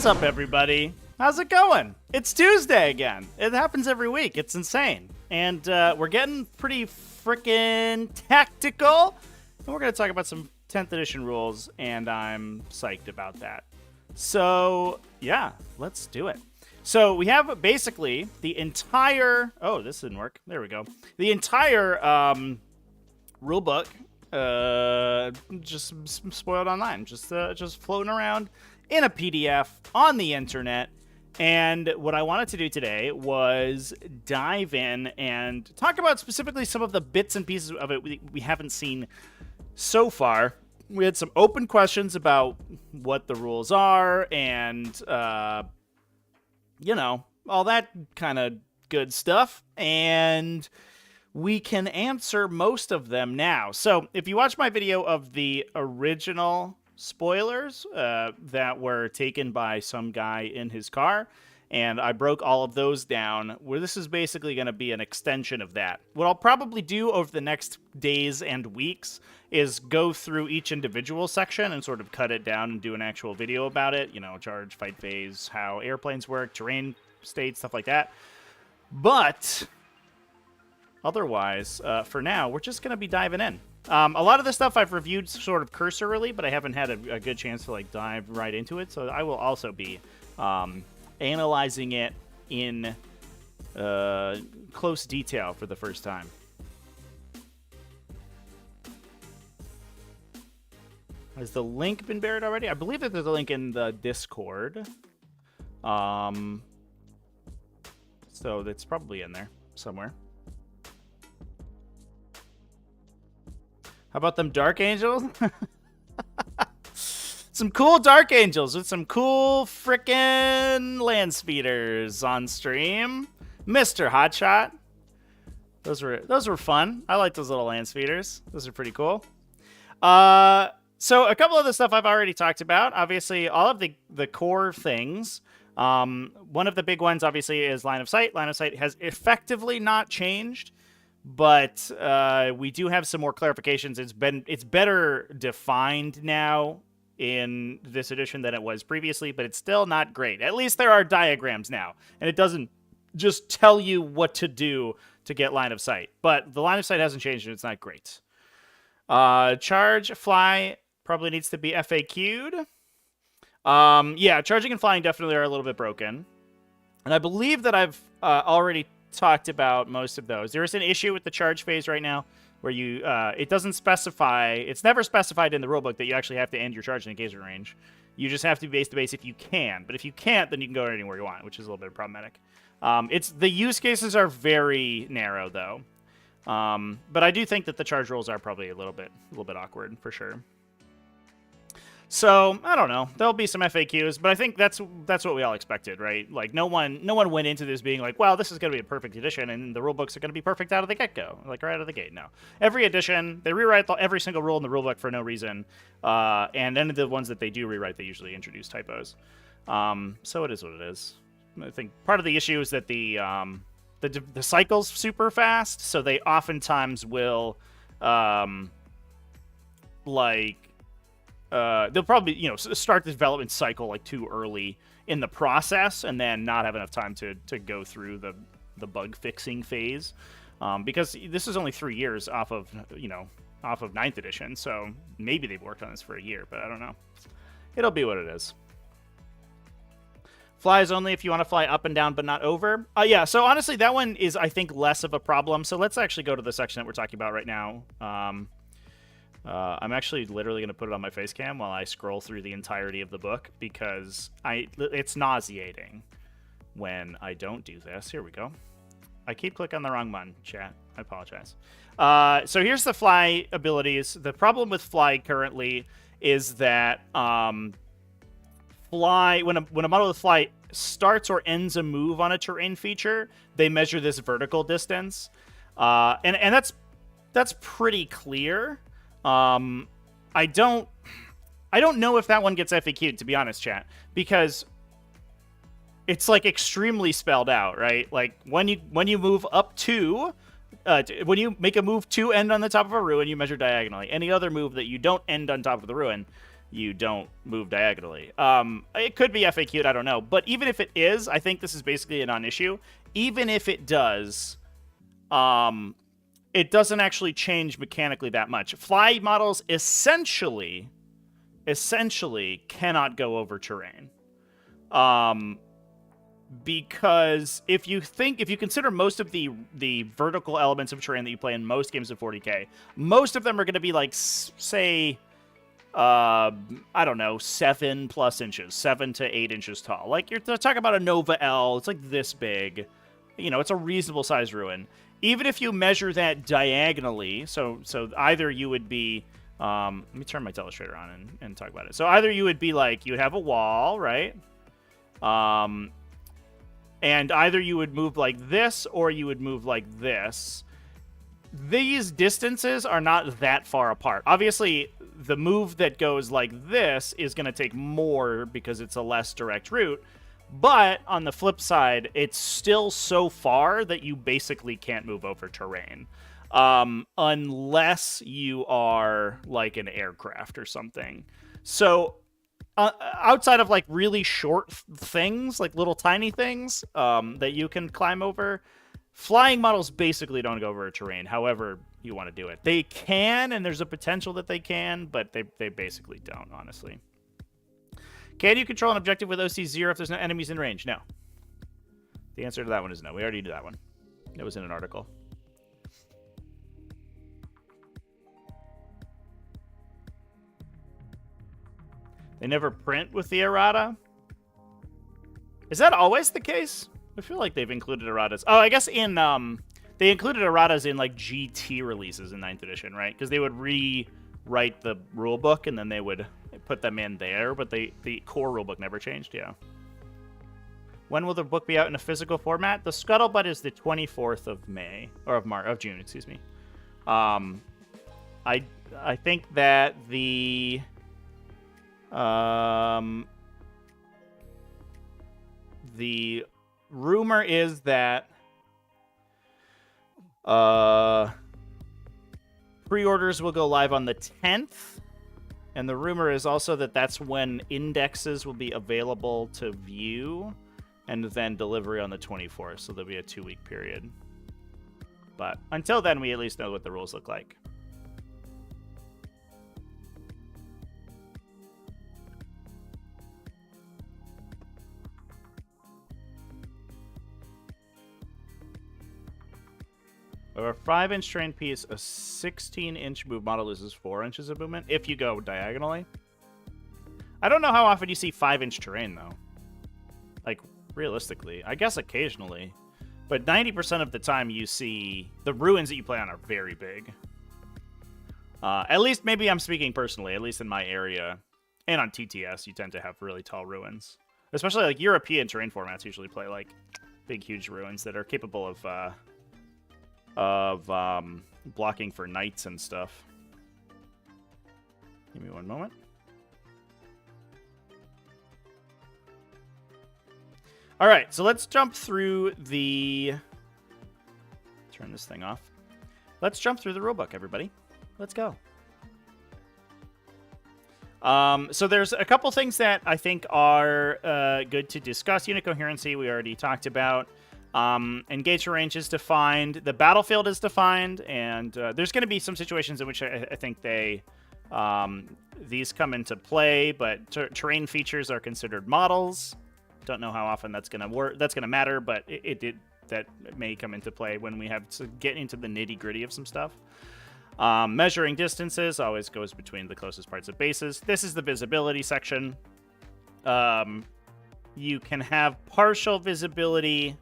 What's up, everybody? How's it going? It's Tuesday again. It happens every week. It's insane. And we're getting pretty freaking tactical. And we're going to talk about some 10th edition rules, and I'm psyched about that. So, yeah, let's do it. So we have basically the entire... Oh, this didn't work. There we go. The entire rulebook just spoiled online. Just floating around in a PDF on the internet. And what I wanted to do today was dive in and talk about specifically some of the bits and pieces of it we haven't seen so far. We had some open questions about what the rules are and, you know, all that kind of good stuff. And we can answer most of them now. So if you watch my video of the original spoilers that were taken by some guy in his car, and I broke all of those down, where this is basically going to be an extension of that. What I'll probably do over the next days and weeks is go through each individual section and sort of cut it down and do an actual video about it. You know, charge, fight phase, how airplanes work, terrain state, stuff like that. But otherwise, for now, we're just going to be diving in. A lot of the stuff I've reviewed sort of cursorily, but I haven't had a good chance to like dive right into it. So I will also be analyzing it in close detail for the first time. Has the link been buried already? I believe that there's a link in the Discord. So that's probably in there somewhere. How about them Dark Angels? Some cool Dark Angels with some cool frickin' land speeders on stream. Mr. Hotshot. Those were fun. I like those little land speeders. Those are pretty cool. So a couple of the stuff I've already talked about. Obviously, all of the core things. One of the big ones, obviously, is line of sight. Line of sight has effectively not changed. But we do have some more clarifications. It's better defined now in this edition than it was previously, but it's still not great. At least there are diagrams now, and it doesn't just tell you what to do to get line of sight. But the line of sight hasn't changed, and it's not great. Charge, fly probably needs to be FAQ'd. Yeah, charging and flying definitely are a little bit broken. And I believe that I've already talked about most of those. There is an issue with the charge phase right now where you it doesn't specify, it's never specified in the rulebook that you actually have to end your charge in engagement range. You just have to be base to base if you can, but if you can't, then you can go anywhere you want, which is a little bit problematic. The use cases are very narrow though, but I do think that the charge rules are probably a little bit awkward for sure. So, I don't know. There'll be some FAQs, but I think that's what we all expected, right? Like, no one went into this being like, wow, this is going to be a perfect edition, and the rulebooks are going to be perfect out of the get-go, like right out of the gate. No. Every edition, they rewrite every single rule in the rulebook for no reason, and then the ones that they do rewrite, they usually introduce typos. So it is what it is. I think part of the issue is that the cycle's super fast, so they oftentimes will, they'll probably, you know, start the development cycle like too early in the process and then not have enough time to go through the bug fixing phase. Because this is only 3 years off of 9th edition. So maybe they've worked on this for a year, but I don't know. It'll be what it is. Flies only if you want to fly up and down, but not over. Yeah, so honestly, that one is, I think, less of a problem. So let's actually go to the section that we're talking about right now. I'm actually literally going to put it on my face cam while I scroll through the entirety of the book because it's nauseating when I don't do this. Here we go. I keep clicking on the wrong one, chat. I apologize. So here's the fly abilities. The problem with fly currently is that when a model with fly starts or ends a move on a terrain feature, they measure this vertical distance, and that's pretty clear. I don't know if that one gets FAQ'd, to be honest, chat, because it's like extremely spelled out, right? Like when you move up to, when you make a move to end on the top of a ruin, you measure diagonally. Any other move that you don't end on top of the ruin, you don't move diagonally. It could be FAQ'd, I don't know. But even if it is, I think this is basically a non-issue. Even if it does, it doesn't actually change mechanically that much. Fly models essentially cannot go over terrain. Because if you consider most of the vertical elements of terrain that you play in most games of 40k, most of them are going to be like, say, I don't know, 7+ inches, 7 to 8 inches tall. Like, you're talking about a Nova L, it's like this big. You know, it's a reasonable size ruin. Even if you measure that diagonally, so either you would be, let me turn my telestrator on and talk about it. So either you would be like, you would have a wall, right? And either you would move like this or you would move like this. These distances are not that far apart. Obviously, the move that goes like this is going to take more because it's a less direct route. But on the flip side, it's still so far that you basically can't move over terrain. Unless you are like an aircraft or something. So outside of like really short things, like little tiny things that you can climb over, flying models basically don't go over terrain, however you want to do it. They can, and there's a potential that they can, but they basically don't, honestly. Can you control an objective with OC 0 if there's no enemies in range? No. The answer to that one is no. We already did that one. It was in an article. They never print with the errata? Is that always the case? I feel like they've included erratas. Oh, I guess in they included erratas in like GT releases in 9th edition, right? Because they would rewrite the rulebook and then they would put them in there, but the core rulebook never changed. Yeah. When will the book be out in a physical format? The Scuttlebutt is the 24th of May or of June, excuse me. I think that the rumor is that pre-orders will go live on the 10th, and the rumor is also that that's when indexes will be available to view, and then delivery on the 24th, so there'll be a 2-week period. But until then, we at least know what the rules look like. Over a 5-inch terrain piece, a 16-inch move model loses 4 inches of movement if you go diagonally. I don't know how often you see 5-inch terrain, though. Like, realistically. I guess occasionally. But 90% of the time you see the ruins that you play on are very big. At least, maybe I'm speaking personally, at least in my area. And on TTS, you tend to have really tall ruins. Especially, like, European terrain formats usually play, like, big, huge ruins that are capable of blocking for knights and stuff. Give me one moment. All right, so let's jump through the... Turn this thing off. Let's jump through the rulebook, everybody. Let's go. So there's a couple things that I think are good to discuss. Unit coherency, we already talked about. Engagement range is defined. The battlefield is defined, and there's going to be some situations in which I think these come into play, but terrain features are considered models. Don't know how often that's going to work. That's going to matter, but that may come into play when we have to get into the nitty-gritty of some stuff. Measuring distances always goes between the closest parts of bases. This is the visibility section. You can have partial visibility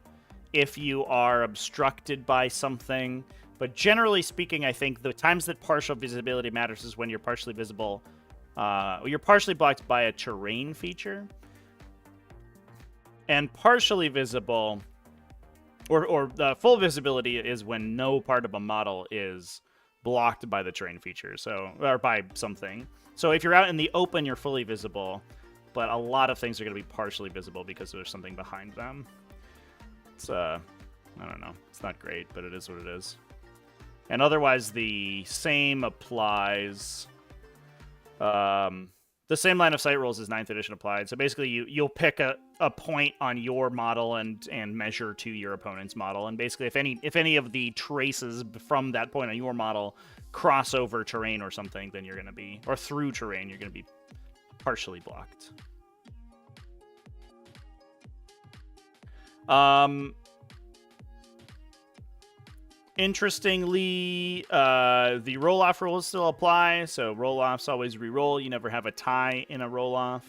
if you are obstructed by something. But generally speaking, I think the times that partial visibility matters is when you're partially visible. You're partially blocked by a terrain feature. And partially visible, or the full visibility is when no part of a model is blocked by the terrain feature, or by something. So if you're out in the open, you're fully visible, but a lot of things are going to be partially visible because there's something behind them. It's, I don't know. It's not great, but it is what it is. And otherwise, the same applies. The The same line of sight rules as 9th edition applied. So basically, you'll pick a point on your model and measure to your opponent's model. And basically, if any of the traces from that point on your model cross over terrain or something, then you're going to be, or through terrain, you're going to be partially blocked. Interestingly, the roll-off rules still apply, so roll-offs always re-roll. You never have a tie in a roll-off.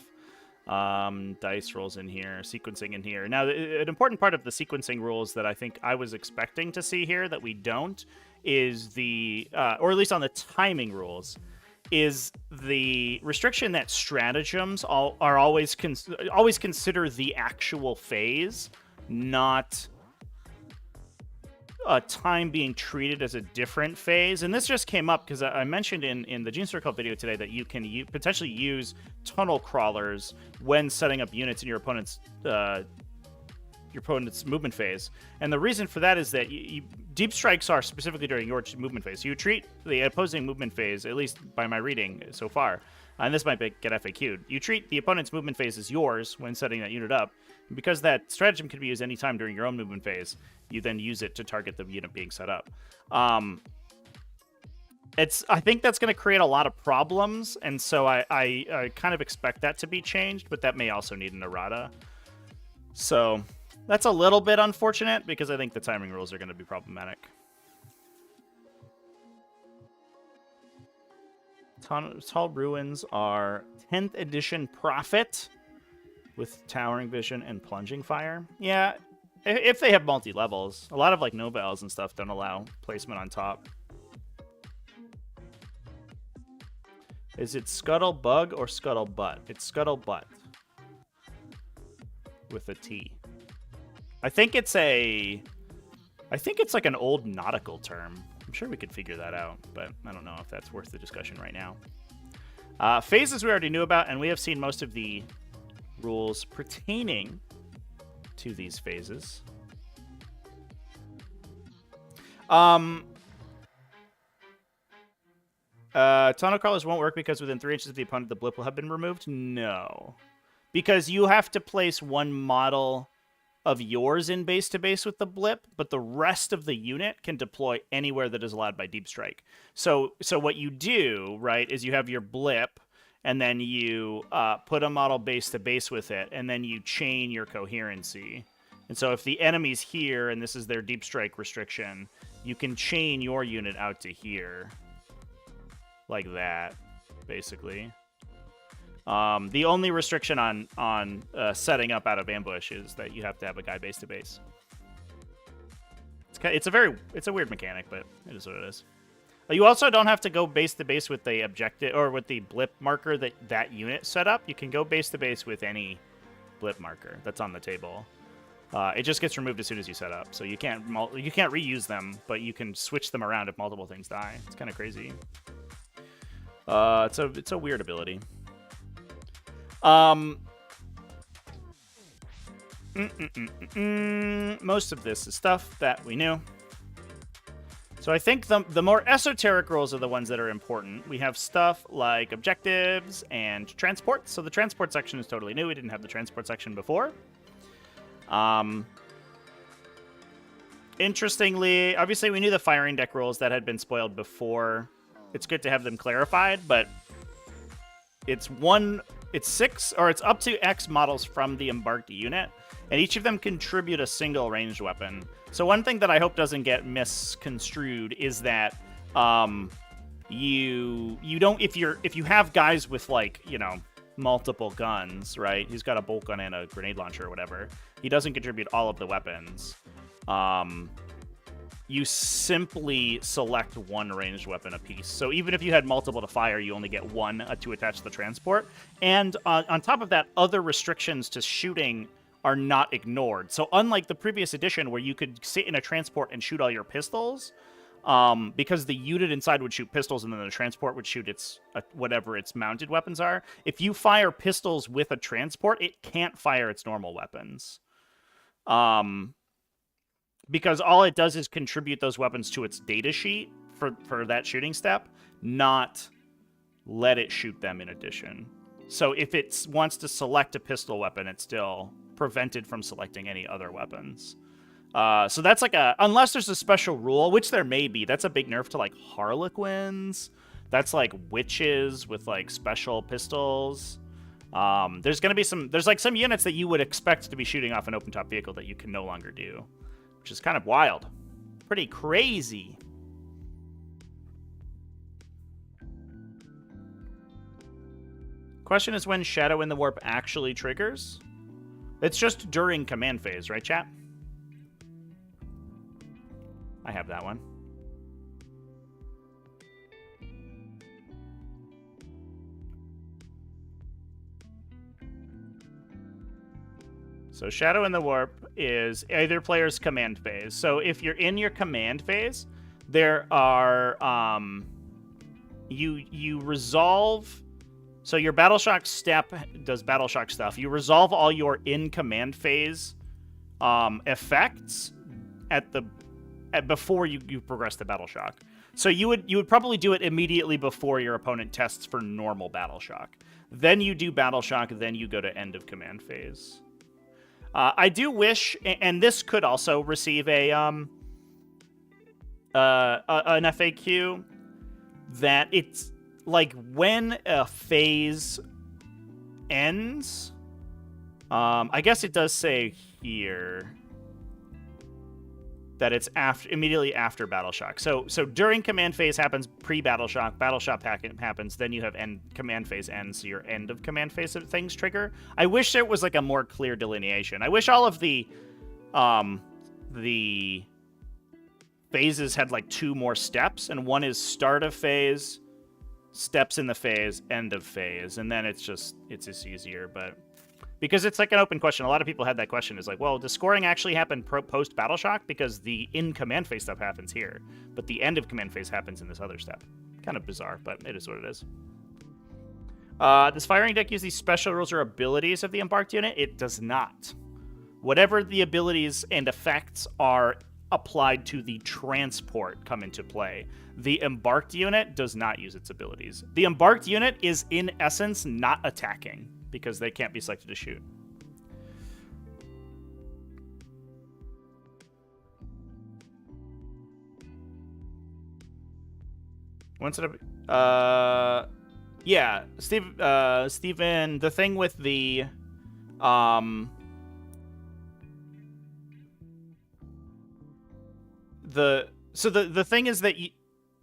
Dice rolls in here, sequencing in here. Now, an important part of the sequencing rules that I think I was expecting to see here that we don't is the, or at least on the timing rules, is the restriction that stratagems are always consider the actual phase, not a time being treated as a different phase. And this just came up because I mentioned in the Gene Circle video today that you can potentially use tunnel crawlers when setting up units in your opponent's movement phase. And the reason for that is that deep strikes are specifically during your movement phase. So you treat the opposing movement phase, at least by my reading so far, and this might get FAQ'd, you treat the opponent's movement phase as yours when setting that unit up. And because that stratagem can be used anytime during your own movement phase, you then use it to target the unit being set up. I think that's going to create a lot of problems, and so I kind of expect that to be changed, but that may also need an errata. So that's a little bit unfortunate because I think the timing rules are going to be problematic. Tall Ruins are 10th edition Prophet with Towering Vision and Plunging Fire. Yeah, if they have multi-levels. A lot of like novels and stuff don't allow placement on top. Is it Scuttlebug or Scuttlebutt? It's Scuttlebutt with a T. I think it's like an old nautical term. I'm sure we could figure that out, but I don't know if that's worth the discussion right now. Phases we already knew about, and we have seen most of the rules pertaining to these phases. Tunnel crawlers won't work because within 3 inches of the opponent, the blip will have been removed? No. Because you have to place one model of yours in base to base with the blip, but the rest of the unit can deploy anywhere that is allowed by Deep Strike. So what you do, right, is you have your blip, and then you put a model base to base with it, and then you chain your coherency. And so if the enemy's here, and this is their Deep Strike restriction, you can chain your unit out to here. Like that, basically. The only restriction on setting up out of ambush is that you have to have a guy base to base. It's a weird mechanic, but it is what it is. You also don't have to go base to base with the objective or with the blip marker that unit set up. You can go base to base with any blip marker that's on the table. It just gets removed as soon as you set up, so you can't reuse them, but you can switch them around if multiple things die. It's kind of crazy. It's a weird ability. Most of this is stuff that we knew. So I think the more esoteric rules are the ones that are important. We have stuff like objectives and transport. So the transport section is totally new. We didn't have the transport section before. Interestingly, obviously we knew the firing deck rules that had been spoiled before. It's good to have them clarified, but it's up to X models from the embarked unit, and each of them contribute a single ranged weapon. So one thing that I hope doesn't get misconstrued is that you don't, if you have guys with, like, you know, multiple guns, right? He's got a bolt gun and a grenade launcher or whatever. He doesn't contribute all of the weapons. You simply select one ranged weapon apiece. So even if you had multiple to fire, you only get one to attach to the transport. And on top of that, other restrictions to shooting are not ignored. So unlike the previous edition where you could sit in a transport and shoot all your pistols, because the unit inside would shoot pistols and then the transport would shoot whatever its mounted weapons are. If you fire pistols with a transport, it can't fire its normal weapons. Because all it does is contribute those weapons to its data sheet for that shooting step, not let it shoot them in addition. So if it wants to select a pistol weapon, it's still prevented from selecting any other weapons. So that's like unless there's a special rule, which there may be, that's a big nerf to like Harlequins. That's like witches with like special pistols. There's going to be there's like some units that you would expect to be shooting off an open top vehicle that you can no longer do, which is kind of wild. Pretty crazy. Question is when Shadow in the Warp actually triggers. It's just during command phase, right, chat? I have that one. So Shadow in the Warp is either player's command phase. So if you're in your command phase, there are you resolve. So your Battle Shock step does Battle Shock stuff. You resolve all your in command phase effects before you progress to Battle Shock. So you would probably do it immediately before your opponent tests for normal Battle Shock. Then you do Battle Shock, then you go to end of command phase. I do wish, and this could also receive an FAQ, that it's like when a phase ends. I guess it does say here that it's immediately after Battle Shock. So during command phase happens pre-Battle Shock. Battle Shock happens, then you have command phase ends, so your end of command phase things trigger. I wish there was like a more clear delineation. I wish all of the phases had like 2 more steps, and one is start of phase, steps in the phase, end of phase, and then it's just easier. But because it's like an open question, a lot of people had that question. Is like, well, does scoring actually happen post Battle Shock? Because the in command phase stuff happens here, but the end of command phase happens in this other step. Kind of bizarre, but it is what it is. Does firing deck use these special rules or abilities of the embarked unit? It does not. Whatever the abilities and effects are applied to the transport come into play. The embarked unit does not use its abilities. The embarked unit is in essence not attacking because they can't be selected to shoot. Once it yeah, Steven, the thing with the the thing is that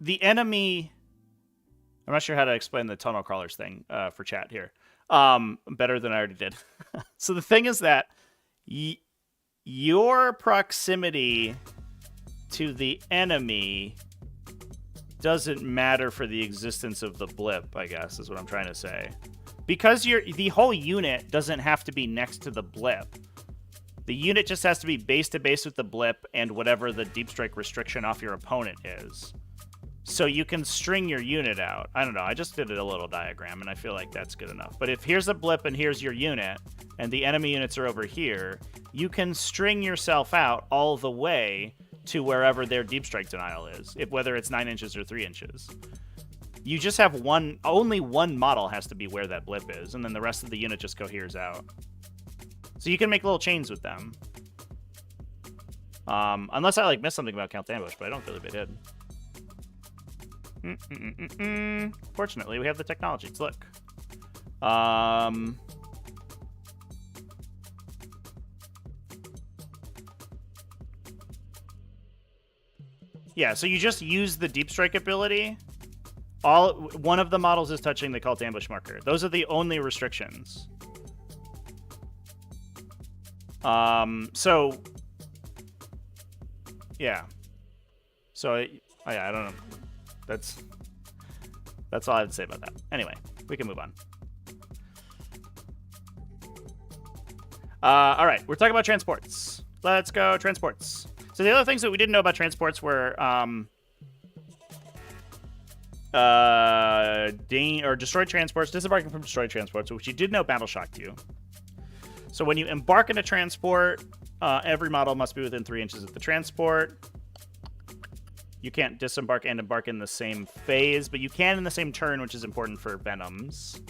the enemy, I'm not sure how to explain the tunnel crawlers thing for chat here. Better than I already did. So the thing is that your proximity to the enemy doesn't matter for the existence of the blip, I guess, is what I'm trying to say. Because the whole unit doesn't have to be next to the blip. The unit just has to be base to base with the blip and whatever the deep strike restriction off your opponent is. So you can string your unit out. I don't know, I just did a little diagram and I feel like that's good enough. But if here's a blip and here's your unit, and the enemy units are over here, you can string yourself out all the way to wherever their deep strike denial is, whether it's 9 inches or 3 inches. You just have only one model has to be where that blip is, and then the rest of the unit just coheres out. So you can make little chains with them. Unless I missed something about Count Ambush, but I don't believe I did. Fortunately, we have the technology to look. Yeah, so you just use the Deep Strike ability. One of the models is touching the Cult Ambush marker. Those are the only restrictions. So yeah. So I don't know. That's all I have to say about that. Anyway, we can move on. All right, we're talking about transports. Let's go transports. So the other things that we didn't know about transports were destroyed transports, disembarking from destroyed transports, which you did know Battle Shock to. So when you embark in a transport, every model must be within 3 inches of the transport. You can't disembark and embark in the same phase, but you can in the same turn, which is important for Venoms.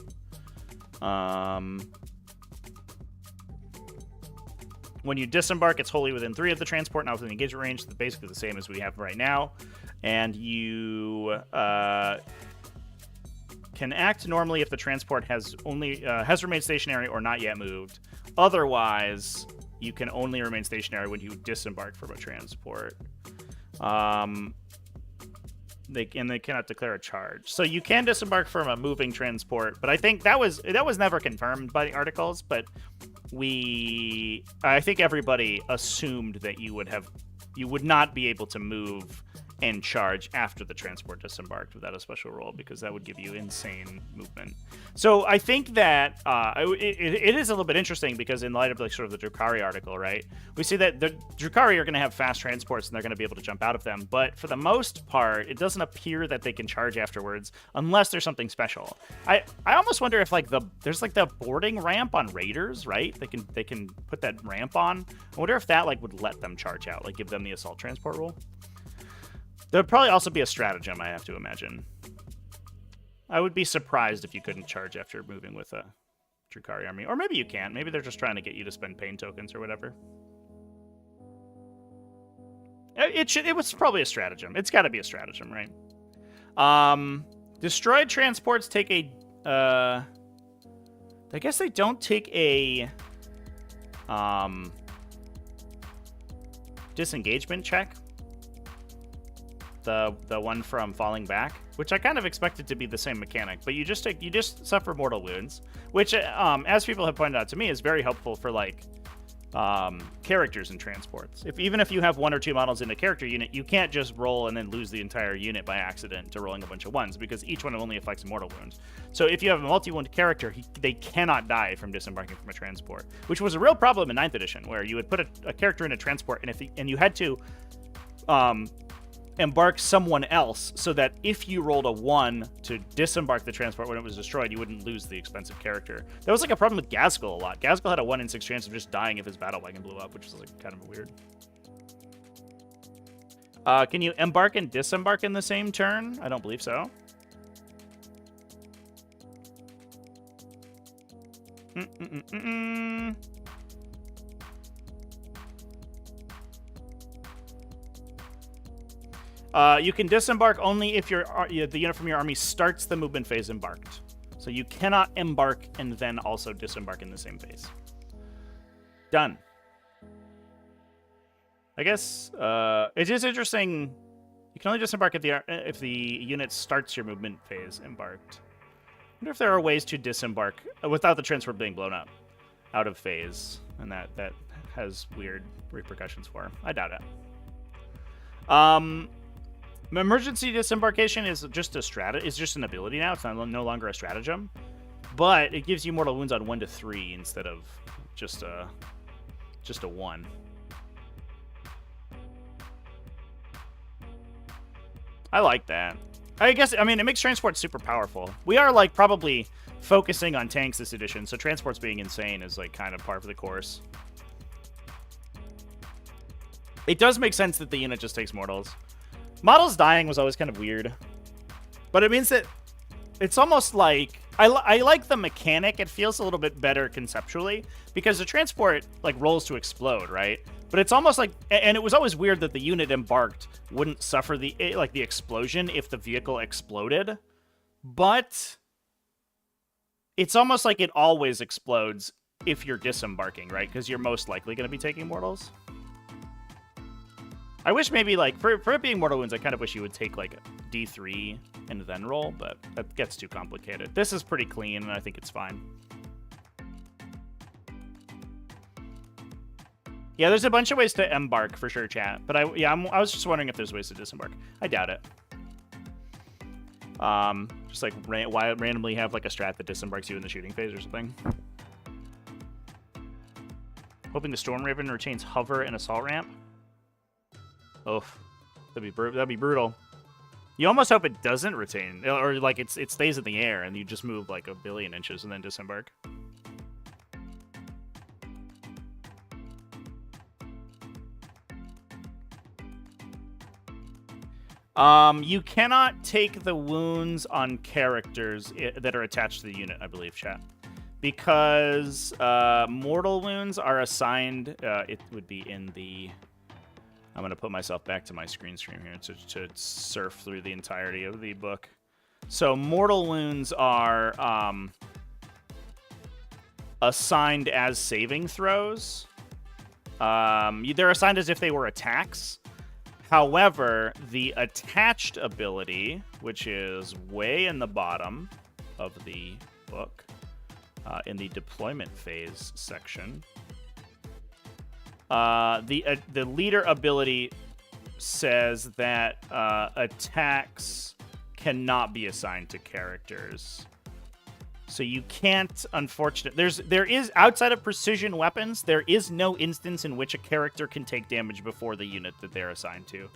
When you disembark, it's wholly within 3 of the transport, not within the engagement range. It's basically the same as we have right now. And you can act normally if the transport has remained stationary or not yet moved. Otherwise, you can only remain stationary when you disembark from a transport. They cannot declare a charge. So you can disembark from a moving transport, but I think that was never confirmed by the articles. But I think everybody assumed that you would not be able to move and charge after the transport disembarked without a special roll, because that would give you insane movement. So I think that it is a little bit interesting, because in light of like sort of the Drukhari article, right, we see that the Drukhari are going to have fast transports and they're going to be able to jump out of them, but for the most part, it doesn't appear that they can charge afterwards unless there's something special. I almost wonder if like there's like the boarding ramp on raiders, right? They can put that ramp on. I wonder if that like would let them charge out, like give them the assault transport rule. There would probably also be a stratagem, I have to imagine. I would be surprised if you couldn't charge after moving with a Drukhari army. Or maybe you can't. Maybe they're just trying to get you to spend pain tokens or whatever. It was probably a stratagem. It's got to be a stratagem, right? Destroyed transports take a... I guess they don't take a... disengagement check. The one from falling back, which I kind of expected to be the same mechanic, but you just suffer mortal wounds, which as people have pointed out to me is very helpful for like characters and transports. Even if you have 1 or 2 models in a character unit, you can't just roll and then lose the entire unit by accident to rolling a bunch of 1s, because each one only affects mortal wounds. So if you have a multi-wound character, they cannot die from disembarking from a transport, which was a real problem in 9th edition, where you would put a character in a transport and you had to embark someone else, so that if you rolled a 1 to disembark the transport when it was destroyed, you wouldn't lose the expensive character. That was like a problem with Ghazghkull a lot. Ghazghkull had a 1 in 6 chance of just dying if his battle wagon blew up, which was like kind of weird. Can you embark and disembark in the same turn? I don't believe so. You can disembark only if the unit from your army starts the movement phase embarked. So you cannot embark and then also disembark in the same phase. Done. I guess it is interesting. You can only disembark if the unit starts your movement phase embarked. I wonder if there are ways to disembark without the transport being blown up out of phase, and that has weird repercussions for him. I doubt it. Emergency disembarkation is just an ability now. It's no longer a stratagem, but it gives you mortal wounds on 1 to 3 instead of just a 1. I like that. I mean, it makes transport super powerful. We are like probably focusing on tanks this edition, so transports being insane is like kind of par for the course. It does make sense that the unit just takes mortals. Models dying was always kind of weird, but it means that it's almost like I like the mechanic. It feels a little bit better conceptually, because the transport like rolls to explode, right? But it's almost like, and it was always weird that the unit embarked wouldn't suffer the explosion if the vehicle exploded, but it's almost like it always explodes if you're disembarking, right? Because you're most likely going to be taking mortals. I wish maybe, like, for it being mortal wounds, I kind of wish you would take, like, D3 and then roll, but that gets too complicated. This is pretty clean, and I think it's fine. Yeah, there's a bunch of ways to embark, for sure, chat. But I was just wondering if there's ways to disembark. I doubt it. Just, like, randomly have, like, a strat that disembarks you in the shooting phase or something. Hoping the Storm Raven retains hover and assault ramp. Oof, that'd be brutal. You almost hope it doesn't retain, or like it stays in the air and you just move like a billion inches and then disembark. You cannot take the wounds on characters that are attached to the unit, I believe, chat. because mortal wounds are assigned. It would be in the. I'm going to put myself back to my screen here to surf through the entirety of the book. So mortal wounds are assigned as saving throws. They're assigned as if they were attacks. However, the attached ability, which is way in the bottom of the book, in the deployment phase section, the leader ability says that attacks cannot be assigned to characters. So you can't, unfortunately, there is outside of precision weapons, there is no instance in which a character can take damage before the unit that they're assigned to.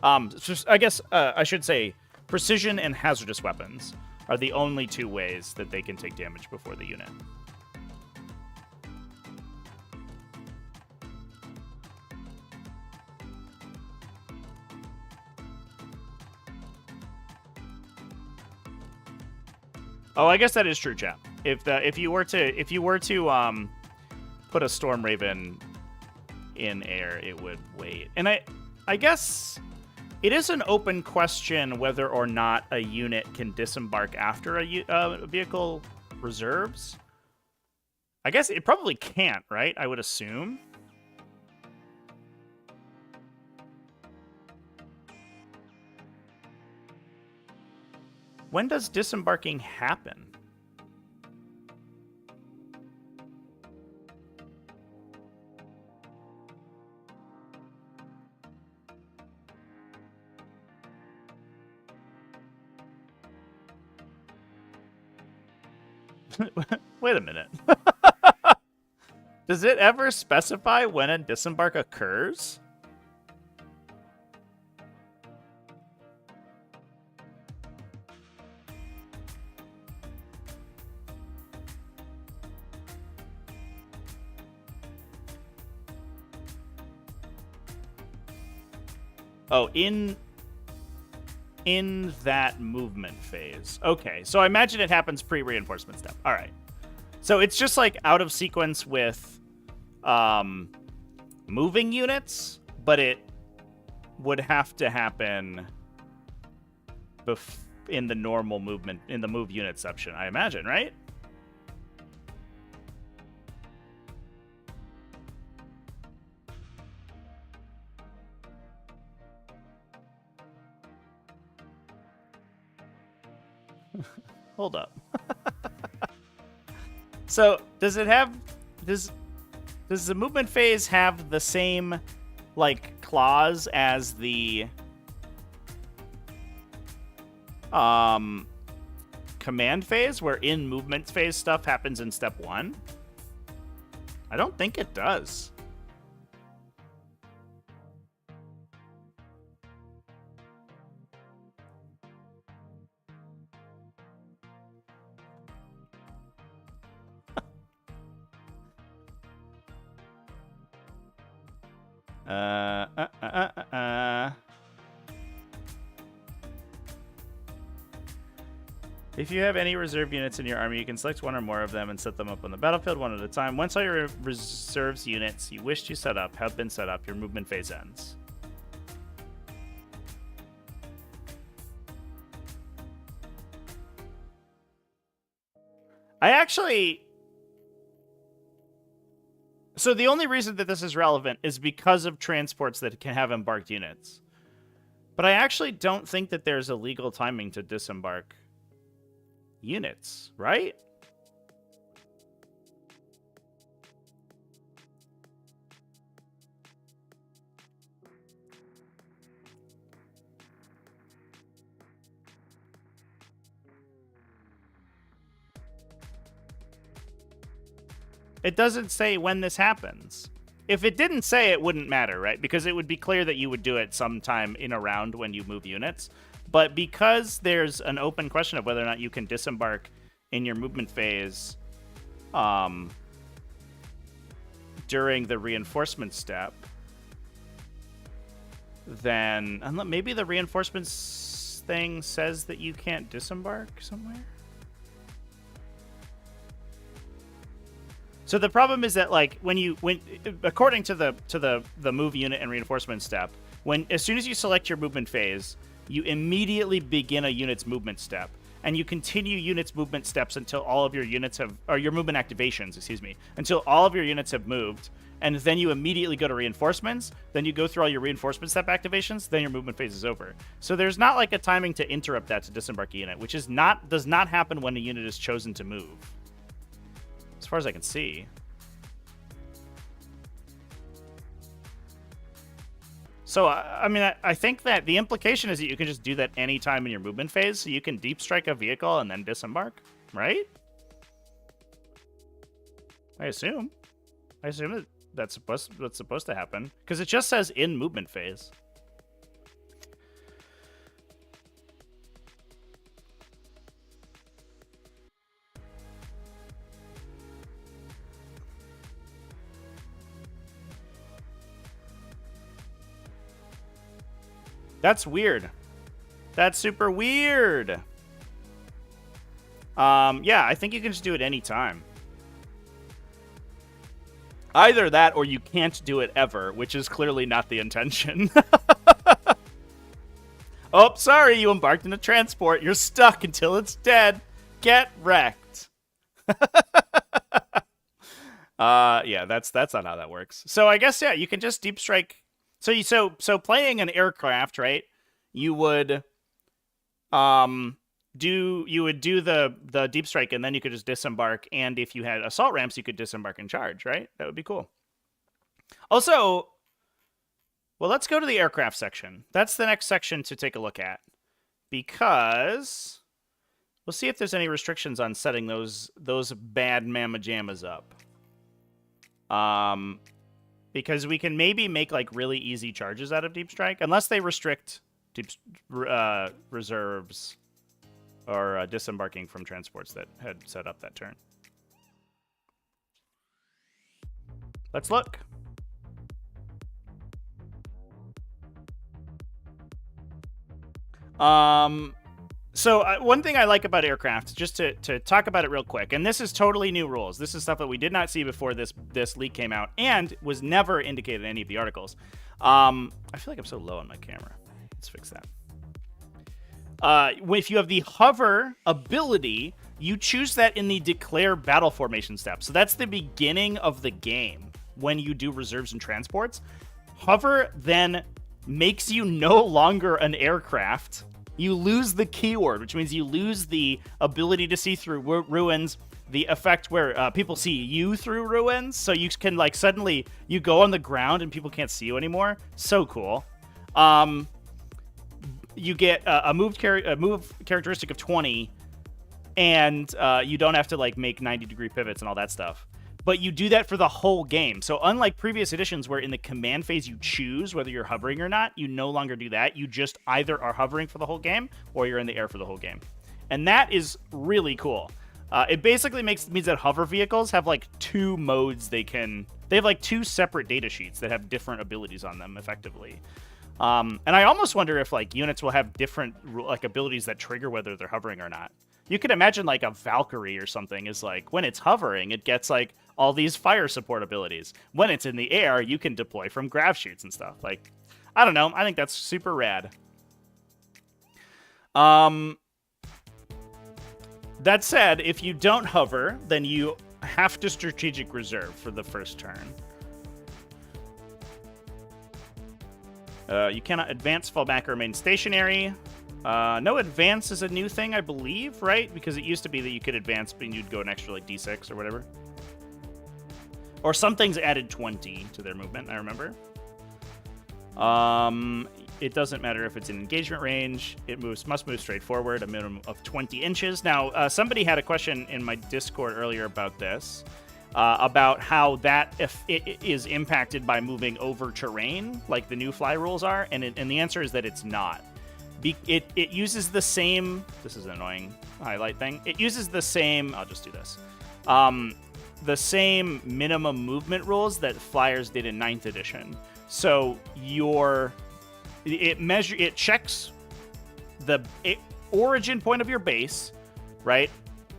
I guess I should say precision and hazardous weapons are the only two ways that they can take damage before the unit. Oh, I guess that is true, chap. If you were to put a Storm Raven in air, it would wait. And I guess it is an open question whether or not a unit can disembark after a vehicle reserves. I guess it probably can't, right? I would assume. When does disembarking happen? Wait a minute. Does it ever specify when a disembark occurs? Oh, in that movement phase. Okay, so I imagine it happens pre-reinforcement step. All right. So it's just like out of sequence with moving units, but it would have to happen in the normal movement, in the move unit section, I imagine, right? Hold up. So does it have does the movement phase have the same like clause as the command phase, where in movement phase stuff happens in step 1? I don't think it does. If you have any reserve units in your army, you can select one or more of them and set them up on the battlefield one at a time. Once all your reserves units you wish to set up have been set up, your movement phase ends. So the only reason that this is relevant is because of transports that can have embarked units. But I actually don't think that there's a legal timing to disembark units, right? It doesn't say when this happens. If it didn't say, it wouldn't matter, right? Because it would be clear that you would do it sometime in a round when you move units. But because there's an open question of whether or not you can disembark in your movement phase during the reinforcement step, then maybe the reinforcements thing says that you can't disembark somewhere? So the problem is that like when according to the move unit and reinforcement step, as soon as you select your movement phase, you immediately begin a unit's movement step, and you continue units' movement steps until all of your units have, or your movement activations, excuse me, until all of your units have moved, and then you immediately go to reinforcements. Then you go through all your reinforcement step activations. Then your movement phase is over. So there's not like a timing to interrupt that to disembark a unit, which does not happen when a unit is chosen to move. As far as I can see. So, I mean, I think that the implication is that you can just do that anytime in your movement phase. So you can deep strike a vehicle and then disembark, right? I assume. That that's supposed to happen. Because it just says in movement phase. That's weird. That's super weird. Yeah, I think you can just do it anytime. Either that or you can't do it ever, which is clearly not the intention. Oh, sorry, you embarked in a transport. You're stuck until it's dead. Get wrecked. Yeah, that's not how that works. So I guess, yeah, you can just deep strike. So playing an aircraft, right? You would do the deep strike, and then you could just disembark. And if you had assault ramps, you could disembark and charge, right? That would be cool. Also, well, let's go to the aircraft section. That's the next section to take a look at, because we'll see if there's any restrictions on setting those bad mamma jammas up. Because we can maybe make like really easy charges out of deep strike, unless they restrict deep reserves or disembarking from transports that had set up that turn. Let's look. So one thing I like about aircraft, just to talk about it real quick, and this is totally new rules. This is stuff that we did not see before this leak came out, and was never indicated in any of the articles. I feel like I'm so low on my camera. Let's fix that. If you have the hover ability, you choose that in the declare battle formation step. So that's the beginning of the game when you do reserves and transports. Hover then makes you no longer an aircraft. You lose the keyword, which means you lose the ability to see through ruins, the effect where people see you through ruins. So you can like suddenly you go on the ground and people can't see you anymore. So cool. You get a move characteristic of 20, and you don't have to like make 90-degree pivots and all that stuff. But you do that for the whole game. So unlike previous editions where in the command phase you choose whether you're hovering or not, you no longer do that. You just either are hovering for the whole game or you're in the air for the whole game. And that is really cool. It basically means that hover vehicles have like two modes they have like two separate data sheets that have different abilities on them effectively. And I almost wonder if like units will have different like abilities that trigger whether they're hovering or not. You could imagine like a Valkyrie or something is like when it's hovering, it gets like all these fire support abilities. When it's in the air, you can deploy from grav shoots and stuff. Like, I don't know. I think that's super rad. That said, if you don't hover, then you have to strategic reserve for the first turn. You cannot advance, fall back, or remain stationary. No advance is a new thing, I believe, right? Because it used to be that you could advance, but you'd go an extra like D6 or whatever. Or some things added 20 to their movement, I remember. It doesn't matter if it's in engagement range. It must move straight forward, a minimum of 20 inches. Now, somebody had a question in my Discord earlier about this. About how that if it is impacted by moving over terrain, like the new fly rules are, and the answer is that it's not. It uses the same. This is an annoying highlight thing. It uses the same. I'll just do this. The same minimum movement rules that Flyers did in 9th edition. So it checks the origin point of your base, right?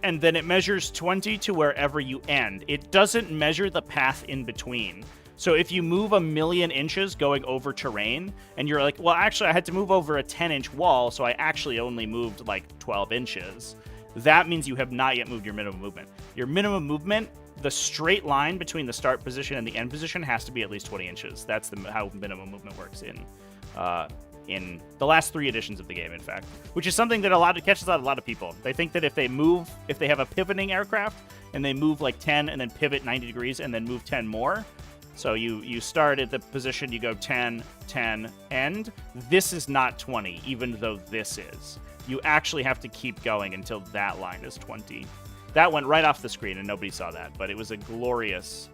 and then it measures 20 to wherever you end. It doesn't measure the path in between. So if you move 1,000,000 inches going over terrain, and you're like, well, actually, I had to move over a 10-inch wall, so I actually only moved like 12 inches. That means you have not yet moved your minimum movement. Your minimum movement, the straight line between the start position and the end position, has to be at least 20 inches. That's how minimum movement works in the last 3 editions of the game, in fact, which is something that catches out a lot of people. They think that if they have a pivoting aircraft and they move like 10 and then pivot 90 degrees and then move 10 more, so you start at the position, you go 10, 10, end. This is not 20, even though this is. You actually have to keep going until that line is 20. That went right off the screen, and nobody saw that, but it was a glorious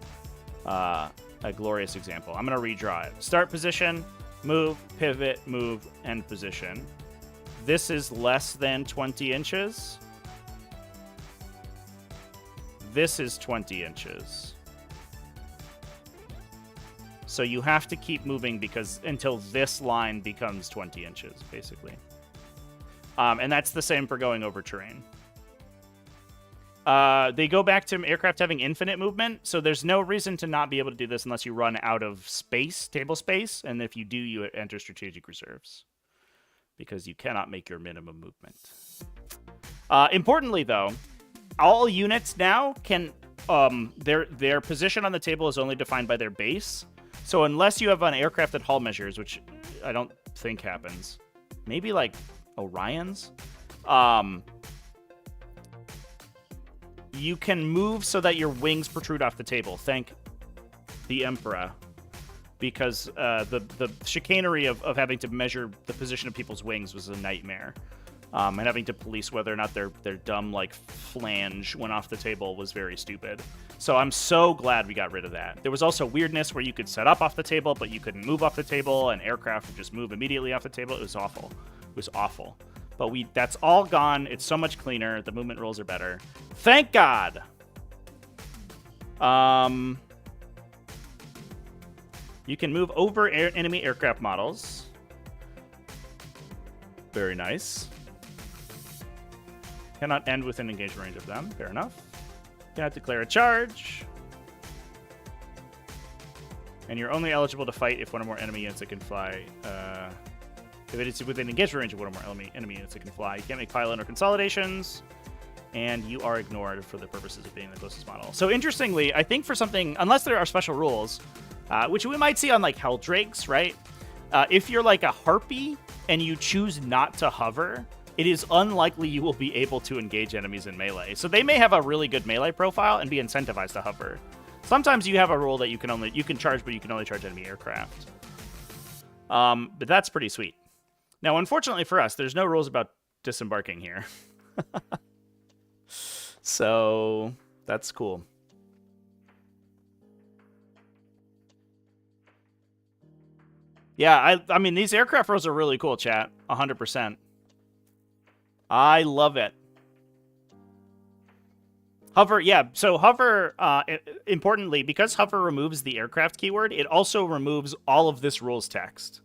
example. I'm going to redraw it. Start position, move, pivot, move, end position. This is less than 20 inches. This is 20 inches. So you have to keep moving until this line becomes 20 inches, basically. And that's the same for going over terrain. They go back to aircraft having infinite movement, so there's no reason to not be able to do this unless you run out of space, table space, and if you do, you enter strategic reserves, because you cannot make your minimum movement. Importantly, though, all units now can their position on the table is only defined by their base. So unless you have an aircraft that hull measures, which I don't think happens, maybe like Orion's, you can move so that your wings protrude off the table. Thank the Emperor, because the chicanery of having to measure the position of people's wings was a nightmare. And having to police whether or not their dumb, like, flange went off the table was very stupid. So I'm so glad we got rid of that. There was also weirdness where you could set up off the table, but you couldn't move off the table, and aircraft would just move immediately off the table. It was awful. It was awful. But that's all gone. It's so much cleaner. The movement rules are better. Thank God! You can move over enemy aircraft models. Very nice. Cannot end within engagement range of them. Fair enough. Cannot declare a charge. And you're only eligible to fight if one or more enemy units that can fly. If it is within engagement range of one or more enemy units that can fly. You can't make pylon or consolidations. And you are ignored for the purposes of being the closest model. So interestingly, I think for something, unless there are special rules, which we might see on like Helldrakes, right? If you're like a Harpy and you choose not to hover, it is unlikely you will be able to engage enemies in melee. So they may have a really good melee profile and be incentivized to hover. Sometimes you have a rule that you can charge, but you can only charge enemy aircraft. But that's pretty sweet. Now, unfortunately for us, there's no rules about disembarking here. So that's cool. Yeah, I mean, these aircraft rules are really cool, chat. 100%. I love it. Hover, yeah. So hover, importantly, because hover removes the aircraft keyword, it also removes all of this rules text.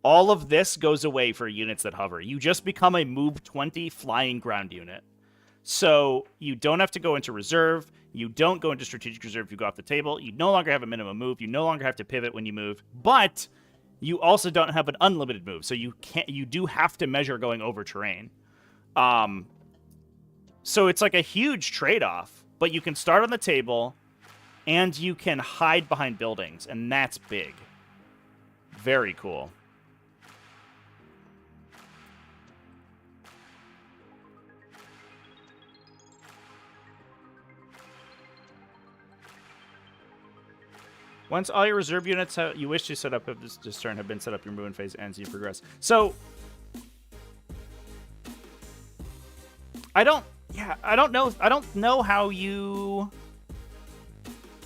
All of this goes away for units that hover. You just become a move 20 flying ground unit. So you don't have to go into reserve. You don't go into strategic reserve if you go off the table. You no longer have a minimum move. You no longer have to pivot when you move. But you also don't have an unlimited move. So you do have to measure going over terrain. So it's like a huge trade-off, but you can start on the table and you can hide behind buildings, and that's big. Very cool. Once all your reserve units you wish to set up this turn have been set up, your movement phase ends, you progress. So I don't know how you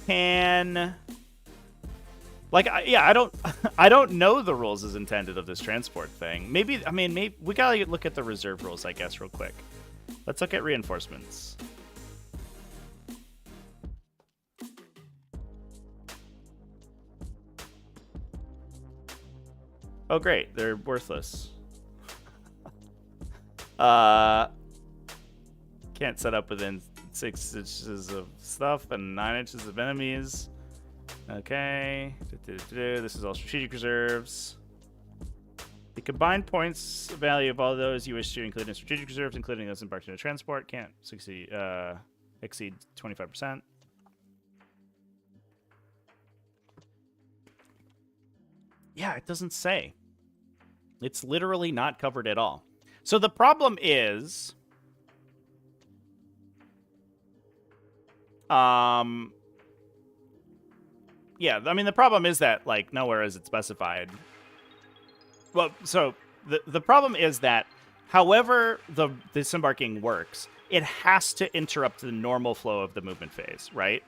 can, like, I don't know the rules as intended of this transport thing. Maybe we gotta look at the reserve rules, I guess, real quick. Let's look at reinforcements. Oh, great. They're worthless. Can't set up within 6 inches of stuff and 9 inches of enemies. Okay. This is all strategic reserves. The combined points value of all those you wish to include in strategic reserves, including those embarked in a transport, can't exceed 25%. Yeah, it doesn't say. It's literally not covered at all. So the problem is... yeah, I mean, the problem is that, like, nowhere is it specified. Well, so the problem is that however the disembarking works, it has to interrupt the normal flow of the movement phase, right?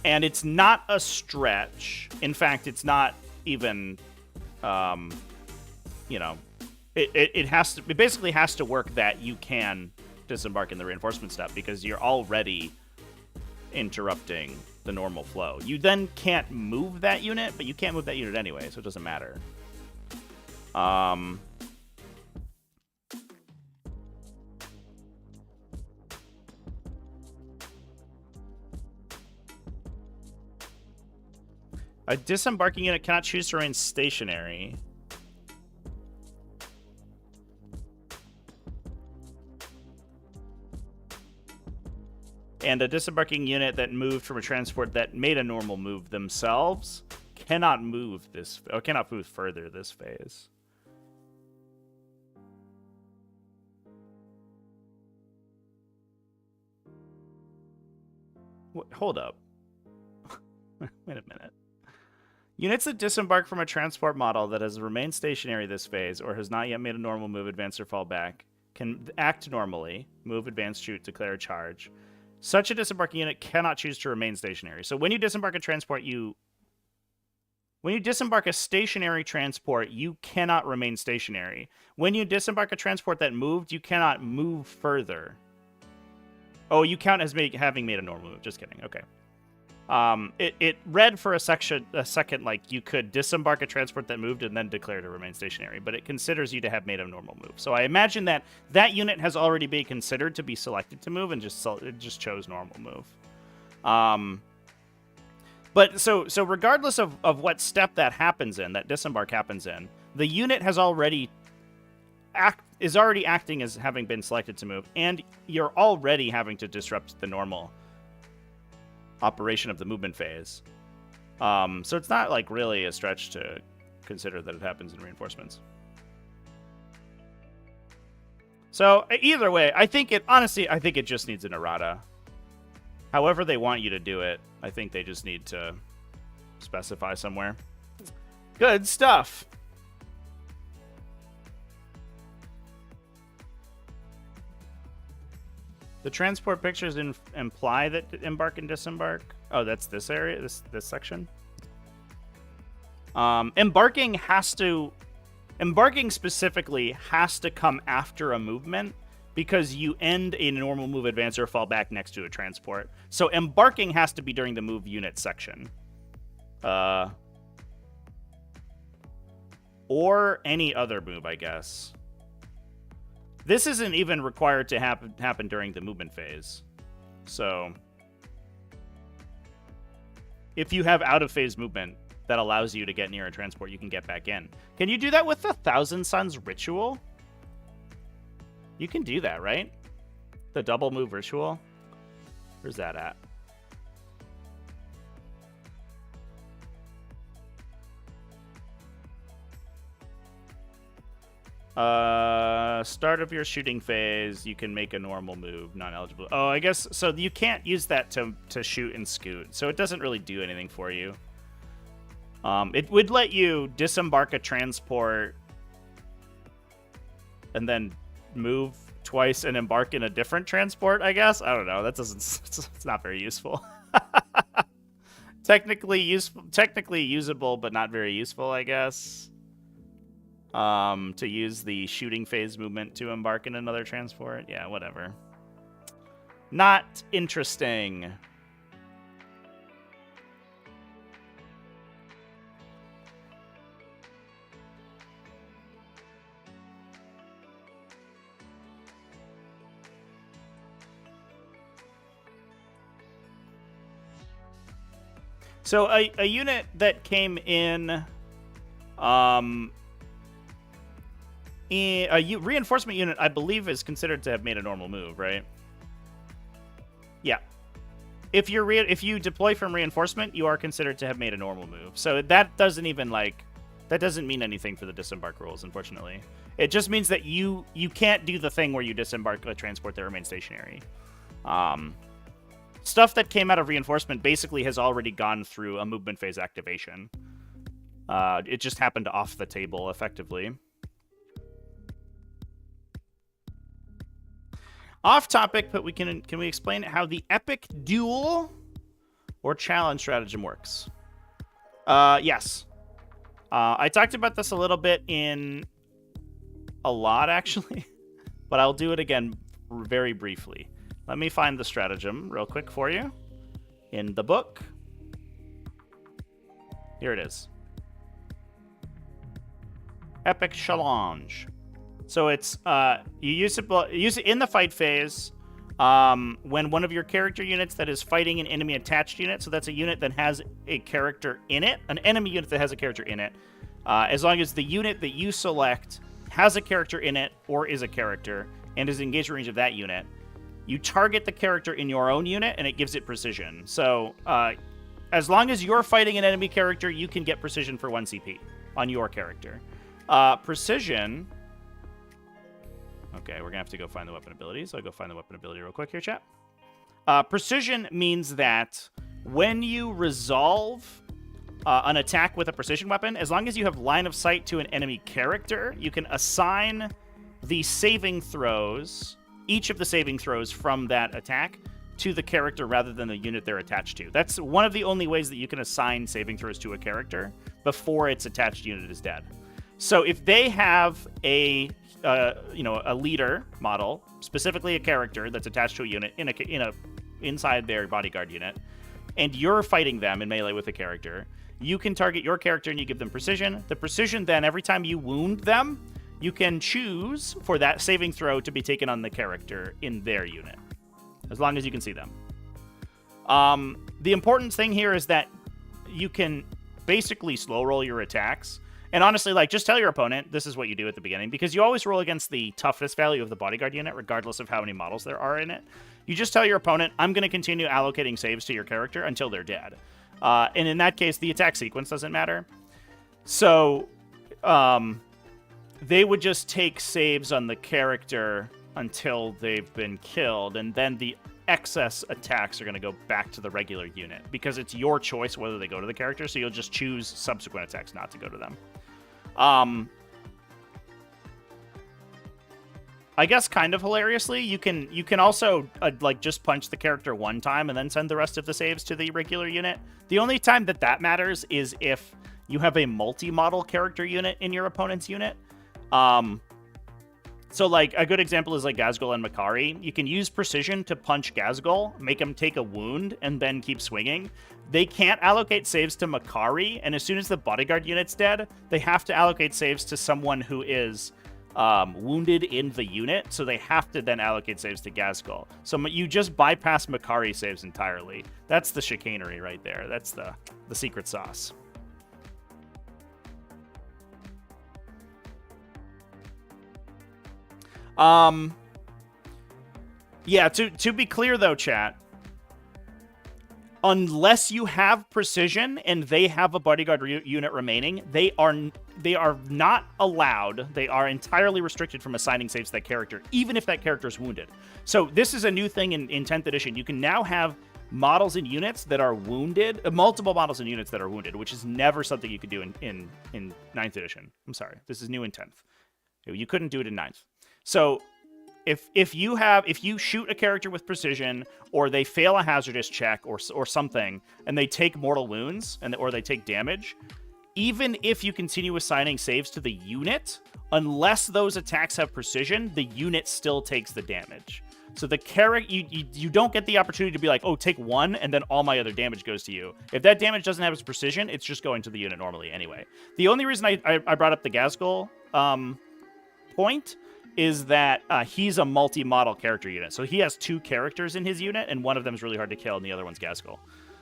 And it's not a stretch. In fact, it's not even, you know, it basically has to work that you can disembark in the reinforcement step because you're already interrupting the normal flow. You then can't move that unit, but you can't move that unit anyway, so it doesn't matter. A disembarking unit cannot choose to remain stationary. And a disembarking unit that moved from a transport that made a normal move themselves cannot move this, or cannot move further this phase. Hold up. Wait a minute. Units that disembark from a transport model that has remained stationary this phase or has not yet made a normal move, advance, or fall back can act normally, move, advance, shoot, declare a charge. Such a disembarking unit cannot choose to remain stationary. So when you disembark a transport, when you disembark a stationary transport, you cannot remain stationary. When you disembark a transport that moved, you cannot move further. Oh, you count as having made a normal move. Just kidding. Okay. It read for a second like you could disembark a transport that moved and then declare to remain stationary, but it considers you to have made a normal move. So I imagine that that unit has already been considered to be selected to move and just chose normal move. But so regardless of what step that happens in, that disembark happens in, the unit has already is already acting as having been selected to move, and you're already having to disrupt the normal operation of the movement phase. So it's not like really a stretch to consider that it happens in reinforcements. So either way, I think it just needs an errata. However they want you to do it, I think they just need to specify somewhere. Good stuff. The transport pictures imply that embark and disembark. Oh, that's this area, this section. Embarking specifically has to come after a movement because you end a normal move, advance, or fall back next to a transport. So embarking has to be during the move unit section. Or any other move, I guess. This isn't even required to happen during the movement phase. So if you have out-of-phase movement that allows you to get near a transport, you can get back in. Can you do that with the Thousand Suns ritual? You can do that, right? The double move ritual? Where's that at? Start of your shooting phase, you can make a normal move, non-eligible. Oh, I guess, so you can't use that to shoot and scoot, so it doesn't really do anything for you. It would let you disembark a transport and then move twice and embark in a different transport, I guess. I don't know. That doesn't, it's not very useful. Technically usable, but not very useful, I guess. To use the shooting phase movement to embark in another transport. Yeah, whatever. Not interesting. So a unit that came in, reinforcement unit, I believe, is considered to have made a normal move, right? Yeah. If you deploy from reinforcement, you are considered to have made a normal move. So that doesn't even that doesn't mean anything for the disembark rules, unfortunately. It just means that you can't do the thing where you disembark a transport that remains stationary. Stuff that came out of reinforcement basically has already gone through a movement phase activation. It just happened off the table, effectively. Off topic, but can we explain how the epic duel or challenge stratagem works? Yes. I talked about this a little bit in a lot, actually, but I'll do it again very briefly. Let me find the stratagem real quick for you in the book. Here it is. Epic challenge. So it's you use it in the fight phase when one of your character units that is fighting an enemy attached unit. So that's a unit that has a character in it, an enemy unit that has a character in it. As long as the unit that you select has a character in it or is a character and is engaged range of that unit, you target the character in your own unit and it gives it precision. So as long as you're fighting an enemy character, you can get precision for 1 CP on your character. Precision. Okay, we're gonna have to go find the weapon ability. So I'll go find the weapon ability real quick here, chat. Precision means that when you resolve an attack with a precision weapon, as long as you have line of sight to an enemy character, you can assign the saving throws, each of the saving throws from that attack, to the character rather than the unit they're attached to. That's one of the only ways that you can assign saving throws to a character before its attached unit is dead. So if they have a leader model, specifically a character that's attached to a unit inside their bodyguard unit, and you're fighting them in melee with a character, you can target your character and you give them precision. The precision then, every time you wound them, you can choose for that saving throw to be taken on the character in their unit, as long as you can see them. The important thing here is that you can basically slow roll your attacks. And honestly, just tell your opponent this is what you do at the beginning, because you always roll against the toughness value of the bodyguard unit, regardless of how many models there are in it. You just tell your opponent, I'm going to continue allocating saves to your character until they're dead. And in that case, the attack sequence doesn't matter. So they would just take saves on the character until they've been killed, and then the excess attacks are going to go back to the regular unit, because it's your choice whether they go to the character, so you'll just choose subsequent attacks not to go to them. I guess kind of hilariously, you can also just punch the character one time and then send the rest of the saves to the regular unit. The only time that matters is if you have a multi-model character unit in your opponent's unit. So a good example is Ghazghkull and Makari. You can use precision to punch Ghazghkull, make him take a wound, and then keep swinging. They can't allocate saves to Makari, and as soon as the bodyguard unit's dead, they have to allocate saves to someone who is wounded in the unit, so they have to then allocate saves to Ghazghkull. So you just bypass Makari saves entirely. That's the chicanery right there. That's the secret sauce. Yeah, to be clear though, chat, unless you have precision and they have a bodyguard unit remaining, they are not allowed. They are entirely restricted from assigning saves to that character, even if that character is wounded. So this is a new thing in 10th edition. You can now have models and units that are wounded, multiple models and units that are wounded, which is never something you could do in 9th edition. I'm sorry, this is new in 10th. You couldn't do it in 9th. So if you shoot a character with precision, or they fail a hazardous check or something, and they take mortal wounds or they take damage, even if you continue assigning saves to the unit, unless those attacks have precision, the unit still takes the damage. So the character, you don't get the opportunity to be like, oh, take one, and then all my other damage goes to you. If that damage doesn't have its precision, it's just going to the unit normally anyway. The only reason I brought up the Ghazghkull point is that he's a multi-model character unit. So he has two characters in his unit, and one of them is really hard to kill, and the other one's Ghazghkull.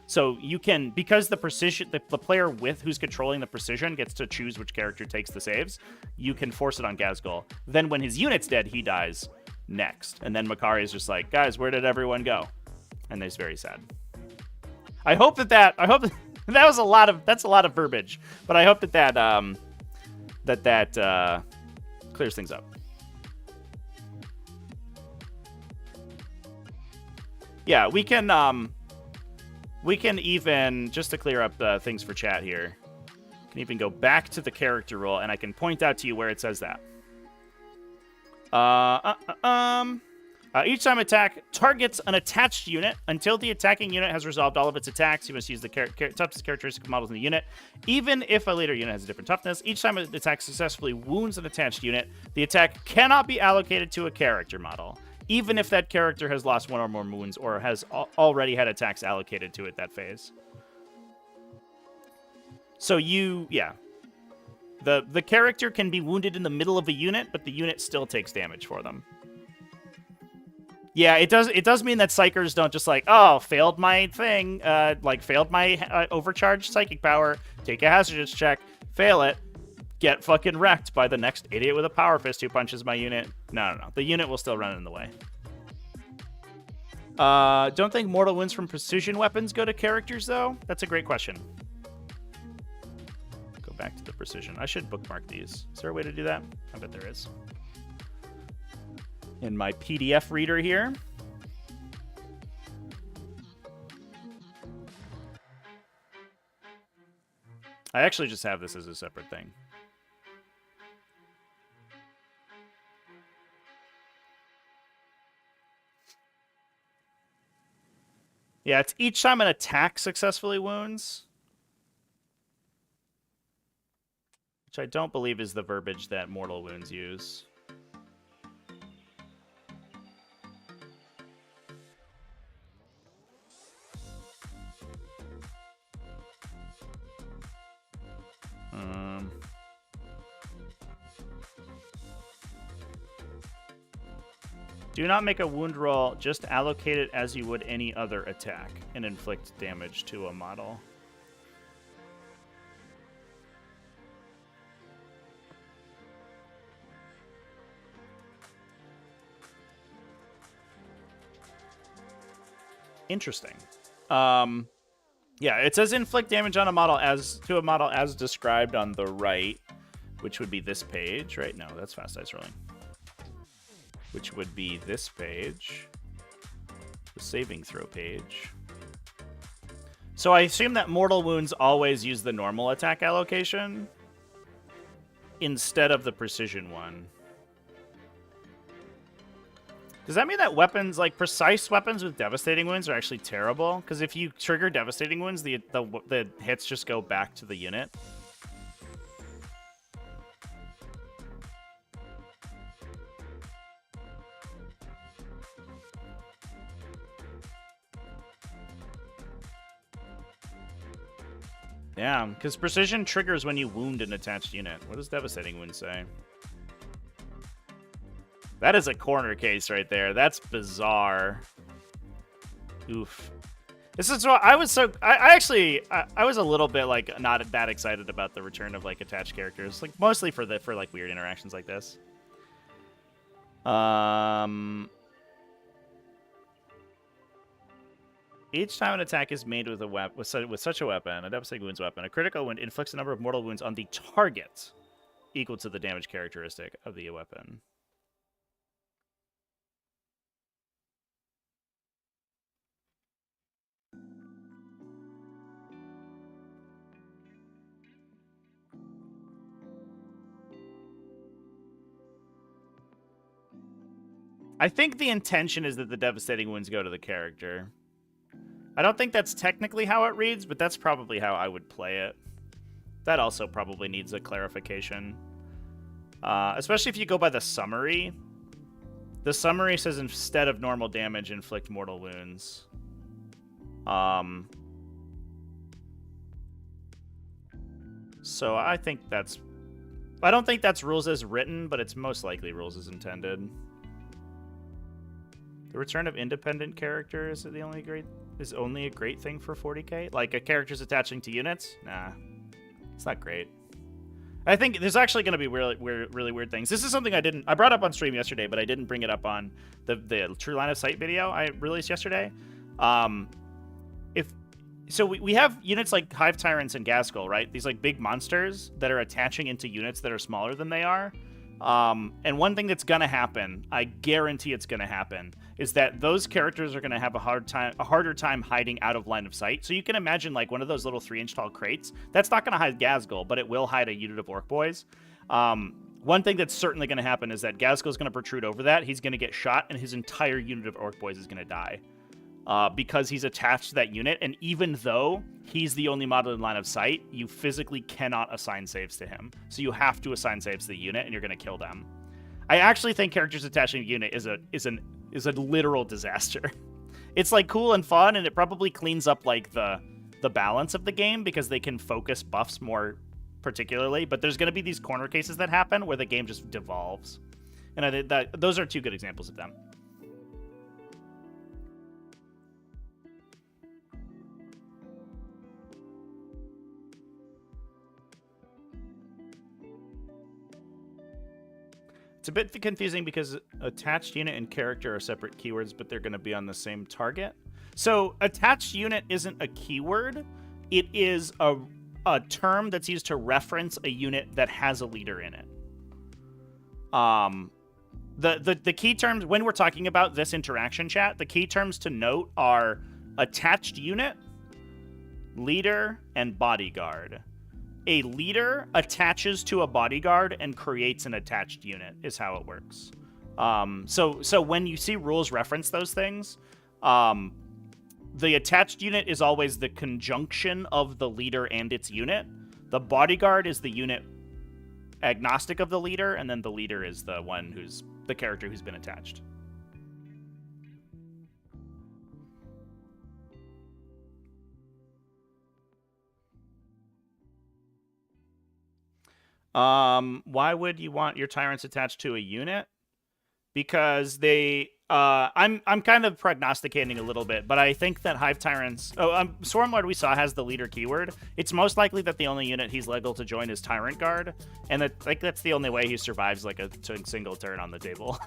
So you can, because the precision, the player with who's controlling the precision gets to choose which character takes the saves, you can force it on Gazgul. Then when his unit's dead, he dies next. And then Makari is just like, guys, where did everyone go? And he's very sad. I hope that was that's a lot of verbiage, but I hope that clears things up. Yeah, we can even, just to clear up things for chat here, can even go back to the character rule, and I can point out to you where it says that. Each time attack targets an attached unit. Until the attacking unit has resolved all of its attacks, you must use the toughness characteristic models in the unit. Even if a later unit has a different toughness, each time an attack successfully wounds an attached unit, the attack cannot be allocated to a character model, even if that character has lost one or more wounds or has already had attacks allocated to it that phase. So the character can be wounded in the middle of a unit, but the unit still takes damage for them. Yeah, it does mean that psychers don't just like, oh, failed my thing, failed my overcharged psychic power, take a hazardous check, fail it, get fucking wrecked by the next idiot with a power fist who punches my unit. No. The unit will still run in the way. Don't think mortal wounds from precision weapons go to characters, though? That's a great question. Go back to the precision. I should bookmark these. Is there a way to do that? I bet there is. In my PDF reader here. I actually just have this as a separate thing. Yeah, it's each time an attack successfully wounds. Which I don't believe is the verbiage that mortal wounds use. Do not make a wound roll, just allocate it as you would any other attack and inflict damage to a model. Interesting. Yeah, it says inflict damage on a model as described on the right, which would be this page, right? No, that's fast dice rolling. Which would be this page, the saving throw page. So I assume that mortal wounds always use the normal attack allocation instead of the precision one. Does that mean that weapons, like precise weapons with devastating wounds, are actually terrible? Because if you trigger devastating wounds, the hits just go back to the unit. Yeah, because precision triggers when you wound an attached unit. What does devastating wound say? That is a corner case right there. That's bizarre. Oof. This is what I was so... I was a little bit, like, not that excited about the return of, like, attached characters. Like, mostly for like, weird interactions like this. Each time an attack is made with a with such a weapon, a devastating wounds weapon, a critical wound inflicts a number of mortal wounds on the target equal to the damage characteristic of the weapon. I think the intention is that the devastating wounds go to the character. I don't think that's technically how it reads, but that's probably how I would play it. That also probably needs a clarification. Especially if you go by the summary. The summary says instead of normal damage, inflict mortal wounds. So I think that's... I don't think that's rules as written, but it's most likely rules as intended. The return of independent characters are the only great is only a great thing for 40k. Like, a character's attaching to units? Nah, it's not great. I think there's actually going to be really weird things. This is something I brought up on stream yesterday, but I didn't bring it up on the True Line of Sight video I released yesterday. So we have units like Hive Tyrants and Gaskell, right? These like big monsters that are attaching into units that are smaller than they are. And one thing that's gonna happen, I guarantee it's gonna happen, is that those characters are gonna have a harder time hiding out of line of sight. So you can imagine like one of those little 3-inch tall crates. That's not gonna hide Gaskell, but it will hide a unit of Orc Boys. One thing that's certainly gonna happen is that Gaskell's gonna protrude over that. He's gonna get shot, and his entire unit of Orc Boys is gonna die. Because he's attached to that unit, and even though he's the only model in line of sight, you physically cannot assign saves to him. So you have to assign saves to the unit, and you're going to kill them. I actually think characters attaching to a unit is a literal disaster. It's like cool and fun, and it probably cleans up like the balance of the game because they can focus buffs more particularly. But there's going to be these corner cases that happen where the game just devolves, and I think that those are two good examples of them. It's a bit confusing because attached unit and character are separate keywords, but they're going to be on the same target. So attached unit isn't a keyword. It is a term that's used to reference a unit that has a leader in it. The key terms, when we're talking about this interaction chat, the key terms to note are attached unit, leader, and bodyguard. A leader attaches to a bodyguard and creates an attached unit is how it works. So when you see rules reference those things, the attached unit is always the conjunction of the leader and its unit. The bodyguard is the unit agnostic of the leader, and then the leader is the one who's the character who's been attached. Why would you want your tyrants attached to a unit? Because they, I'm kind of prognosticating a little bit, but I think that Hive Tyrants, Swarmlord we saw has the leader keyword. It's most likely that the only unit he's legal to join is Tyrant Guard, and that's the only way he survives like a single turn on the table.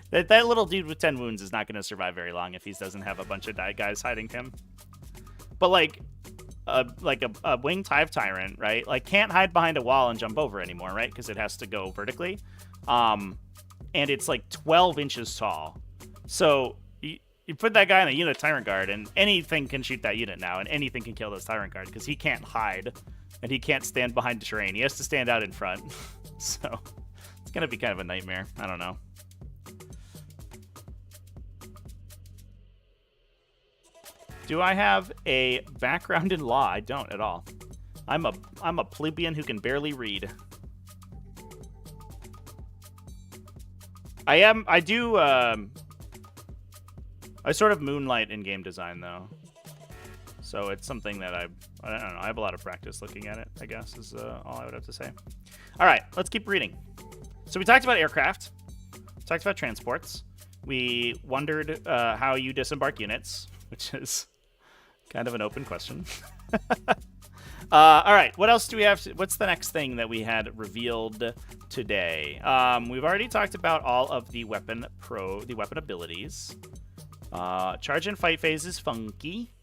that little dude with 10 wounds is not going to survive very long if he doesn't have a bunch of guys hiding him. But like a winged Hive Tyrant, right? Like, can't hide behind a wall and jump over anymore, right? Because it has to go vertically. And it's like 12 inches tall. So you put that guy in a unit Tyrant Guard, and anything can shoot that unit now, and anything can kill this Tyrant Guard, because he can't hide, and he can't stand behind the terrain. He has to stand out in front. So it's going to be kind of a nightmare. I don't know. Do I have a background in law? I don't at all. I'm a plebeian who can barely read. I sort of moonlight in game design though. So it's something that I don't know. I have a lot of practice looking at it, I guess, is all I would have to say. All right, let's keep reading. So we talked about aircraft. We talked about transports. We wondered how you disembark units, which is kind of an open question. All right, what else do we have? What's the next thing that we had revealed today? We've already talked about all of the weapon abilities. Charge and fight phase is funky.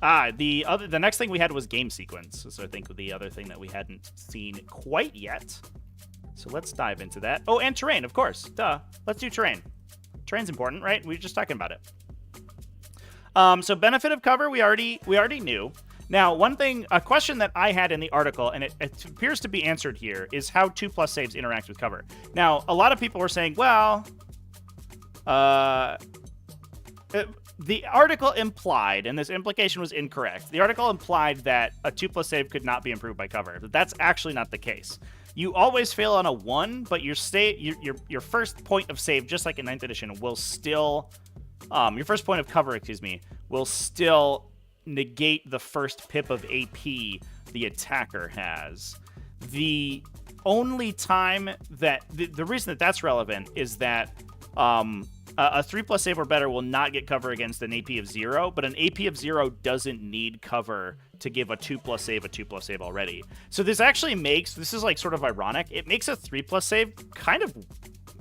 The next thing we had was game sequence. So I think the other thing that we hadn't seen quite yet. So let's dive into that. Oh, and terrain, of course. Duh. Let's do terrain. Terrain's important, right? We were just talking about it. So benefit of cover, we already knew. Now, a question that I had in the article, and it appears to be answered here, is how 2+ saves interact with cover. Now, a lot of people were saying, well, the article implied, and this implication was incorrect, the article implied that a 2+ save could not be improved by cover. But that's actually not the case. You always fail on a 1, but your first point of save, just like in 9th edition, will still... your first point of cover, will still negate the first pip of AP the attacker has. The only time that... The reason that that's relevant is that A 3+ save or better will not get cover against an AP of 0, but an AP of 0 doesn't need cover to give a 2+ save a 2+ save already. So this actually makes, this is like sort of ironic, it makes a 3+ save kind of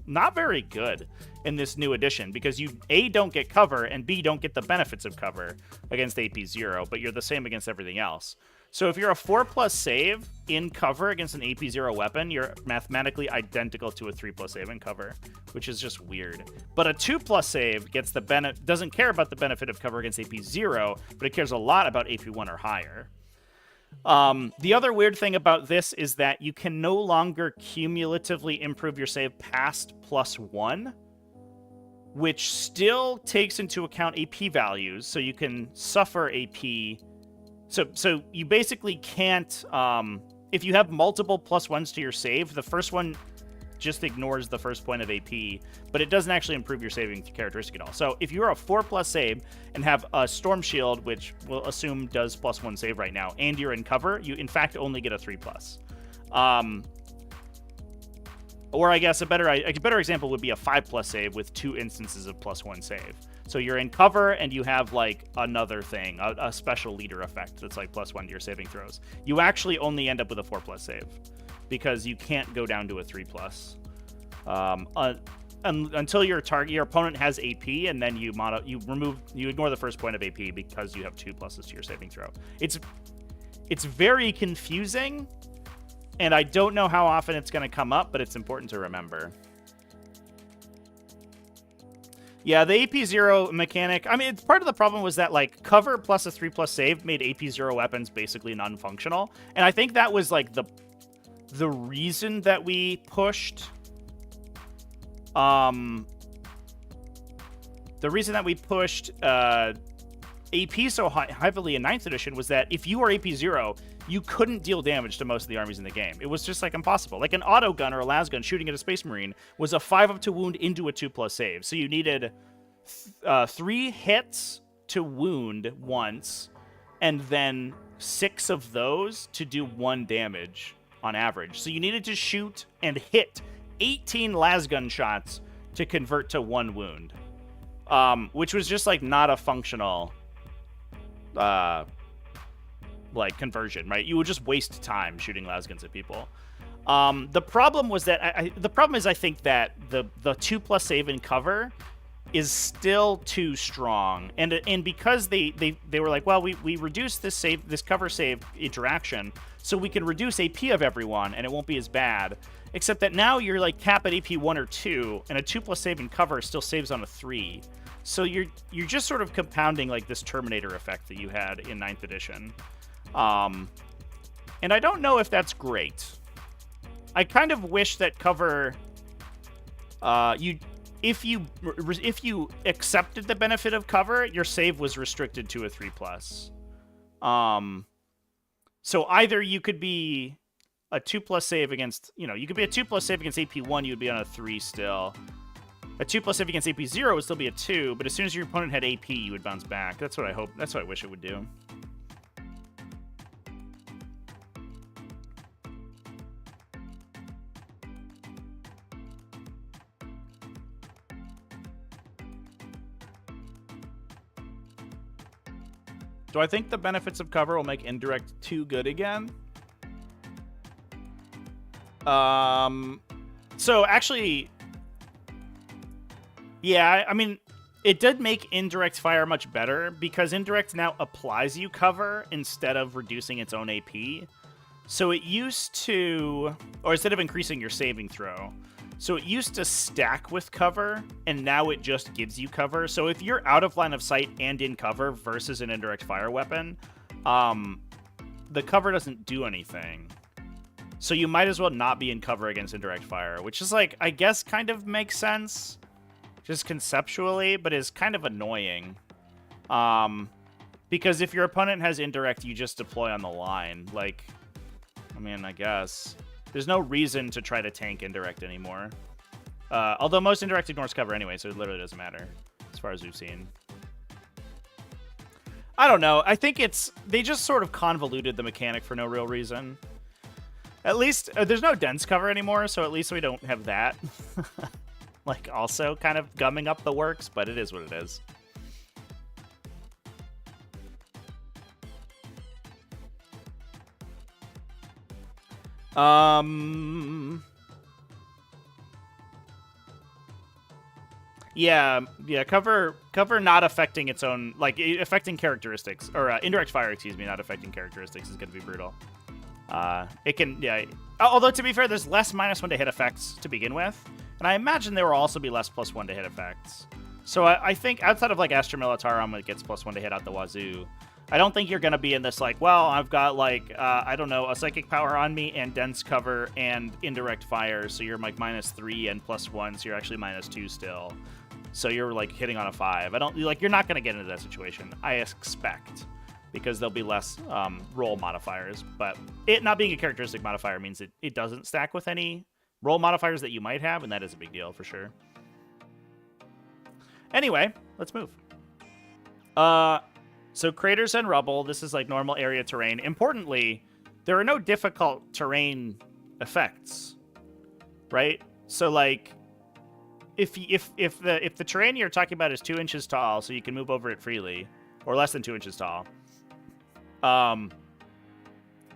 not very good in this new edition, because you A, don't get cover, and B, don't get the benefits of cover against AP 0, but you're the same against everything else. So if you're a 4+ save in cover against an AP 0 weapon, you're mathematically identical to a 3+ save in cover, which is just weird. But a 2+ save gets the doesn't care about the benefit of cover against AP 0, but it cares a lot about AP 1 or higher. The other weird thing about this is that you can no longer cumulatively improve your save past +1, which still takes into account AP values, so you can suffer AP. So you basically can't, if you have multiple +1s to your save, the first one just ignores the first point of AP, but it doesn't actually improve your saving characteristic at all. So if you're a 4+ save and have a Storm Shield, which we'll assume does +1 save right now, and you're in cover, you in fact only get a 3+. Or I guess a better example would be a 5+ save with 2 instances of +1 save. So you're in cover and you have like another thing, a special leader effect that's like +1 to your saving throws. You actually only end up with a 4+ save because you can't go down to a 3+. Until your opponent has AP, and then you ignore the first point of AP because you have 2 pluses to your saving throw. It's very confusing, and I don't know how often it's going to come up, but it's important to remember. Yeah, the AP 0 mechanic, I mean, part of the problem was that, like, cover plus a 3+ save made AP 0 weapons basically non-functional. And I think that was, like, the reason that we pushed... AP so heavily in 9th edition was that if you were AP 0, you couldn't deal damage to most of the armies in the game. It was just, like, impossible. Like, an auto gun or a las gun shooting at a Space Marine was a 5 to wound into a 2+ save. So you needed 3 hits to wound once, and then 6 of those to do 1 damage on average. So you needed to shoot and hit 18 las gun shots to convert to 1 wound. Which was just, like, not a functional... like conversion, right? You would just waste time shooting lasguns at people. The problem was that I think that the 2+ save in cover is still too strong, and because they were like, well, we reduced this cover save interaction so we can reduce AP of everyone and it won't be as bad. Except that now you're like cap at AP 1 or 2, and a 2+ save in cover still saves on a 3. So you're just sort of compounding like this Terminator effect that you had in 9th edition. And I don't know if that's great. I kind of wish that cover, if you accepted the benefit of cover, your save was restricted to a 3+. So either you could be a 2+ save against, you could be a 2+ save against AP 1, you would be on a 3 still. A 2+ save against AP 0 would still be a 2, but as soon as your opponent had AP, you would bounce back. That's what I hope. That's what I wish it would do. Do I think the benefits of cover will make indirect too good again? So actually, yeah, I mean, it did make indirect fire much better because indirect now applies you cover instead of reducing its own AP. So it used to, or instead of increasing your saving throw. So it used to stack with cover, and now it just gives you cover. So if you're out of line of sight and in cover versus an indirect fire weapon, the cover doesn't do anything. So you might as well not be in cover against indirect fire, which is like, I guess kind of makes sense, just conceptually, but is kind of annoying. Because if your opponent has indirect, you just deploy on the line. Like, I mean, I guess. There's no reason to try to tank indirect anymore. Although most indirect ignores cover anyway, so it literally doesn't matter, as far as we've seen. I don't know. I think they just sort of convoluted the mechanic for no real reason. At least, there's no dense cover anymore, so at least we don't have that. like also kind of gumming up the works, but it is what it is. Yeah, cover not affecting its own, like, affecting characteristics, or indirect fire, excuse me, not affecting characteristics is going to be brutal. It can, yeah. Although, to be fair, there's less -1 to hit effects to begin with, and I imagine there will also be less +1 to hit effects. So I think outside of, like, Astra Militarum, it gets +1 to hit out the wazoo, I don't think you're going to be in this, like, well, I've got, like, I don't know, a psychic power on me and dense cover and indirect fire, so you're, like, -3 and +1, so you're actually -2 still. So you're, like, hitting on a 5. I don't, like, you're not going to get into that situation, I expect, because there'll be less roll modifiers. But it not being a characteristic modifier means it doesn't stack with any roll modifiers that you might have, and that is a big deal for sure. Anyway, let's move. So craters and rubble, this is like normal area terrain. Importantly, there are no difficult terrain effects, right? So like, if the terrain you're talking about is 2 inches tall, so you can move over it freely, or less than 2 inches tall,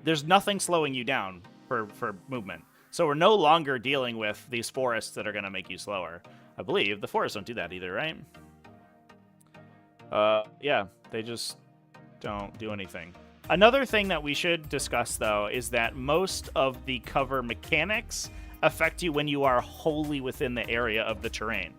there's nothing slowing you down for movement. So we're no longer dealing with these forests that are going to make you slower. I believe the forests don't do that either, right? Yeah, they just don't do anything. Another thing that we should discuss, though, is that most of the cover mechanics affect you when you are wholly within the area of the terrain.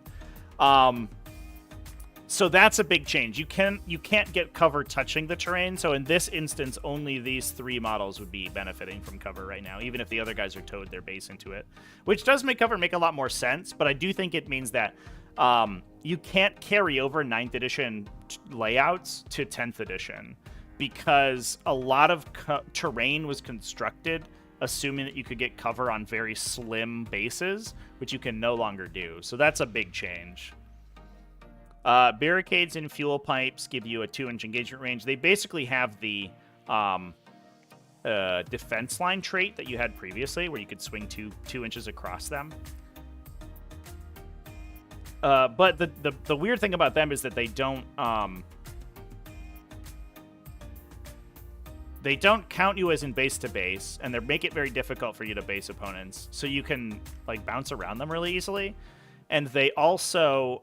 So that's a big change. You can't get cover touching the terrain. So in this instance, only these 3 models would be benefiting from cover right now, even if the other guys are towed their base into it, which does make cover make a lot more sense. But I do think it means that you can't carry over 9th edition layouts to 10th edition because a lot of terrain was constructed assuming that you could get cover on very slim bases, which you can no longer do. So that's a big change. Barricades and fuel pipes give you a 2-inch engagement range. They basically have the defense line trait that you had previously, where you could swing 2 inches across them. But the weird thing about them is that they don't count you as in base to base, and they make it very difficult for you to base opponents. So you can like bounce around them really easily, and they also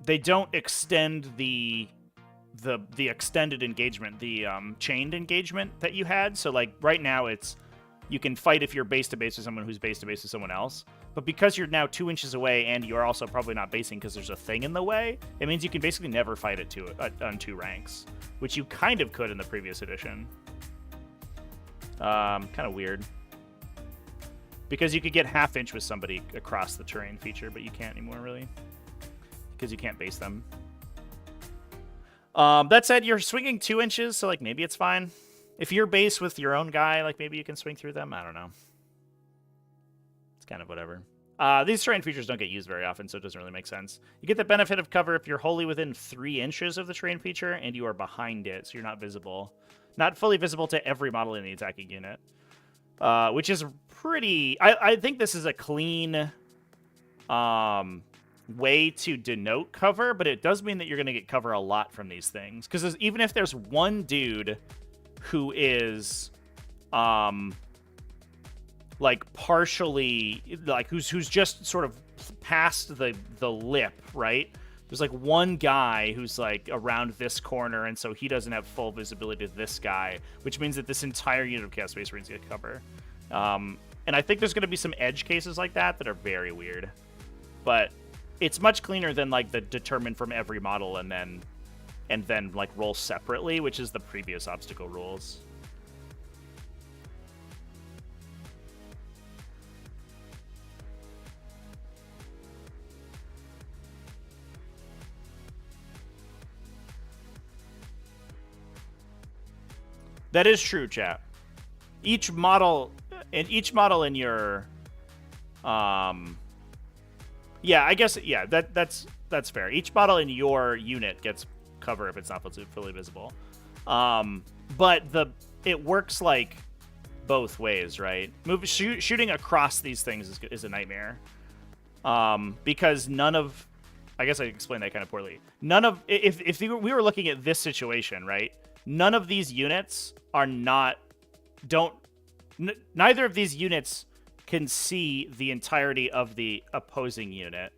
they don't extend the extended engagement, the chained engagement that you had. So like right now it's you can fight if you're base to base with someone who's base to base with someone else. But because you're now 2 inches away and you're also probably not basing because there's a thing in the way, it means you can basically never fight it on 2 ranks, which you kind of could in the previous edition. Kind of weird. Because you could get half-inch with somebody across the terrain feature, but you can't anymore, really. Because you can't base them. That said, you're swinging 2 inches, so like maybe it's fine. If you're base with your own guy, like maybe you can swing through them. I don't know. It's kind of whatever. These terrain features don't get used very often, so it doesn't really make sense. You get the benefit of cover if you're wholly within 3 inches of the terrain feature and you are behind it, so you're not visible. Not fully visible to every model in the attacking unit. Which is pretty... I think this is a clean way to denote cover, but it does mean that you're going to get cover a lot from these things. Because even if there's one dude who is like partially like who's just sort of past the lip, right? There's like one guy who's like around this corner, and so he doesn't have full visibility to this guy, which means that this entire unit of Chaos Space Marines get cover. And I think there's going to be some edge cases like that are very weird, but it's much cleaner than like the determine from every model and then like roll separately, which is the previous obstacle rules. That is true, chat. Each model in your yeah, I guess yeah, that's fair. Each model in your unit gets cover if it's not fully visible. But it works like both ways, right? Shooting across these things is a nightmare. Because none of... I guess I explained that kind of poorly. None of... If we were looking at this situation, right? None of these units are not... Neither of these units can see the entirety of the opposing unit.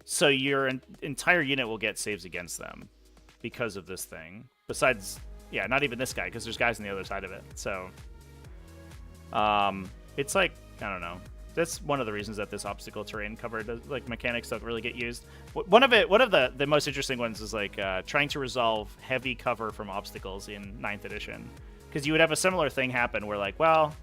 So your entire unit will get saves against them because of this thing. Besides, yeah, not even this guy, because there's guys on the other side of it. So, it's like, I don't know. That's one of the reasons that this obstacle terrain cover, like, mechanics don't really get used. One of the most interesting ones is, like, trying to resolve heavy cover from obstacles in 9th edition. Because you would have a similar thing happen where, like, well...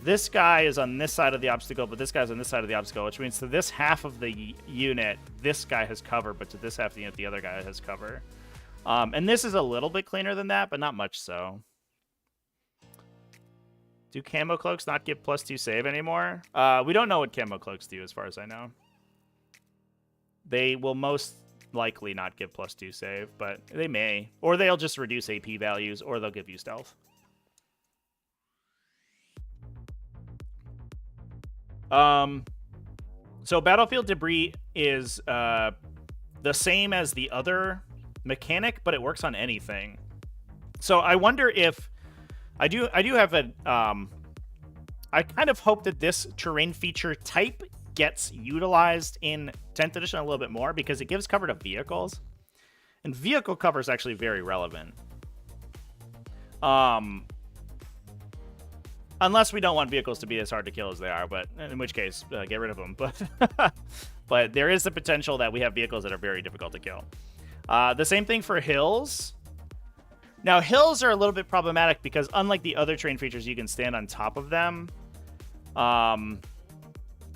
This guy is on this side of the obstacle, but this guy's on this side of the obstacle, which means to this half of the unit, this guy has cover, but to this half of the unit, the other guy has cover. And this is a little bit cleaner than that, but not much so. Do camo cloaks not give +2 save anymore? We don't know what camo cloaks do, as far as I know. They will most likely not give +2 save, but they may. Or they'll just reduce AP values, or they'll give you stealth. So battlefield debris is the same as the other mechanic, but it works on anything. So I wonder if I do have a I kind of hope that this terrain feature type gets utilized in 10th edition a little bit more, because it gives cover to vehicles, and vehicle cover is actually very relevant. Unless we don't want vehicles to be as hard to kill as they are, but in which case, get rid of them. But there is the potential that we have vehicles that are very difficult to kill. The same thing for hills. Now, hills are a little bit problematic because unlike the other terrain features, you can stand on top of them.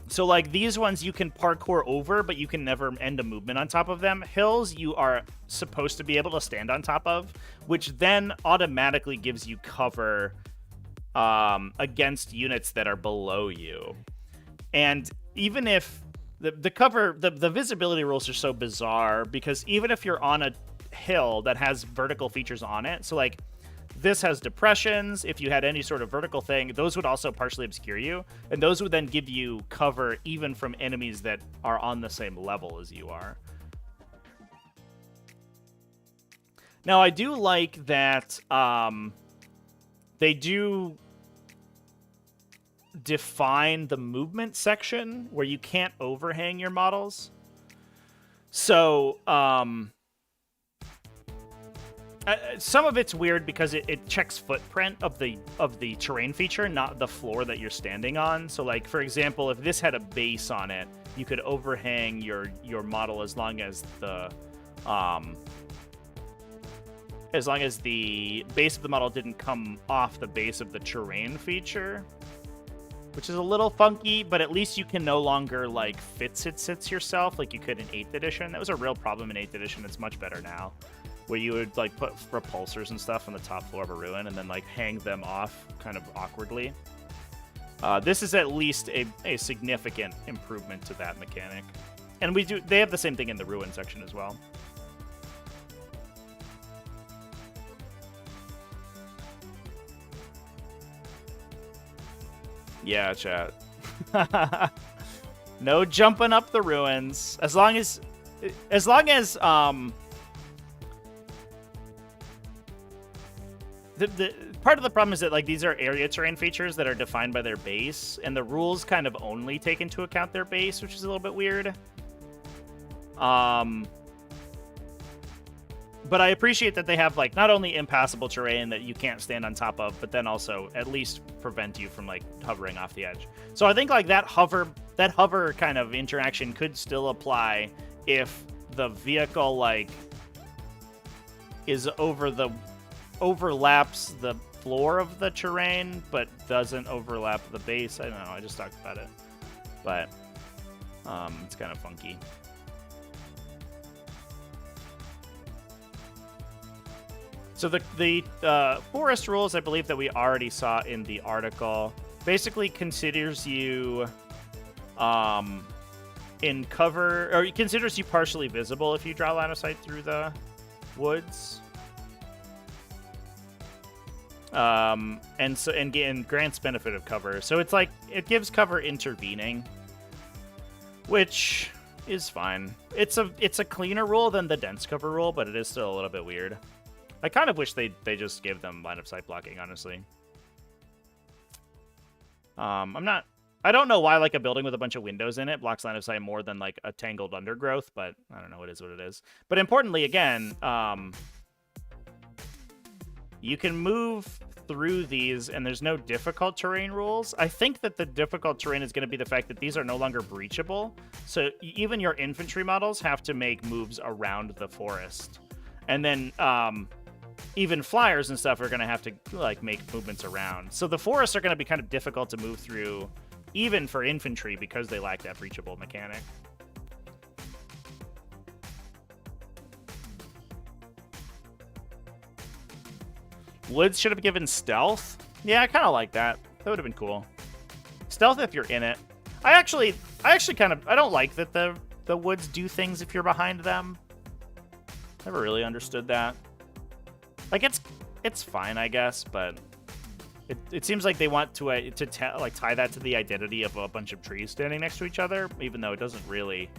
So, like, these ones you can parkour over, but you can never end a movement on top of them. Hills you are supposed to be able to stand on top of, which then automatically gives you cover... against units that are below you. And even if the cover, the visibility rules are so bizarre, because even if you're on a hill that has vertical features on it, so like this has depressions, if you had any sort of vertical thing, those would also partially obscure you, and those would then give you cover even from enemies that are on the same level as you are. Now, I do like that they do define the movement section where you can't overhang your models. So, some of it's weird because it checks footprint of the terrain feature, not the floor that you're standing on. So, like, for example, if this had a base on it, you could overhang your model as long as the base of the model didn't come off the base of the terrain feature, which is a little funky, but at least you can no longer, like, sits yourself like you could in 8th edition. That was a real problem in 8th edition. It's much better now, where you would, like, put repulsors and stuff on the top floor of a ruin and then, like, hang them off kind of awkwardly. This is at least a significant improvement to that mechanic. And they have the same thing in the ruin section as well. Yeah, chat. No jumping up the ruins. As long as the part of the problem is that, like, these are area terrain features that are defined by their base, and the rules kind of only take into account their base, which is a little bit weird. But I appreciate that they have, like, not only impassable terrain that you can't stand on top of, but then also at least prevent you from, like, hovering off the edge. So I think, like, that hover kind of interaction could still apply if the vehicle, like, overlaps the floor of the terrain, but doesn't overlap the base. I don't know. I just talked about it, but it's kind of funky. So the forest rules, I believe that we already saw in the article, basically considers you in cover, or it considers you partially visible if you draw line of sight through the woods. and grants benefit of cover. So it's like it gives cover intervening, which is fine. It's a cleaner rule than the dense cover rule, but it is still a little bit weird. I kind of wish they just gave them line of sight blocking, honestly. I don't know why like a building with a bunch of windows in it blocks line of sight more than like a tangled undergrowth, but I don't know, it is what it is. But importantly, again, you can move through these and there's no difficult terrain rules. I think that the difficult terrain is going to be the fact that these are no longer breachable. So even your infantry models have to make moves around the forest. And then even flyers and stuff are going to have to like make movements around. So the forests are going to be kind of difficult to move through, even for infantry, because they lack that breachable mechanic. Woods should have given stealth. Yeah, I kind of like that. That would have been cool. Stealth if you're in it. I actually kind of, I don't like that the woods do things if you're behind them. Never really understood that. Like it's fine, I guess, but it seems like they want to like tie that to the identity of a bunch of trees standing next to each other, even though it doesn't really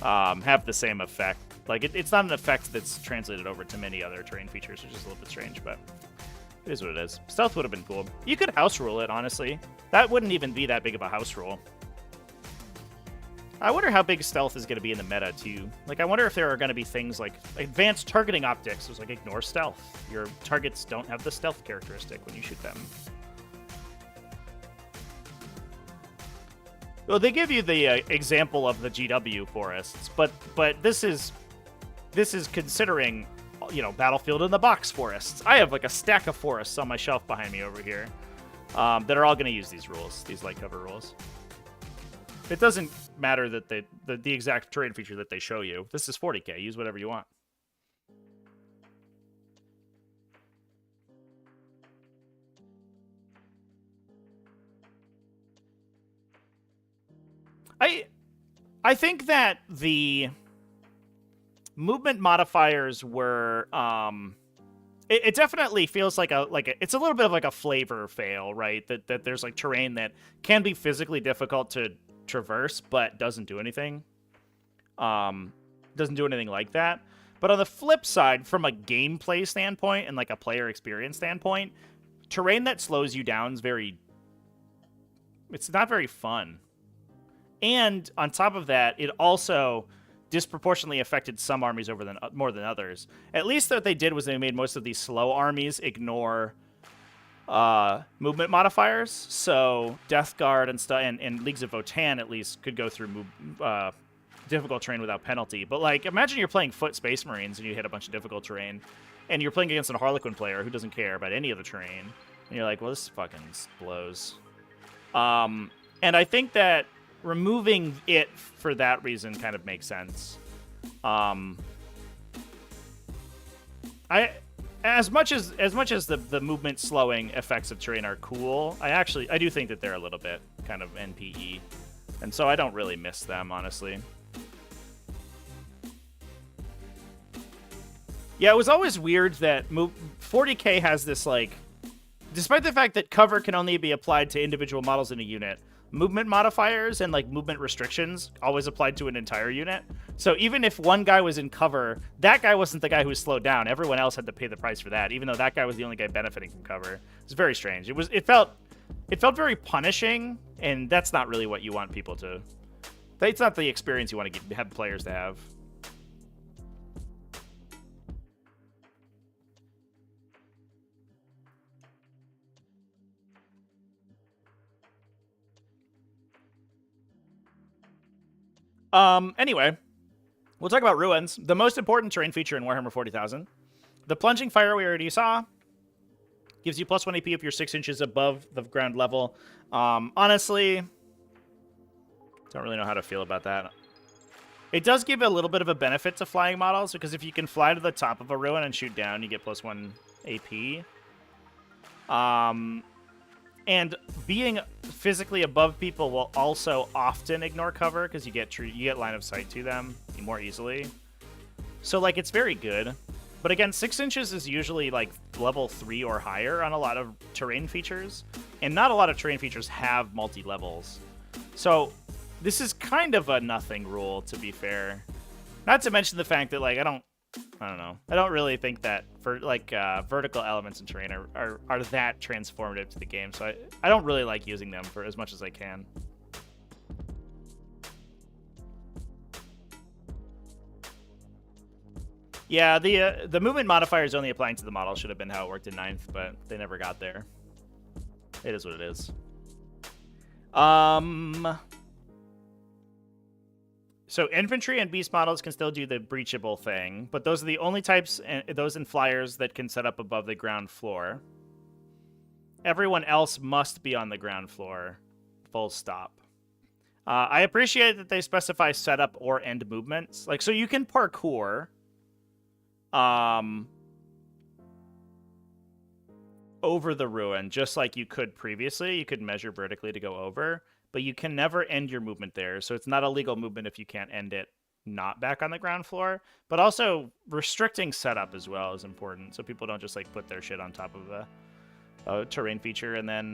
have the same effect. Like it's not an effect that's translated over to many other terrain features, which is a little bit strange, but it is what it is. Stealth would have been cool. You could house rule it, honestly. That wouldn't even be that big of a house rule. I wonder how big stealth is going to be in the meta, too. Like, I wonder if there are going to be things like advanced targeting optics. It's like, ignore stealth. Your targets don't have the stealth characteristic when you shoot them. Well, they give you the example of the GW forests, but this is considering, you know, Battlefield in the Box forests. I have like a stack of forests on my shelf behind me over here that are all going to use these rules, these light cover rules. It doesn't matter that the exact terrain feature that they show you. This is 40k. Use whatever you want. I think that the movement modifiers were it definitely feels like it's a little bit of like a flavor fail, right? That there's like terrain that can be physically difficult to traverse but doesn't do anything. Doesn't do anything like that. But on the flip side, from a gameplay standpoint and like a player experience standpoint, terrain that slows you down is it's not very fun. And on top of that, it also disproportionately affected some armies more than others. At least what they did was they made most of these slow armies ignore movement modifiers. So Death Guard and stuff, and Leagues of Votann at least could go through difficult terrain without penalty. But like, imagine you're playing Foot Space Marines and you hit a bunch of difficult terrain, and you're playing against a Harlequin player who doesn't care about any of the terrain, and you're like, well, this fucking blows. And I think that removing it for that reason kind of makes sense. As much as the movement slowing effects of terrain are cool, I do think that they're a little bit kind of NPE, and so I don't really miss them, honestly. Yeah, it was always weird that 40k has this, like, despite the fact that cover can only be applied to individual models in a unit, movement modifiers and like movement restrictions always applied to an entire unit. So even if one guy was in cover, that guy wasn't the guy who was slowed down. Everyone else had to pay the price for that, even though that guy was the only guy benefiting from cover. It's very strange. It felt very punishing, and that's not really what you want people to. It's not the experience you want to have players to have. Anyway, we'll talk about ruins. The most important terrain feature in Warhammer 40,000. The plunging fire we already saw. Gives you +1 AP if you're 6 inches above the ground level. Honestly, don't really know how to feel about that. It does give a little bit of a benefit to flying models, because if you can fly to the top of a ruin and shoot down, you get +1 AP. And being physically above people will also often ignore cover, because you get line of sight to them more easily. So, like, it's very good. But again, 6 inches is usually like level 3 or higher on a lot of terrain features, and not a lot of terrain features have multi-levels. So this is kind of a nothing rule, to be fair. Not to mention the fact that, like, I don't know. I don't really think that for like vertical elements in terrain are that transformative to the game. So I don't really like using them for as much as I can. Yeah, the movement modifier is only applying to the model. Should have been how it worked in 9th, but they never got there. It is what it is. So infantry and beast models can still do the breachable thing, but those are the only types, those in flyers, that can set up above the ground floor. Everyone else must be on the ground floor. Full stop. I appreciate that they specify setup or end movements. Like, so you can parkour over the ruin, just like you could previously. You could measure vertically to go over, but you can never end your movement there. So it's not a legal movement if you can't end it not back on the ground floor. But also restricting setup as well is important, so people don't just like put their shit on top of a terrain feature and then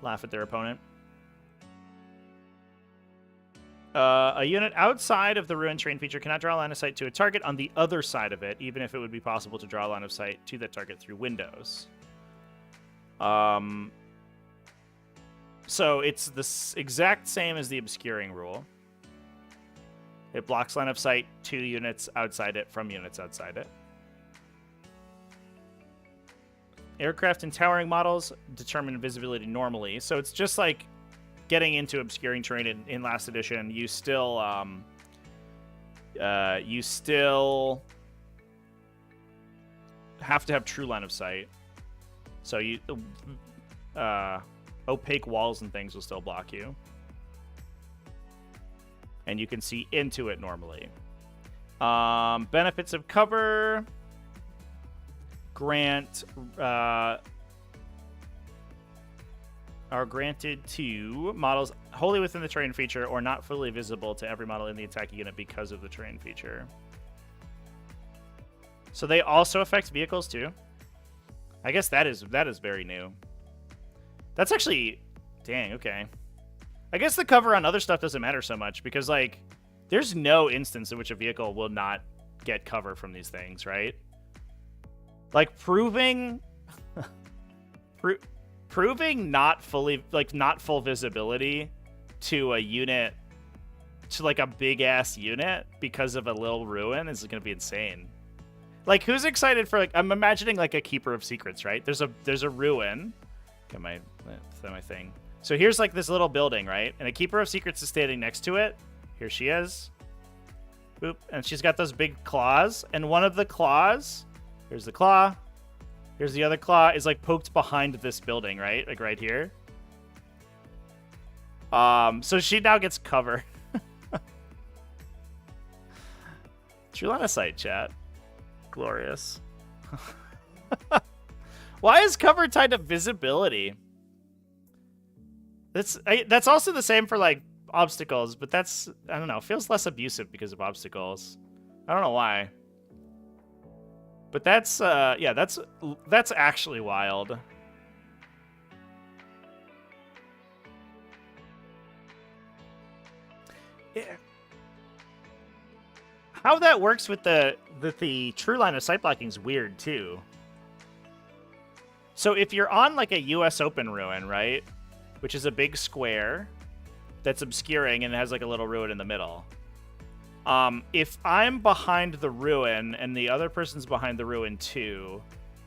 laugh at their opponent. A unit outside of the ruin terrain feature cannot draw a line of sight to a target on the other side of it, even if it would be possible to draw a line of sight to that target through windows. So it's the exact same as the obscuring rule. It blocks line of sight to units outside it from units outside it. Aircraft and towering models determine visibility normally. So it's just like getting into obscuring terrain in last edition. You still have to have true line of sight. So you opaque walls and things will still block you, and you can see into it normally. Benefits of cover are granted to models wholly within the terrain feature or not fully visible to every model in the attacking unit because of the terrain feature. So they also affect vehicles too. I guess that is very new. That's actually, dang, okay. I guess the cover on other stuff doesn't matter so much because, like, there's no instance in which a vehicle will not get cover from these things, right? Like, proving not fully, like, not full visibility to a unit, to, like, a big-ass unit because of a little ruin is going to be insane. Like, who's excited for, like, I'm imagining, like, a Keeper of Secrets, right? There's a ruin. Get my thing. So here's, like, this little building, right? And a Keeper of Secrets is standing next to it. Here she is. Boop. And she's got those big claws. And one of the claws, here's the claw. Here's the other claw, is, like, poked behind this building, right? Like, right here. So she now gets cover. True line of sight, chat. Glorious. Why is cover tied to visibility? That's also the same for, like, obstacles, but that's, I don't know, feels less abusive because of obstacles. I don't know why. But that's yeah, that's actually wild. Yeah. How that works with the true line of sight blocking is weird too. So if you're on, like, a US Open ruin, right, which is a big square that's obscuring and has, like, a little ruin in the middle. If I'm behind the ruin and the other person's behind the ruin too,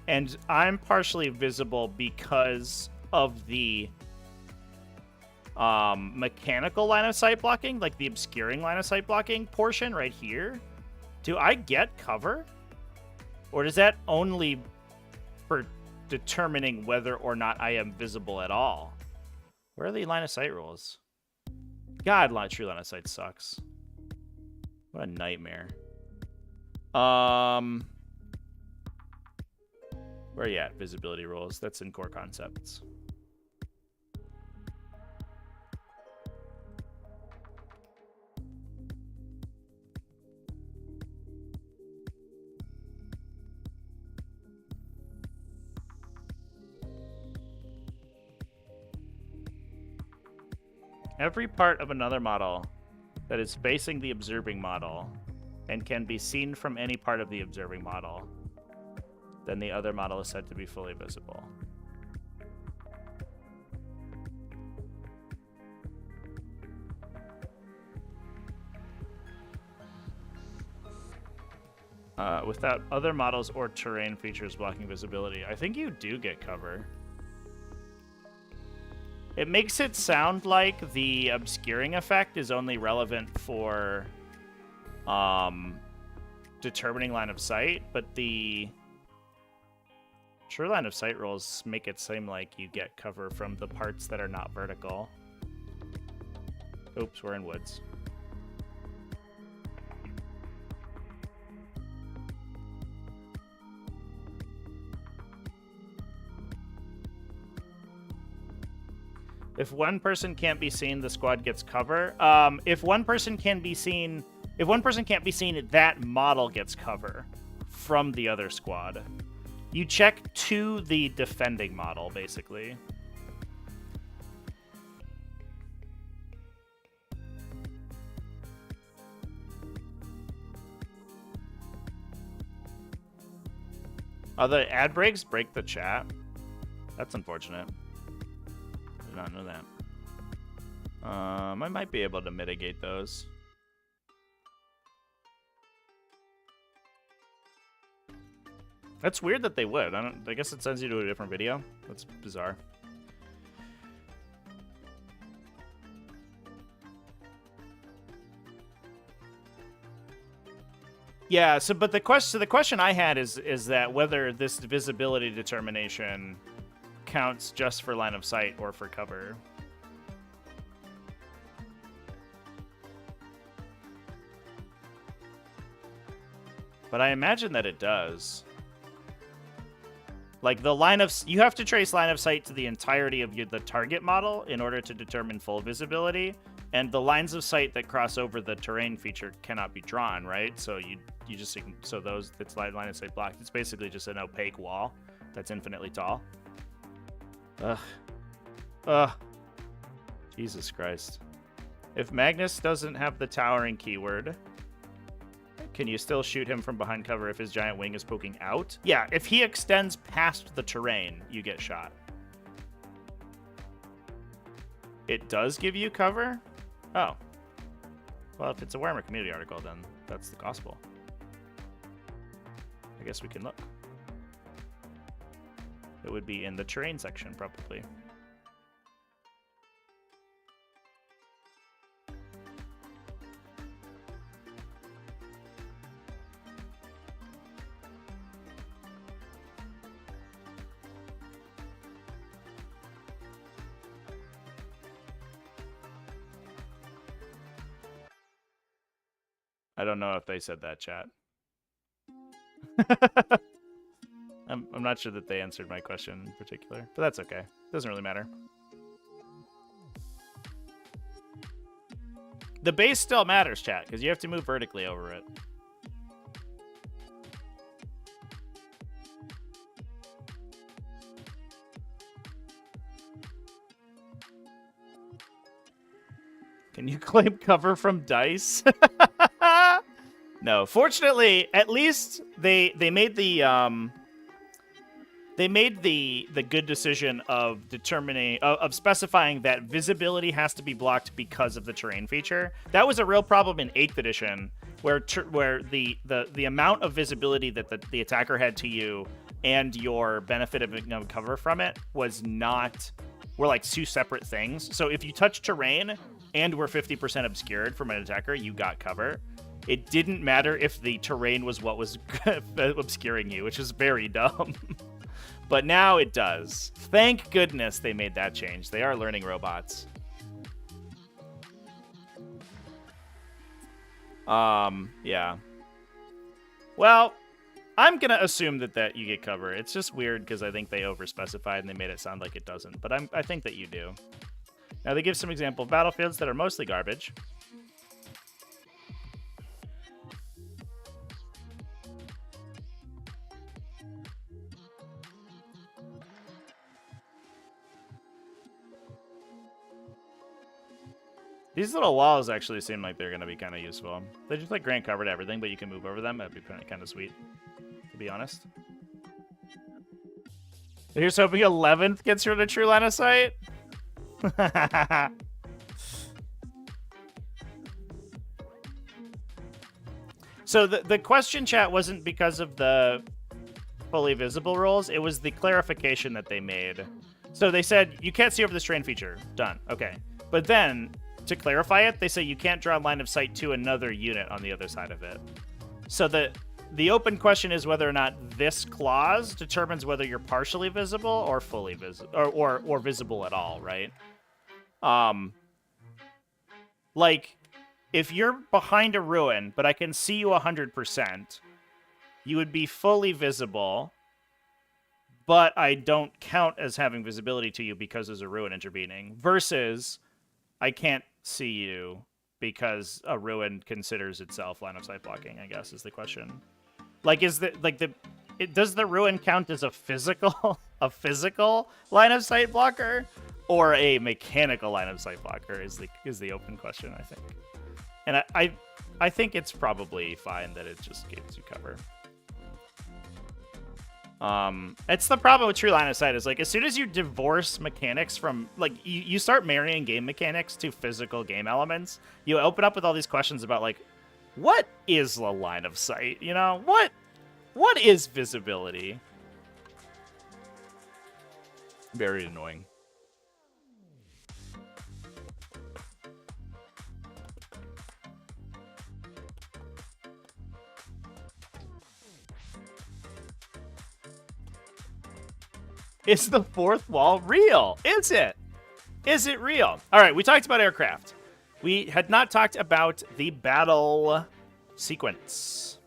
and I'm partially visible because of the mechanical line of sight blocking, like the obscuring line of sight blocking portion right here, do I get cover? Or is that only for determining whether or not I am visible at all? Where are the line of sight rules? God, true line of sight sucks. What a nightmare. Where are you at? Visibility rules. That's in core concepts. every part of another model that is facing the observing model and can be seen from any part of the observing model, then the other model is said to be fully visible. Without other models or terrain features blocking visibility, I think you do get cover. It makes it sound like the obscuring effect is only relevant for determining line of sight, but the true line of sight rules make it seem like you get cover from the parts that are not vertical. Oops, we're in woods. If one person can't be seen, the squad gets cover. If one person can't be seen, that model gets cover from the other squad. You check to the defending model, basically. Oh, the ad breaks break the chat. That's unfortunate. Did not know that. I might be able to mitigate those. That's weird that they would. I guess it sends you to a different video. That's bizarre. Yeah, but the question I had is that whether this visibility determination counts just for line of sight or for cover. But I imagine that it does. Like you have to trace line of sight to the entirety of the target model in order to determine full visibility, and the lines of sight that cross over the terrain feature cannot be drawn, right? So you just that's line of sight blocked. It's basically just an opaque wall that's infinitely tall. Ugh. Jesus Christ. If Magnus doesn't have the towering keyword, can you still shoot him from behind cover if his giant wing is poking out? Yeah, if he extends past the terrain, you get shot. It does give you cover? Oh. Well, if it's a Warhammer community article, then that's the gospel. I guess we can look. It would be in the terrain section, probably. I don't know if they said that, chat. I'm not sure that they answered my question in particular, but that's okay. Doesn't really matter. The base still matters, chat, because you have to move vertically over it. Can you claim cover from dice? No. Fortunately, at least they made the good decision of determining of specifying that visibility has to be blocked because of the terrain feature. That was a real problem in 8th edition, where the amount of visibility that the attacker had to you and your benefit of cover from it were like two separate things. So if you touch terrain and were 50% obscured from an attacker, you got cover. It didn't matter if the terrain was what was obscuring you, which is very dumb. But now it does. Thank goodness they made that change. They are learning robots. Yeah. Well, I'm going to assume that you get cover. It's just weird because I think they overspecified and they made it sound like it doesn't. But I think that you do. Now, they give some example of battlefields that are mostly garbage. These little walls actually seem like they're going to be kind of useful. They just like grant cover to everything, but you can move over them. That'd be kind of sweet, to be honest. Here's hoping 11th gets rid of true line of sight. So the question, chat, wasn't because of the fully visible rules. It was the clarification that they made. So they said, you can't see over this terrain feature. Done. Okay. But then, to clarify it, they say you can't draw a line of sight to another unit on the other side of it. So the open question is whether or not this clause determines whether you're partially visible or fully visible, or visible at all, right? Like, if you're behind a ruin, but I can see you 100%, you would be fully visible, but I don't count as having visibility to you because there's a ruin intervening, versus I can't see you because a ruin considers itself line of sight blocking, I guess, is the question. Like, does the ruin count as a physical line of sight blocker, or a mechanical line of sight blocker is the open question, I think. And I think it's probably fine that it just gives you cover. It's the problem with true line of sight is, like, as soon as you divorce mechanics from, like, you start marrying game mechanics to physical game elements, you open up with all these questions about, like, what is the line of sight? You know, what is visibility? Very annoying. Is the fourth wall real? Is it? Is it real? All right, we talked about aircraft. We had not talked about the battle sequence.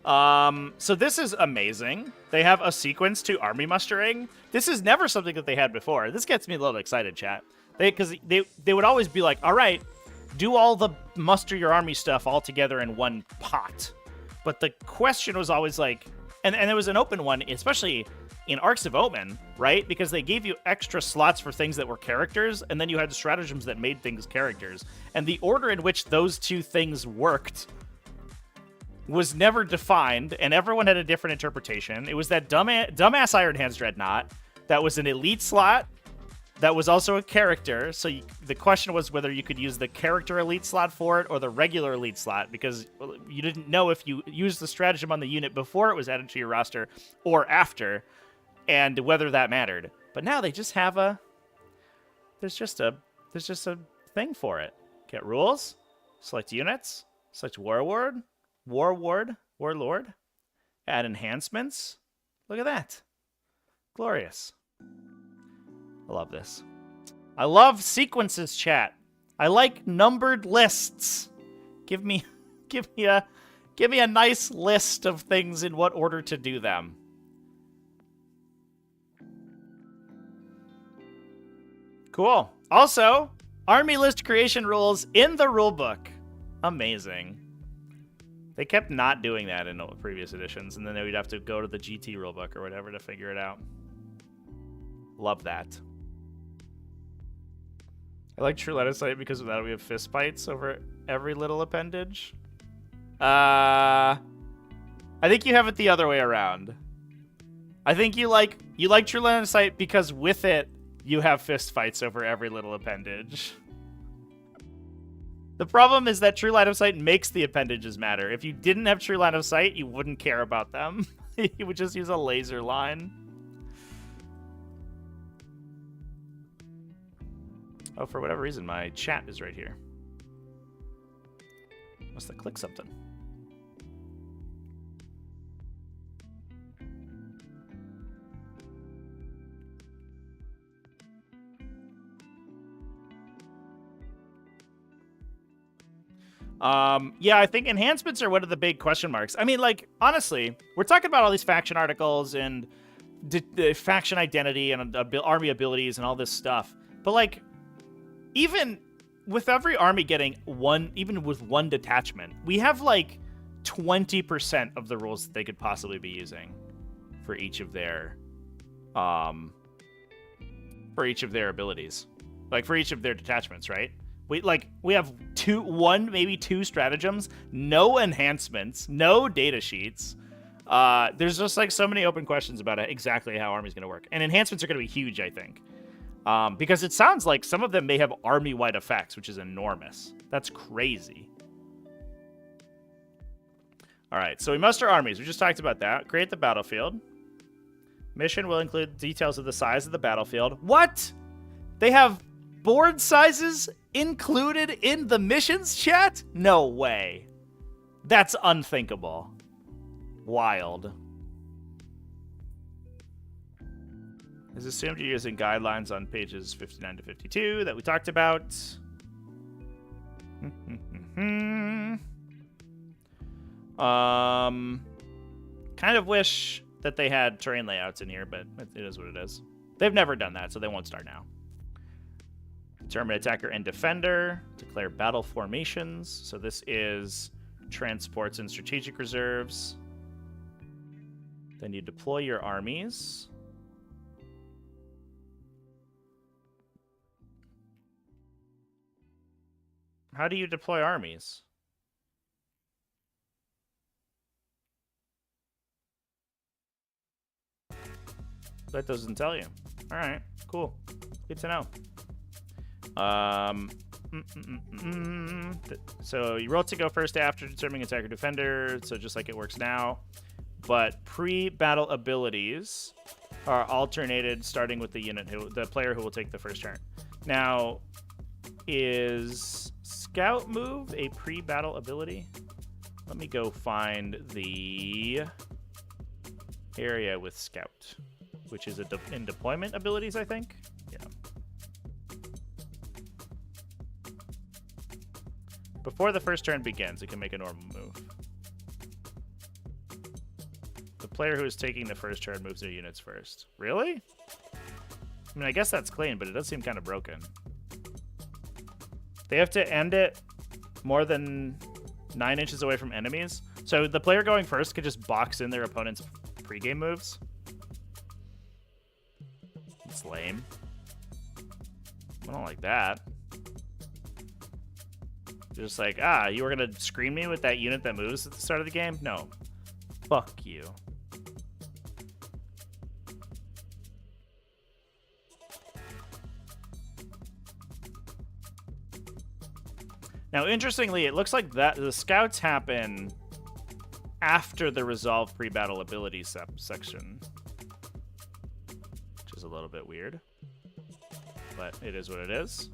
So this is amazing. They have a sequence to army mustering. This is never something that they had before. This gets me a little excited, chat. Because they would always be like, all right, do all the muster your army stuff all together in one pot. But the question was always like, and there was an open one, especially in Arcs of Omen, right? Because they gave you extra slots for things that were characters, and then you had the stratagems that made things characters. And the order in which those two things worked was never defined, and everyone had a different interpretation. It was that dumbass Iron Hands Dreadnought that was an elite slot that was also a character. So the question was whether you could use the character elite slot for it or the regular elite slot, because you didn't know if you used the stratagem on the unit before it was added to your roster or after, and whether that mattered. But now they just have there's just a thing for it. Get rules, select units, select warlord, add enhancements. Look at that. Glorious. I love this. I love sequences, chat. I like numbered lists. Give me a nice list of things in what order to do them. Cool. Also, army list creation rules in the rulebook. Amazing. They kept not doing that in previous editions, and then we'd have to go to the GT rulebook or whatever to figure it out. Love that. I like True Line of Sight because of that we have fist fights over every little appendage. I think you have it the other way around. I think you like True Line of Sight because with it, you have fist fights over every little appendage. The problem is that True Line of Sight makes the appendages matter. If you didn't have True Line of Sight, you wouldn't care about them. You would just use a laser line. Oh, for whatever reason, my chat is right here. Must have clicked something. Yeah, I think enhancements are one of the big question marks. I mean, like, honestly, we're talking about all these faction articles and faction identity and army abilities and all this stuff. But, like, even with every army getting one, even with one detachment, we have, like, 20% of the rules that they could possibly be using for each of their abilities. like for each of their detachments, right? We have one, maybe two stratagems, no enhancements, no data sheets. There's just like so many open questions about exactly how army's going to work. And enhancements are going to be huge, I think. Because it sounds like some of them may have army-wide effects, which is enormous. That's crazy. All right, so we muster armies. We just talked about that. Create the battlefield. Mission will include details of the size of the battlefield. What? They have board sizes included in the missions, chat? No way. That's unthinkable. Wild. It's assumed you're using guidelines on pages 59 to 52 that we talked about. Kind of wish that they had terrain layouts in here, but it is what it is. They've never done that, so they won't start now. Determine attacker and defender. Declare battle formations. So this is transports and strategic reserves. Then you deploy your armies. How do you deploy armies? That doesn't tell you. All right, cool. Good to know. So you roll to go first after determining attacker defender, so just like it works now. But pre-battle abilities are alternated starting with the player who will take the first turn. Now, is Scout Move a pre-battle ability? Let me go find the area with Scout, which is in deployment abilities, I think. Yeah. Before the first turn begins, it can make a normal move. The player who is taking the first turn moves their units first. Really? I mean, I guess that's clean, but it does seem kind of broken. They have to end it more than 9 inches away from enemies. So the player going first could just box in their opponent's pregame moves. It's lame. I don't like that. You're just like, you were going to screen me with that unit that moves at the start of the game? No. Fuck you. Now, interestingly, it looks like that the scouts happen after the resolve pre-battle abilities section, which is a little bit weird, but it is what it is.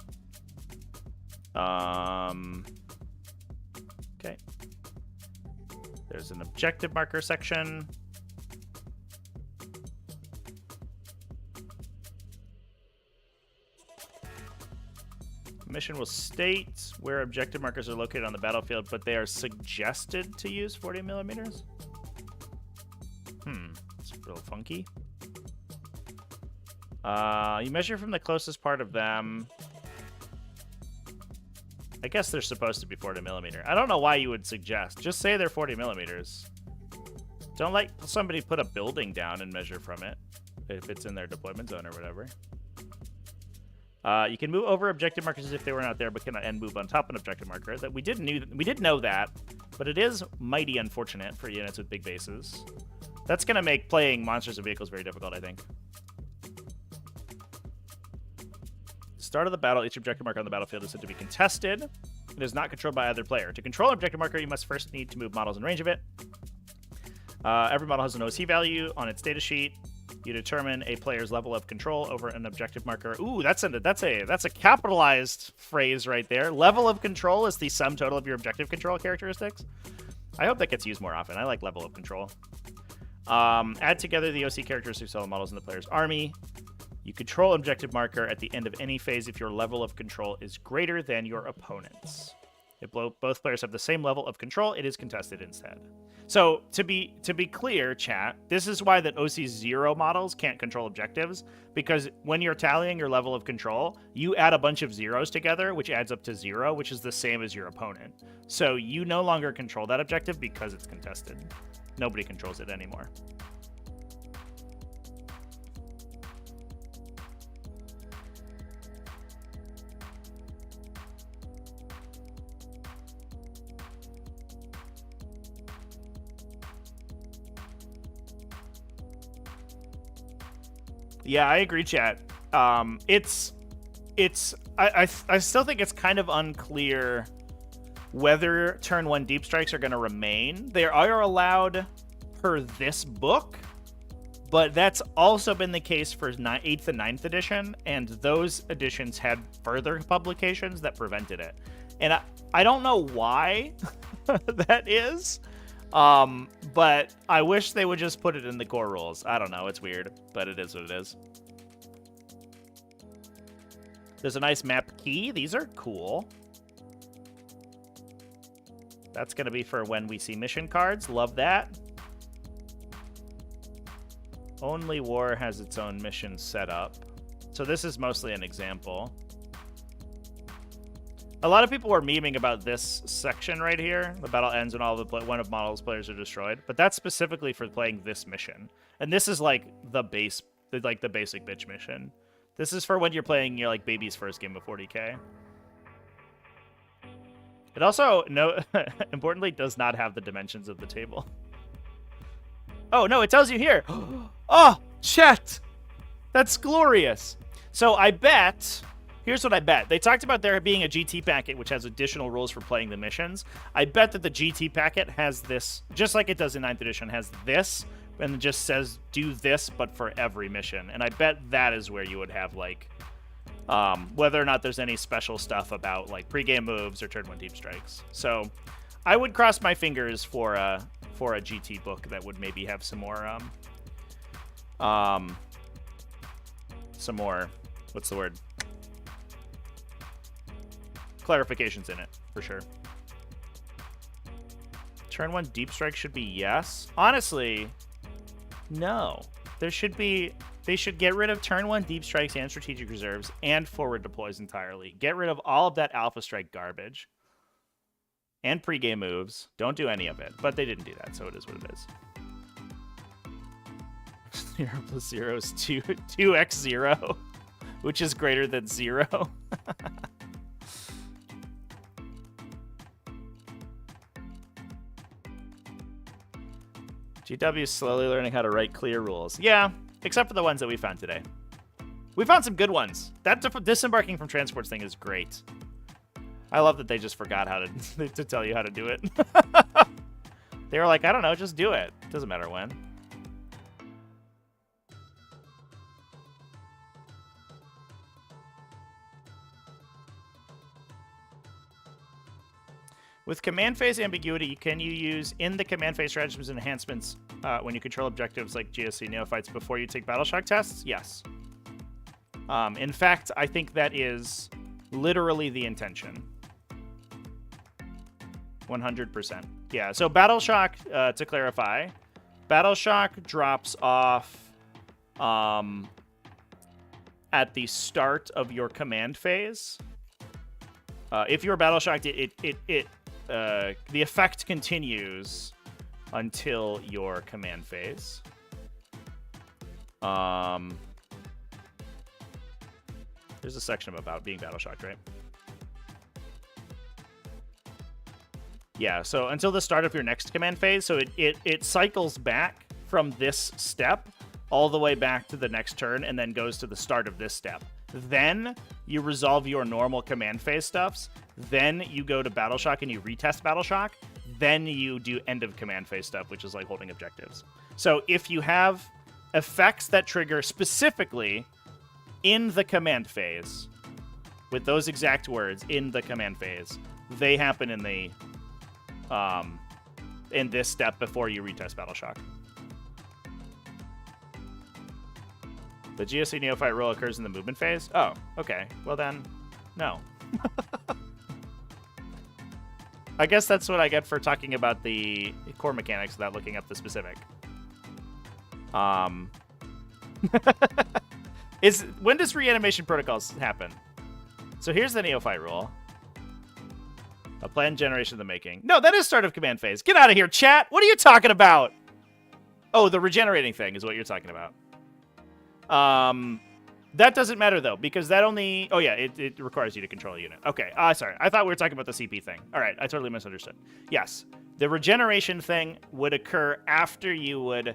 Okay. There's an objective marker section. Mission will state where objective markers are located on the battlefield, but they are suggested to use 40 millimeters. It's real funky. You measure from the closest part of them. I guess they're supposed to be 40 millimeter. I don't know why you would suggest. Just say they're 40 millimeters. Don't let somebody put a building down and measure from it if it's in their deployment zone or whatever. You can move over objective markers if they were not there, but cannot end move on top of an objective marker. That we did know that, but it is mighty unfortunate for units with big bases. That's going to make playing monsters and vehicles very difficult, I think. Start of the battle, each objective marker on the battlefield is said to be contested. It is not controlled by either player. To control an objective marker, you must first need to move models in range of it. Every model has an OC value on its data sheet. You determine a player's level of control over an objective marker. Ooh, that's a capitalized phrase right there. Level of control is the sum total of your objective control characteristics. I hope that gets used more often. I like level of control. Add together the OC characteristics of all the models in the player's army. You control objective marker at the end of any phase if your level of control is greater than your opponent's. If both players have the same level of control, it is contested instead. So to be clear, chat, this is why that OC 0 models can't control objectives, because when you're tallying your level of control, you add a bunch of zeros together, which adds up to 0, which is the same as your opponent. So you no longer control that objective because it's contested. Nobody controls it anymore. Yeah, I agree, chat. I still think it's kind of unclear whether turn 1 deep strikes are going to remain. They are allowed per this book, but that's also been the case for 8th and 9th edition, and those editions had further publications that prevented it. And I don't know why that is, but I wish they would just put it in the core rules. I don't know, it's weird, but it is what it is. There's a nice map key. These are cool. That's going to be for when we see mission cards. Love that. Only War has its own mission set up. So this is mostly an example. A lot of people were memeing about this section right here. The battle ends when all of one of model's players are destroyed. But that's specifically for playing this mission. And this is like the basic bitch mission. This is for when you're playing your like baby's first game of 40k. It also, importantly, does not have the dimensions of the table. Oh, no, it tells you here. Oh, chat. That's glorious. So I bet, here's what I bet. They talked about there being a GT packet, which has additional rules for playing the missions. I bet that the GT packet has this, just like it does in 9th edition, has this, and it just says do this, but for every mission. And I bet that is where you would have, like, whether or not there's any special stuff about, like, pregame moves or turn 1 deep strikes. So I would cross my fingers for a GT book that would maybe have some more, what's the word? Clarifications in it, for sure. Turn 1 deep strike should be yes. Honestly, no. They should get rid of turn 1 deep strikes and strategic reserves and forward deploys entirely. Get rid of all of that alpha strike garbage. And pregame moves. Don't do any of it. But they didn't do that, so it is what it is. 0 plus 0 is 2x0, which is greater than 0. GW is slowly learning how to write clear rules. Yeah, except for the ones that we found today. We found some good ones. That disembarking from transports thing is great. I love that they just forgot how to tell you how to do it. They were like, I don't know, just do it. Doesn't matter when. With command phase ambiguity, can you use in the command phase stratagems and enhancements when you control objectives like GSC neophytes before you take battle shock tests? Yes. In fact, I think that is literally the intention. 100%. Yeah, so battle shock, to clarify, battle shock drops off at the start of your command phase. If you're battle shocked, the effect continues until your command phase. There's a section about being battle shocked, right? Yeah, so until the start of your next command phase, so it cycles back from this step all the way back to the next turn and then goes to the start of this step. Then you resolve your normal command phase stuffs. Then you go to battle shock and you retest battle shock. Then you do end of command phase stuff, which is like holding objectives. So if you have effects that trigger specifically in the command phase, with those exact words, in the command phase, they happen in the in this step before you retest battle shock. The GSC neophyte rule occurs in the movement phase? Oh, okay. Well then, no. I guess that's what I get for talking about the core mechanics without looking up the specific. When does reanimation protocols happen? So here's the neophyte rule. A planned generation of the making. No, that is start of command phase. Get out of here, chat. What are you talking about? Oh, the regenerating thing is what you're talking about. That doesn't matter, though, because that only... Oh, yeah, it requires you to control a unit. Okay, sorry. I thought we were talking about the CP thing. All right, I totally misunderstood. Yes, the regeneration thing would occur after you would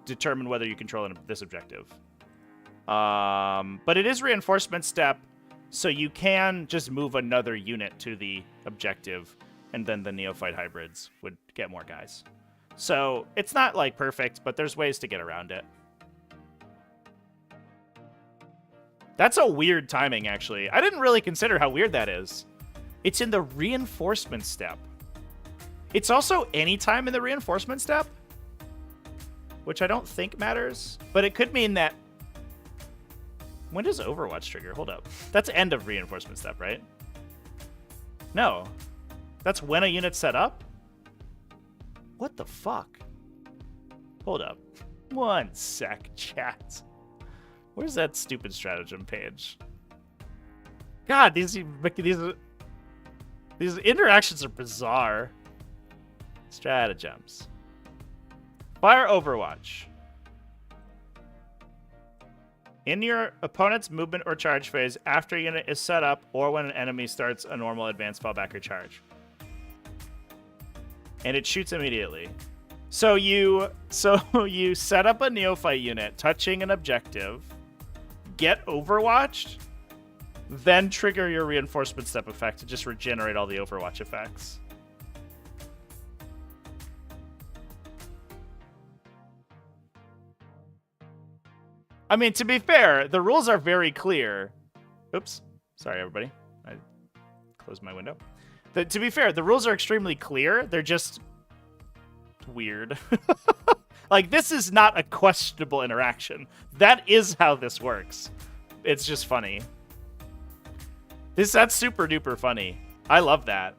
determine whether you control this objective. But it is reinforcement step, so you can just move another unit to the objective, and then the neophyte hybrids would get more guys. So it's not like perfect, but there's ways to get around it. That's a weird timing, actually. I didn't really consider how weird that is. It's in the reinforcement step. It's also any time in the reinforcement step, which I don't think matters, but it could mean that... When does Overwatch trigger? Hold up. That's end of reinforcement step, right? No. That's when a unit's set up? What the fuck? Hold up. One sec, chat. Where's that stupid stratagem page? God, these interactions are bizarre. Stratagems. Fire Overwatch. In your opponent's movement or charge phase, after a unit is set up, or when an enemy starts a normal advance, fallback, or charge. And it shoots immediately. So you set up a neophyte unit touching an objective, get overwatched, then trigger your reinforcement step effect to just regenerate all the Overwatch effects. I mean, to be fair, the rules are very clear. Oops. Sorry, everybody. I closed my window. To be fair, the rules are extremely clear. They're just weird. Like, this is not a questionable interaction. That is how this works. It's just funny. That's super duper funny. I love that.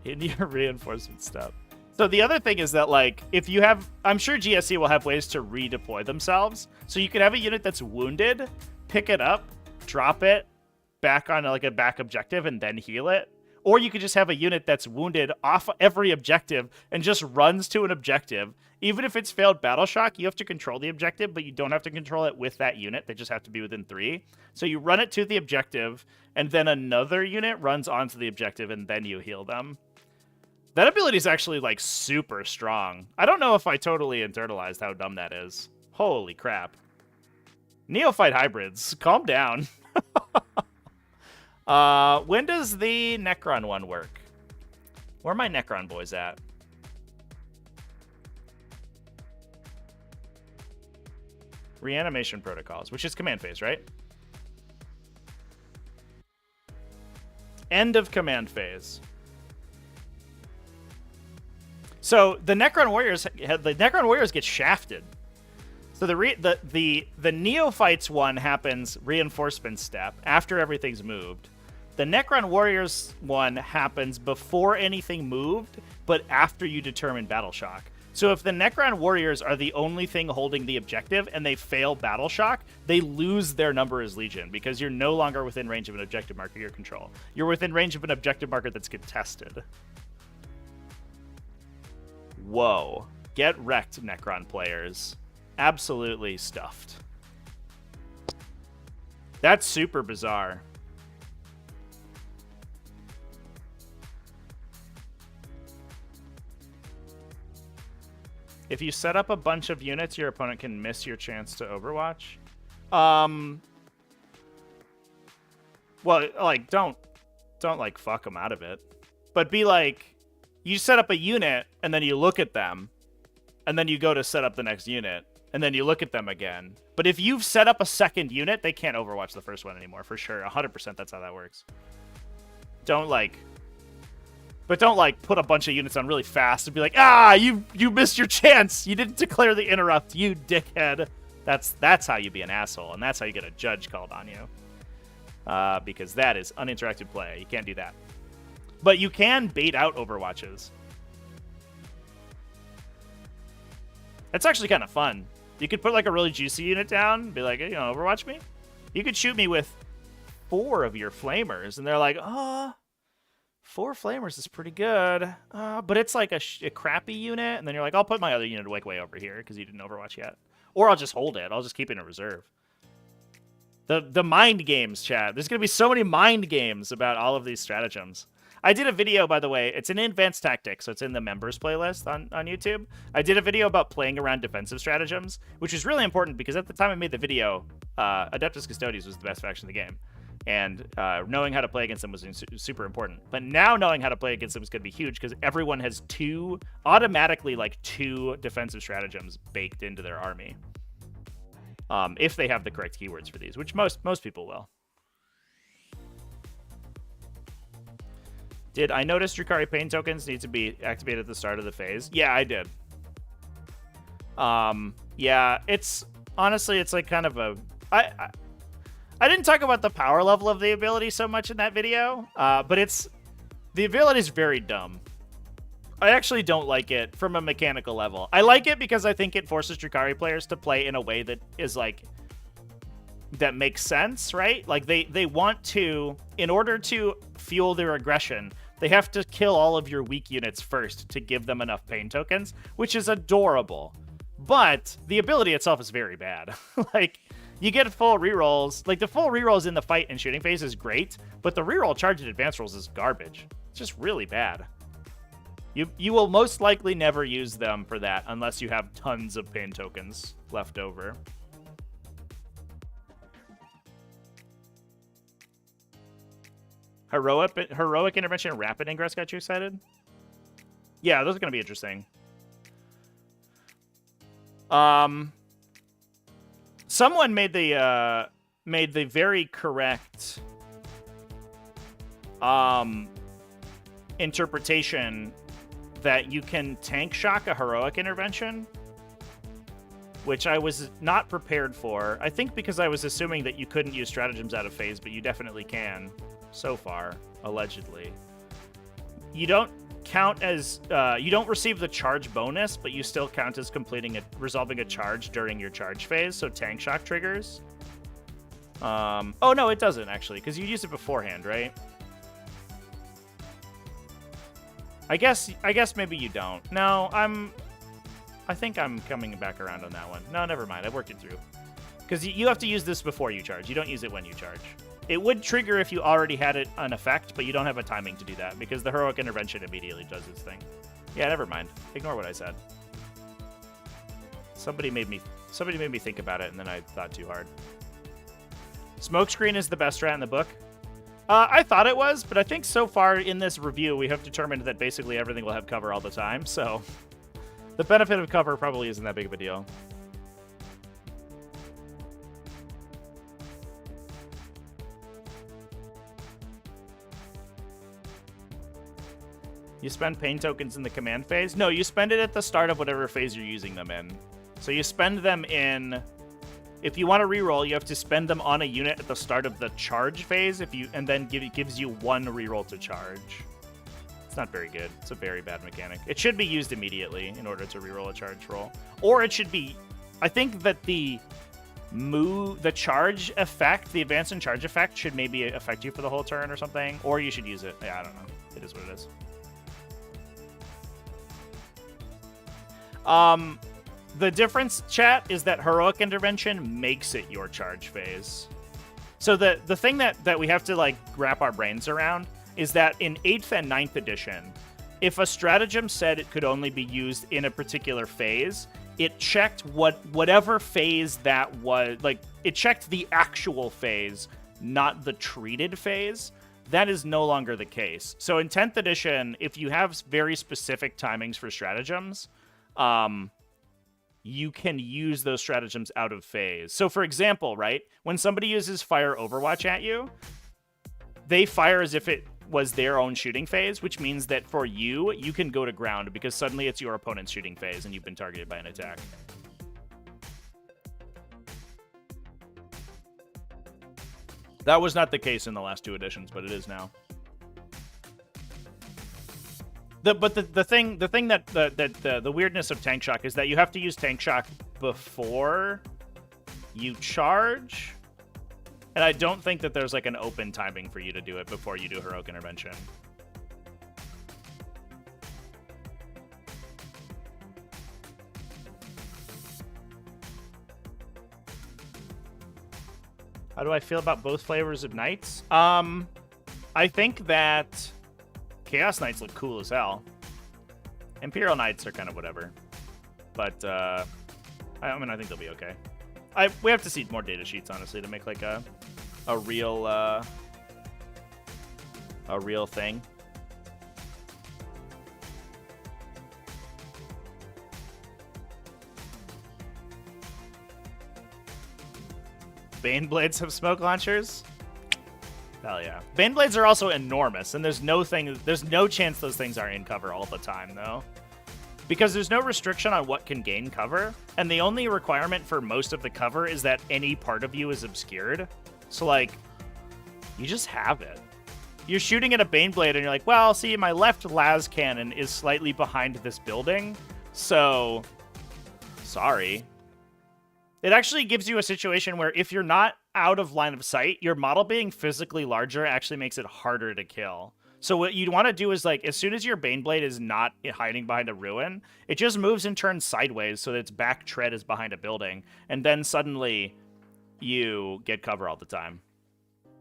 In your reinforcement step. So the other thing is that, like, if you have... I'm sure GSE will have ways to redeploy themselves. So you could have a unit that's wounded, pick it up, drop it back on, like, a back objective, and then heal it. Or you could just have a unit that's wounded off every objective and just runs to an objective. Even if it's failed battle shock, you have to control the objective, but you don't have to control it with that unit. They just have to be within 3. So you run it to the objective, and then another unit runs onto the objective, and then you heal them. That ability is actually, like, super strong. I don't know if I totally internalized how dumb that is. Holy crap. Neophyte hybrids, calm down. When does the Necron one work? Where are my Necron boys at? Reanimation protocols, which is command phase, right? End of command phase. So the Necron Warriors get shafted. So the Neophytes one happens reinforcement step after everything's moved. The Necron Warriors one happens before anything moved, but after you determine battle shock. So if the Necron Warriors are the only thing holding the objective and they fail battle shock, they lose their number as Legion because you're no longer within range of an objective marker you control. You're within range of an objective marker that's contested. Whoa. Get wrecked, Necron players. Absolutely stuffed. That's super bizarre. If you set up a bunch of units, your opponent can miss your chance to Overwatch. Well, like, don't like fuck them out of it. But be like, you set up a unit and then you look at them and then you go to set up the next unit and then you look at them again. But if you've set up a second unit, they can't Overwatch the first one anymore, for sure. 100% that's how that works. Don't put a bunch of units on really fast and be like, you missed your chance. You didn't declare the interrupt, you dickhead. That's how you be an asshole, and that's how you get a judge called on you. Because that is uninteractive play. You can't do that. But you can bait out Overwatches. That's actually kind of fun. You could put like a really juicy unit down and be like, hey, Overwatch me? You could shoot me with 4 of your flamers, and they're like, 4 flamers is pretty good. But it's like a crappy unit, and then you're like, I'll put my other unit way over here because you didn't Overwatch yet. Or I'll just hold it. I'll just keep it in reserve. The mind games, chat. There's going to be so many mind games about all of these stratagems. I did a video, by the way. It's an advanced tactic, so it's in the members playlist on YouTube. I did a video about playing around defensive stratagems, which is really important because at the time I made the video, Adeptus Custodes was the best faction in the game. And knowing how to play against them was super important. But now knowing how to play against them is going to be huge because everyone has automatically two defensive stratagems baked into their army. If they have the correct keywords for these, which most people will. Did I notice Drukhari Pain tokens need to be activated at the start of the phase? Yeah, I did. Yeah, it's honestly, it's like kind of a... I didn't talk about the power level of the ability so much in that video, but the ability is very dumb. I actually don't like it from a mechanical level. I like it because I think it forces Drukhari players to play in a way that is that makes sense, right? Like they want to, in order to fuel their aggression, they have to kill all of your weak units first to give them enough pain tokens, which is adorable. But the ability itself is very bad. You get full rerolls. The full rerolls in the fight and shooting phase is great, but the reroll charge and advance rolls is garbage. It's just really bad. You will most likely never use them for that unless you have tons of pain tokens left over. Heroic intervention and rapid ingress got you excited? Yeah, those are going to be interesting. Someone made the very correct interpretation that you can tank shock a heroic intervention, which I was not prepared for. I think because I was assuming that you couldn't use stratagems out of phase, but you definitely can so far, allegedly. You don't count as you don't receive the charge bonus, but you still count as resolving a charge during your charge phase, so tank shock triggers. Oh no, it doesn't actually, because you use it beforehand, right? I guess maybe you don't. No, I think I'm coming back around on that one. No, never mind. I worked it through. Because you have to use this before you charge. You don't use it when you charge. It would trigger if you already had it an effect, but you don't have a timing to do that because the heroic intervention immediately does its thing. Yeah, never mind. Ignore what I said. Somebody made me think about it, and then I thought too hard. Smokescreen is the best strat in the book. I thought it was, but I think so far in this review, we have determined that basically everything will have cover all the time, so the benefit of cover probably isn't that big of a deal. You spend pain tokens in the command phase? No, you spend it at the start of whatever phase you're using them in. So you spend them in... If you want to reroll, you have to spend them on a unit at the start of the charge phase, and then it gives you one reroll to charge. It's not very good. It's a very bad mechanic. It should be used immediately in order to reroll a charge roll. Or it should be... I think that the charge effect, the advance and charge effect, should maybe affect you for the whole turn or something. Or you should use it. Yeah, I don't know. It is what it is. The difference, chat, is that heroic intervention makes it your charge phase. So the thing that we have to wrap our brains around is that in 8th and 9th edition, if a stratagem said it could only be used in a particular phase, it checked whatever phase that was. It checked the actual phase, not the treated phase. That is no longer the case. So in 10th edition, if you have very specific timings for stratagems, you can use those stratagems out of phase. So for example, right, when somebody uses fire Overwatch at you, they fire as if it was their own shooting phase, which means that for you can go to ground because suddenly it's your opponent's shooting phase and you've been targeted by an attack. That was not the case in the last 2 editions, but it is now. The weirdness of tank shock is that you have to use tank shock before you charge, and I don't think that there's an open timing for you to do it before you do heroic intervention. How do I feel about both flavors of knights? I think that Chaos Knights look cool as hell. Imperial Knights are kind of whatever. But, I mean, I think they'll be okay. We have to see more data sheets, honestly, to make, like, a real thing. Baneblades have smoke launchers? Hell yeah. Baneblades are also enormous, and there's no chance those things are in cover all the time, though. Because there's no restriction on what can gain cover, and the only requirement for most of the cover is that any part of you is obscured. So, like, you just have it. You're shooting at a Baneblade, and you're like, well, see, my left las cannon is slightly behind this building, so sorry. It actually gives you a situation where if you're not out of line of sight, your model being physically larger actually makes it harder to kill. So what you'd want to do is, like, as soon as your Baneblade is not hiding behind a ruin, it just moves and turns sideways so that its back tread is behind a building, and then suddenly you get cover all the time.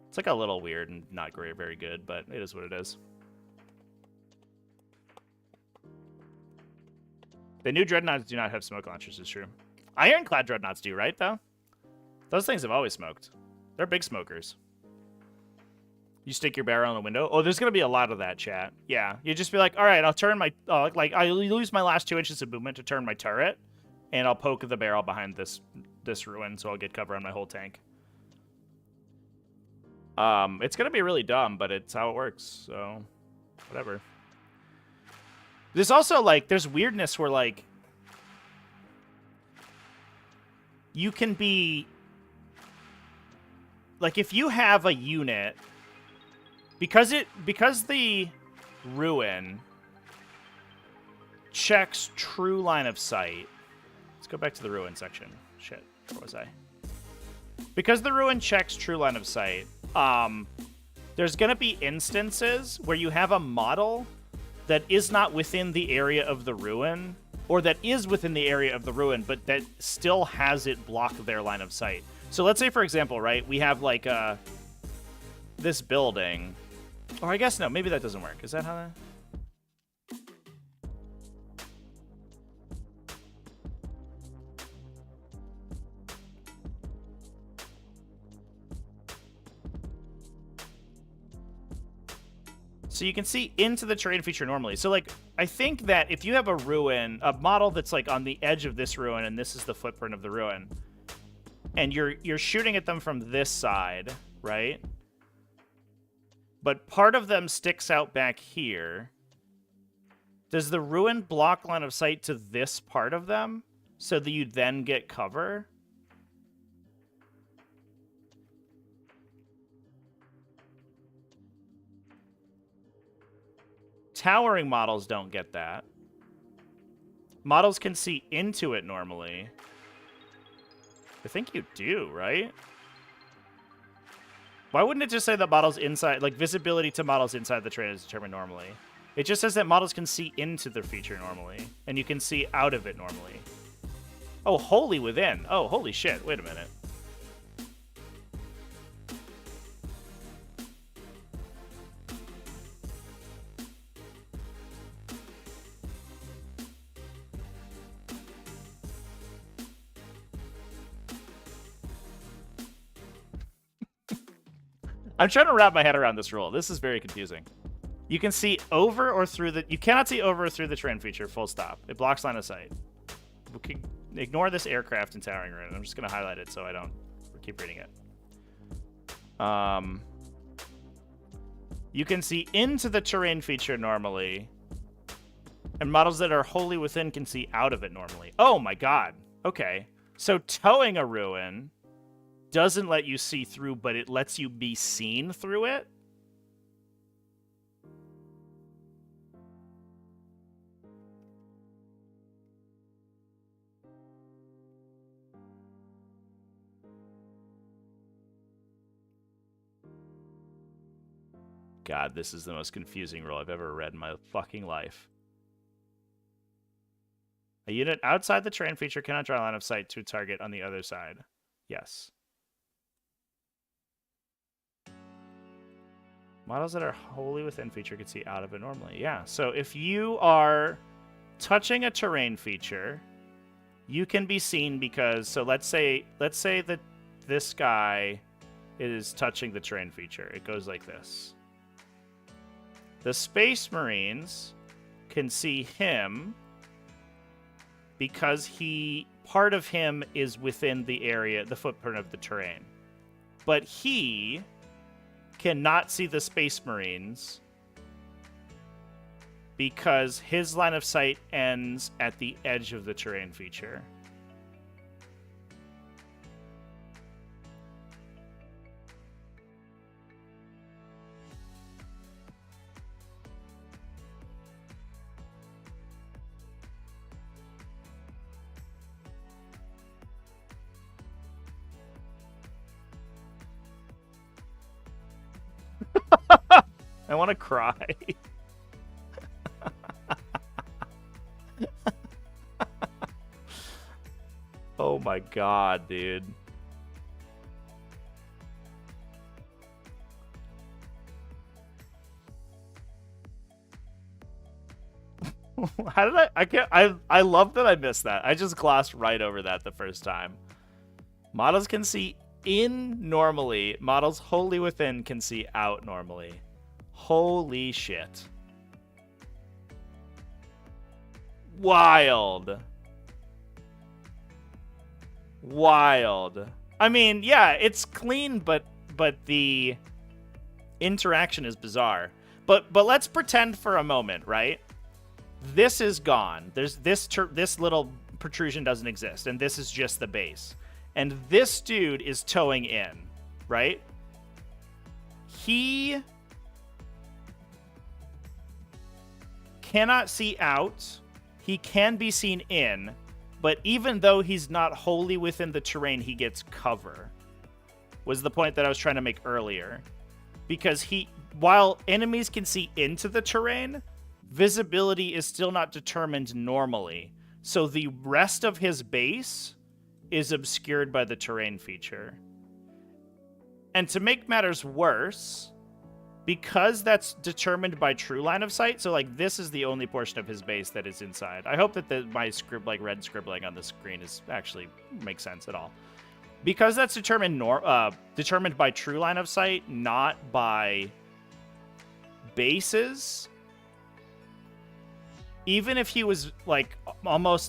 It's like a little weird and not very good, but it is what it is. The new Dreadnoughts do not have smoke launchers, is true. Ironclad Dreadnoughts do, right, though? Those things have always smoked. They're big smokers. You stick your barrel in the window? Oh, there's going to be a lot of that, chat. Yeah, you just be like, all right, I'll turn my... like, I lose my last 2 inches of movement to turn my turret, and I'll poke the barrel behind this ruin, so I'll get cover on my whole tank. It's going to be really dumb, but it's how it works, so whatever. There's also, like, there's weirdness where, like, you can be... Like, if you have a unit... Because the ruin checks true line of sight... Let's go back to the ruin section. Shit, where was I? Because the ruin checks true line of sight, there's going to be instances where you have a model that is not within the area of the ruin, or that is within the area of the ruin, but that still has it block their line of sight. So let's say, for example, right, we have, like, this building. Or I guess, no, maybe that doesn't work. Is that how that... So you can see into the terrain feature normally. So, like, I think that if you have a ruin, a model that's, like, on the edge of this ruin, and this is the footprint of the ruin, and you're shooting at them from this side, right? But part of them sticks out back here. Does the ruin block line of sight to this part of them so that you then get cover? Towering models don't get that. Models can see into it normally. I think you do, right? Why wouldn't it just say that models inside, like, visibility to models inside the terrain is determined normally? It just says that models can see into the feature normally, and you can see out of it normally. Oh, wholly within. Oh, holy shit. Wait a minute. I'm trying to wrap my head around this rule. This is very confusing. You can see over or through the... You cannot see over or through the terrain feature, full stop. It blocks line of sight. We can ignore this aircraft and towering ruin. I'm just going to highlight it so I don't keep reading it. You can see into the terrain feature normally. And models that are wholly within can see out of it normally. Oh my god. Okay. So towing a ruin doesn't let you see through, but it lets you be seen through it? God, this is the most confusing rule I've ever read in my fucking life. A unit outside the terrain feature cannot draw a line of sight to a target on the other side. Yes. Models that are wholly within feature can see out of it normally. Yeah, so if you are touching a terrain feature, you can be seen because, so let's say that this guy is touching the terrain feature. It goes like this. The Space Marines can see him because part of him is within the area, the footprint of the terrain. But he cannot see the Space Marines because his line of sight ends at the edge of the terrain feature. I want to cry. Oh my god, dude. How did I love that I missed that. I just glossed right over that the first time. Models can see in normally. Models wholly within can see out normally. Holy shit. Wild. Wild. I mean, yeah, it's clean, but the interaction is bizarre. But let's pretend for a moment, right? This is gone. There's this little protrusion doesn't exist, and this is just the base. And this dude is towing in, right? He cannot see out. He can be seen in, but even though he's not wholly within the terrain, he gets cover. Was the point that I was trying to make earlier. Because while enemies can see into the terrain, visibility is still not determined normally. So the rest of his base is obscured by the terrain feature. And to make matters worse, because that's determined by true line of sight, so like this is the only portion of his base that is inside. I hope that my red scribbling on the screen is actually makes sense at all. Because that's determined by true line of sight, not by bases. Even if he was like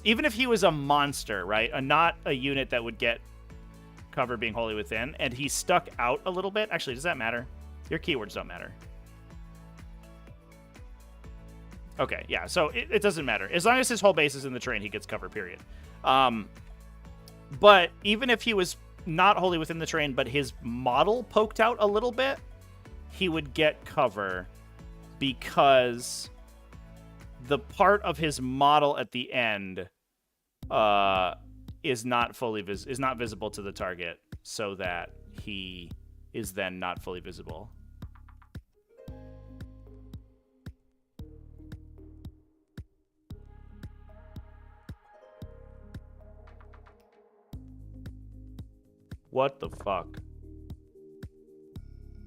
even if he was a monster, right? Not a unit that would get cover being wholly within, and he stuck out a little bit. Actually, does that matter? Your keywords don't matter. Okay, yeah, so it doesn't matter. As long as his whole base is in the terrain, he gets cover, period. But even if he was not wholly within the terrain, but his model poked out a little bit, he would get cover because the part of his model at the end is not visible to the target, so that he is then not fully visible. What the fuck?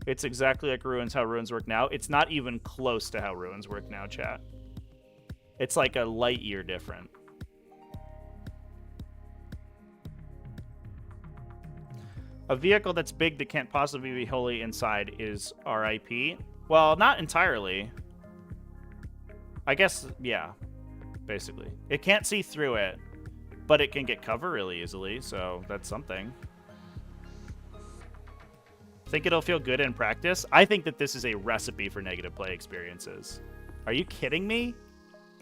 It's exactly like Ruins, how Ruins work now. It's not even close to how Ruins work now, chat. It's like a light year different. A vehicle that's big that can't possibly be wholly inside is RIP. Well, not entirely. I guess, yeah, basically. It can't see through it, but it can get cover really easily, so that's something. Think it'll feel good in practice? I think that this is a recipe for negative play experiences. Are you kidding me?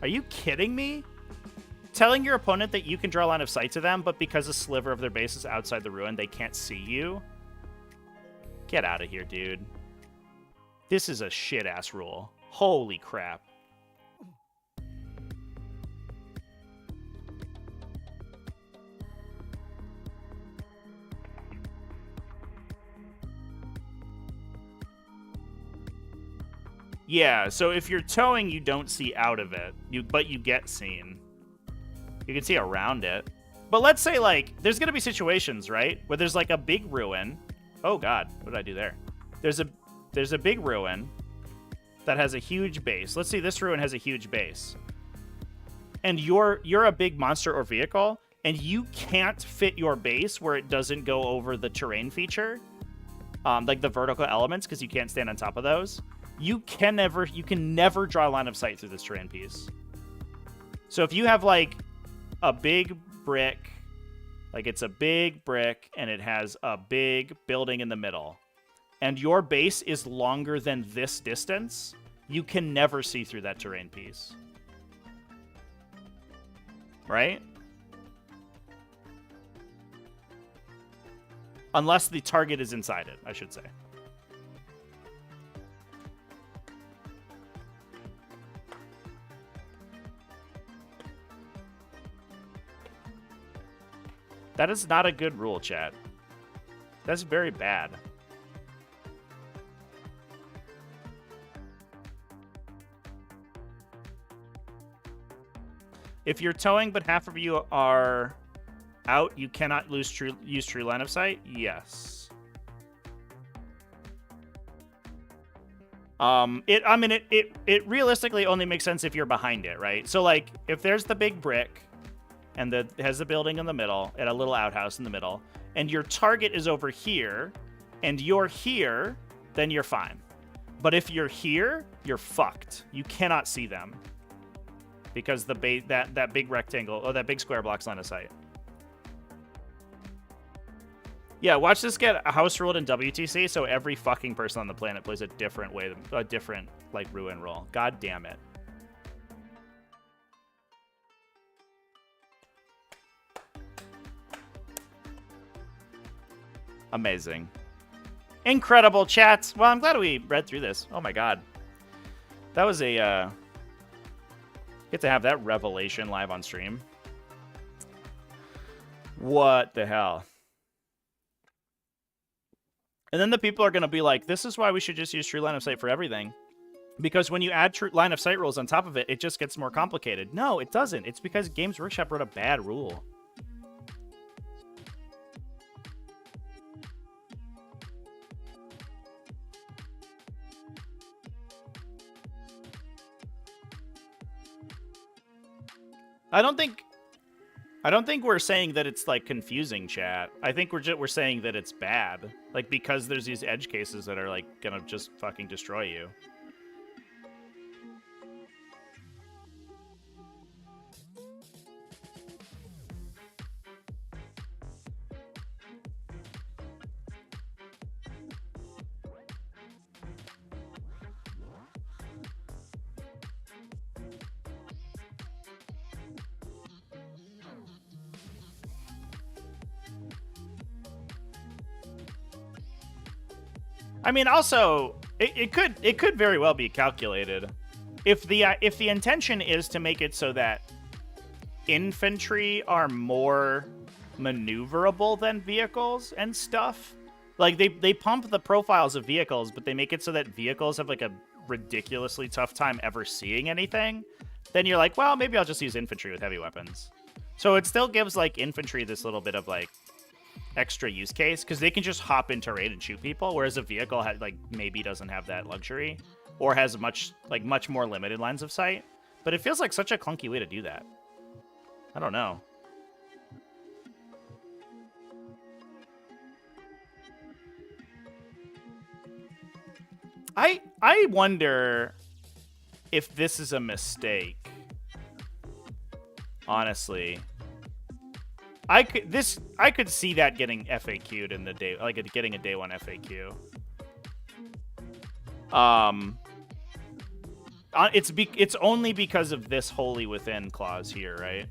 Are you kidding me? Telling your opponent that you can draw line of sight to them, but because a sliver of their base is outside the ruin, they can't see you? Get out of here, dude. This is a shit-ass rule. Holy crap. Yeah, so if you're towing, you don't see out of it, but you get seen. You can see around it. But let's say, like, there's going to be situations, right, where there's, like, a big ruin. Oh, God, what did I do there? There's a big ruin, that has a huge base. Let's see, this ruin has a huge base. And you're a big monster or vehicle, and you can't fit your base where it doesn't go over the terrain feature, like the vertical elements, because you can't stand on top of those. You can never draw line of sight through this terrain piece. So if you have like a big brick, like it's a big brick and it has a big building in the middle, and your base is longer than this distance, you can never see through that terrain piece. Right? Unless the target is inside it, I should say. That is not a good rule, chat. That's very bad. If you're towing but half of you are out, you cannot use true line of sight? Yes. It realistically only makes sense if you're behind it, right? So like if there's the big brick and it has the building in the middle and a little outhouse in the middle, and your target is over here and you're here, then you're fine. But if you're here, you're fucked. You cannot see them because that big rectangle or that big square blocks line of sight. Yeah, watch this get house ruled in WTC, so every fucking person on the planet plays a different way, a different like ruin roll. God damn it. Amazing. Incredible, chat. Well, I'm glad we read through this. Oh my god. That was a get to have that revelation live on stream. What the hell? And then the people are going to be like, this is why we should just use true line of sight for everything. Because when you add true line of sight rules on top of it, it just gets more complicated. No, it doesn't. It's because Games Workshop wrote a bad rule. I don't think we're saying that it's like confusing, chat. I think we're saying that it's bad, like because there's these edge cases that are like gonna just fucking destroy you. I mean, also, it could very well be calculated. If the intention is to make it so that infantry are more maneuverable than vehicles and stuff, like they pump the profiles of vehicles, but they make it so that vehicles have like a ridiculously tough time ever seeing anything, then you're like, well, maybe I'll just use infantry with heavy weapons. So it still gives like infantry this little bit of like extra use case because they can just hop into raid and shoot people, whereas a vehicle like maybe doesn't have that luxury or has much more limited lines of sight. But it feels like such a clunky way to do that. I don't know. I wonder if this is a mistake. Honestly. I could see that getting FAQ'd in the day, like getting a day one FAQ. It's only because of this wholly within clause here, right?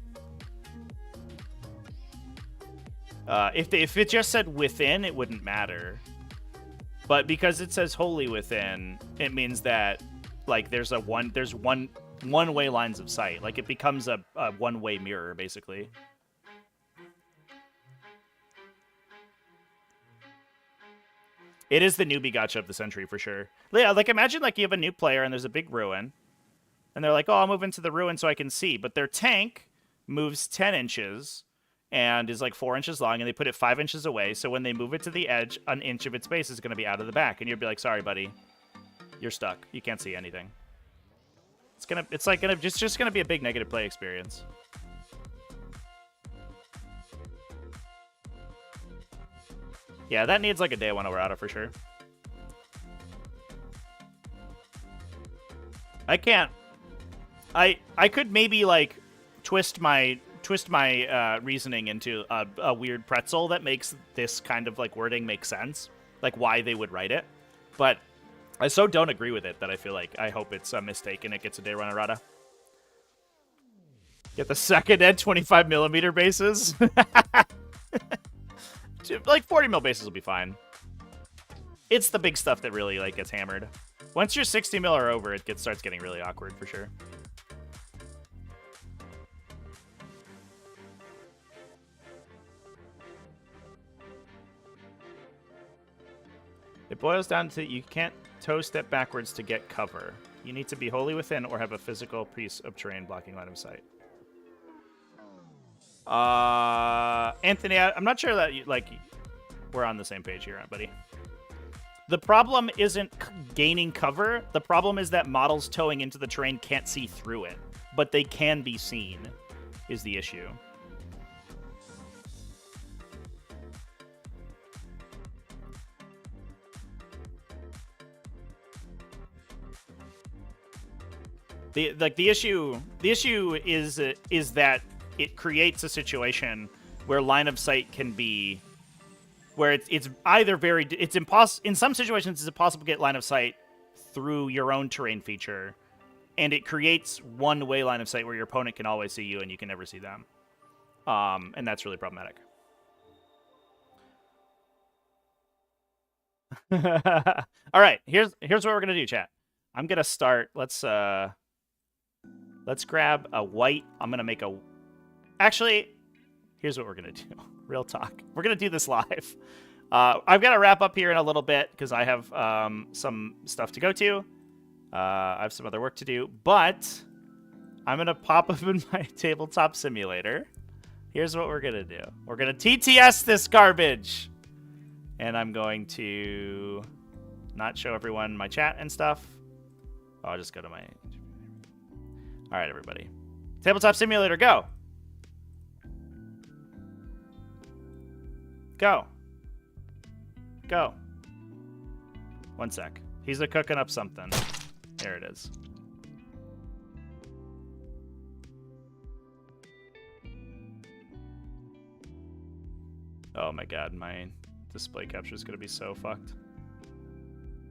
If it just said within, it wouldn't matter. But because it says wholly within, it means that like there's one way lines of sight. Like it becomes a one-way mirror basically. It is the newbie gacha of the century for sure. Yeah, like imagine like you have a new player and there's a big ruin. And they're like, oh, I'll move into the ruin so I can see. But their tank moves 10 inches and is like 4 inches long, and they put it 5 inches away. So when they move it to the edge, an inch of its base is going to be out of the back. And you'll be like, sorry, buddy. you're stuck. You can't see anything. It's just gonna be a big negative play experience. Yeah, that needs like a day one errata for sure. I can't. I could maybe like twist my reasoning into a weird pretzel that makes this kind of like wording make sense, like why they would write it. But I so don't agree with it that I feel like I hope it's a mistake and it gets a day one errata. Get the second and 25mm bases. Like 40mm bases will be fine. It's the big stuff that really like gets hammered. Once you're 60mm or over, it starts getting really awkward for sure. It boils down to you can't toe step backwards to get cover. You need to be wholly within or have a physical piece of terrain blocking line of sight. Anthony, I'm not sure that we're on the same page here, buddy. The problem isn't gaining cover. The problem is that models towing into the terrain can't see through it, but they can be seen, is the issue. The issue is that it creates a situation where line of sight can be, where it's either in some situations it's impossible to get line of sight through your own terrain feature, and it creates one-way line of sight where your opponent can always see you and you can never see them, and that's really problematic. All right, here's what we're gonna do, chat. I'm gonna start. Let's grab a white. I'm gonna make a. Actually, here's what we're gonna do. Real talk. We're gonna do this live. I've got to wrap up here in a little bit because I have some stuff to go to. I have some other work to do, but I'm gonna pop up in my tabletop simulator. Here's what we're gonna do. We're gonna TTS this garbage, and I'm going to not show everyone my chat and stuff. I'll just go to my. All right, everybody. Tabletop simulator, go. Go. Go. One sec. He's cooking up something. There it is. Oh my god, my display capture is going to be so fucked.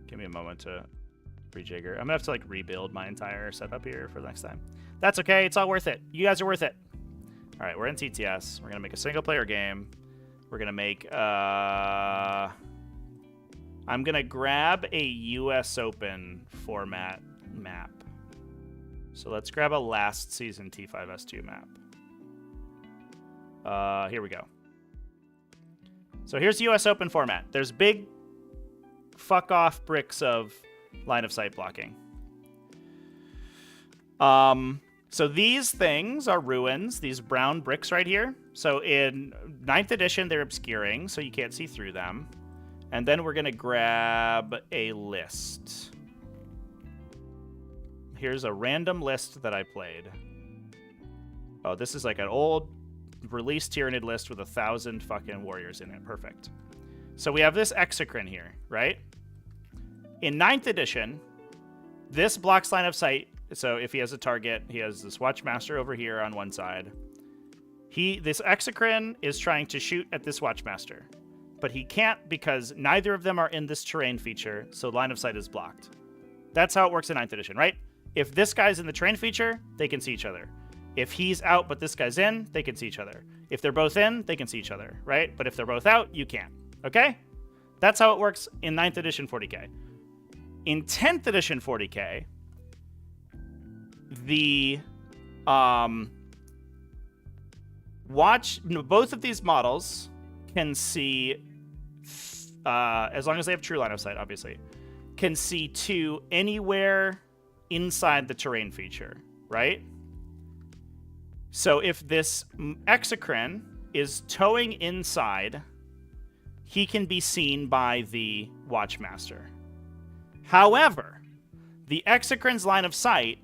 Give me a moment to rejigger. I'm going to have to like rebuild my entire setup here for the next time. That's okay. It's all worth it. You guys are worth it. All right, we're in TTS. We're going to make a single player game. We're going to make... I'm going to grab a US Open format map. So let's grab a last season T5S2 map. Here we go. So here's US Open format. There's big fuck off bricks of line of sight blocking. So these things are ruins, these brown bricks right here. So in 9th edition, they're obscuring, so you can't see through them. And then we're going to grab a list. Here's a random list that I played. Oh, this is like an old released Tyranid list with 1,000 fucking warriors in it. Perfect. So we have this Exocrine here, right? In 9th edition, this blocks line of sight. So if he has a target, he has this Watchmaster over here on one side. This Exocrine is trying to shoot at this Watchmaster, but he can't because neither of them are in this terrain feature, so line of sight is blocked. That's how it works in 9th edition, right? If this guy's in the terrain feature, they can see each other. If he's out but this guy's in, they can see each other. If they're both in, they can see each other, right? But if they're both out, you can't, okay? That's how it works in 9th edition 40k. In 10th edition 40k, both of these models can see, as long as they have true line of sight, obviously, can see to anywhere inside the terrain feature, right? So if this Exocrine is towing inside, he can be seen by the Watchmaster. However, The exocrine's line of sight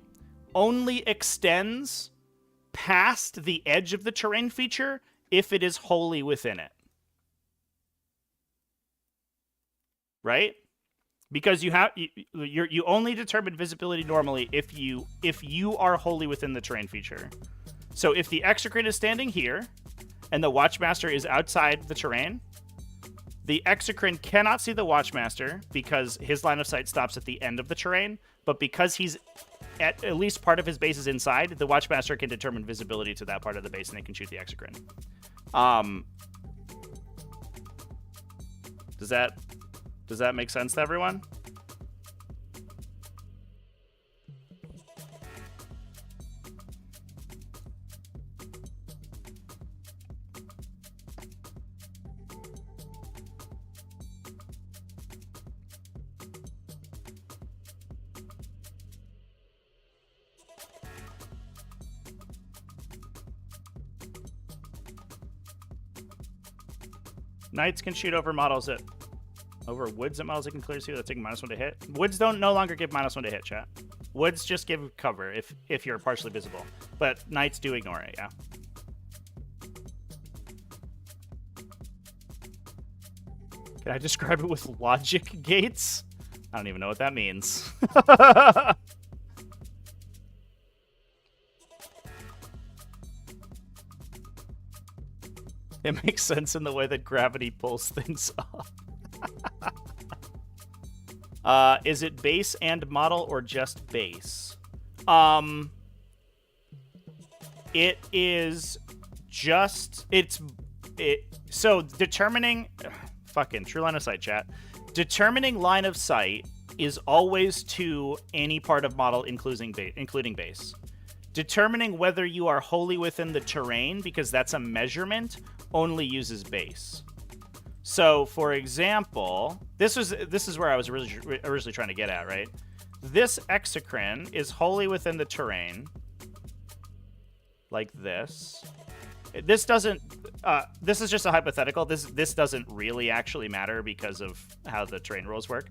only extends past the edge of the terrain feature if it is wholly within it. Right? Because you only determine visibility normally if you are wholly within the terrain feature. So if the exocrine is standing here and the Watchmaster is outside the terrain, the exocrine cannot see the Watchmaster because his line of sight stops at the end of the terrain, but because he's at least part of his base is inside, the Watchmaster can determine visibility to that part of the base and they can shoot the exocrine. Does that make sense to everyone? Knights can shoot over models at over woods at models they can clearly see without taking -1 to hit. Woods don't no longer give -1 to hit, chat. Woods just give cover if you're partially visible. But knights do ignore it, yeah. Can I describe it with logic gates? I don't even know what that means. It makes sense in the way that gravity pulls things up. Is it base and model or just base? It is just so determining fucking true line of sight, chat. Determining line of sight is always to any part of model including base. Determining whether you are wholly within the terrain, because that's a measurement, only uses base. So, for example, this is where I was originally trying to get at, right? This exocrine is wholly within the terrain, like this. This doesn't. This is just a hypothetical. This doesn't really actually matter because of how the terrain rules work.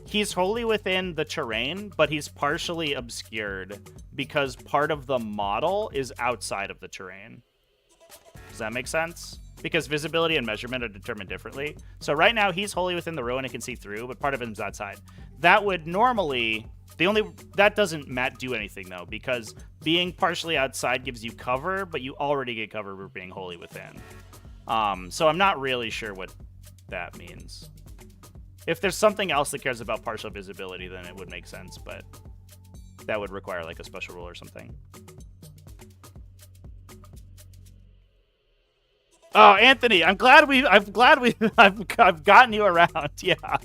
He's wholly within the terrain, but he's partially obscured because part of the model is outside of the terrain. Does that make sense? Because visibility and measurement are determined differently. So right now he's wholly within the ruin and can see through, but part of him's outside. That would normally that doesn't do anything though, because being partially outside gives you cover, but you already get cover for being wholly within. So I'm not really sure what that means. If there's something else that cares about partial visibility, then it would make sense, but that would require like a special rule or something. Oh, Anthony, I've gotten you around. Yeah.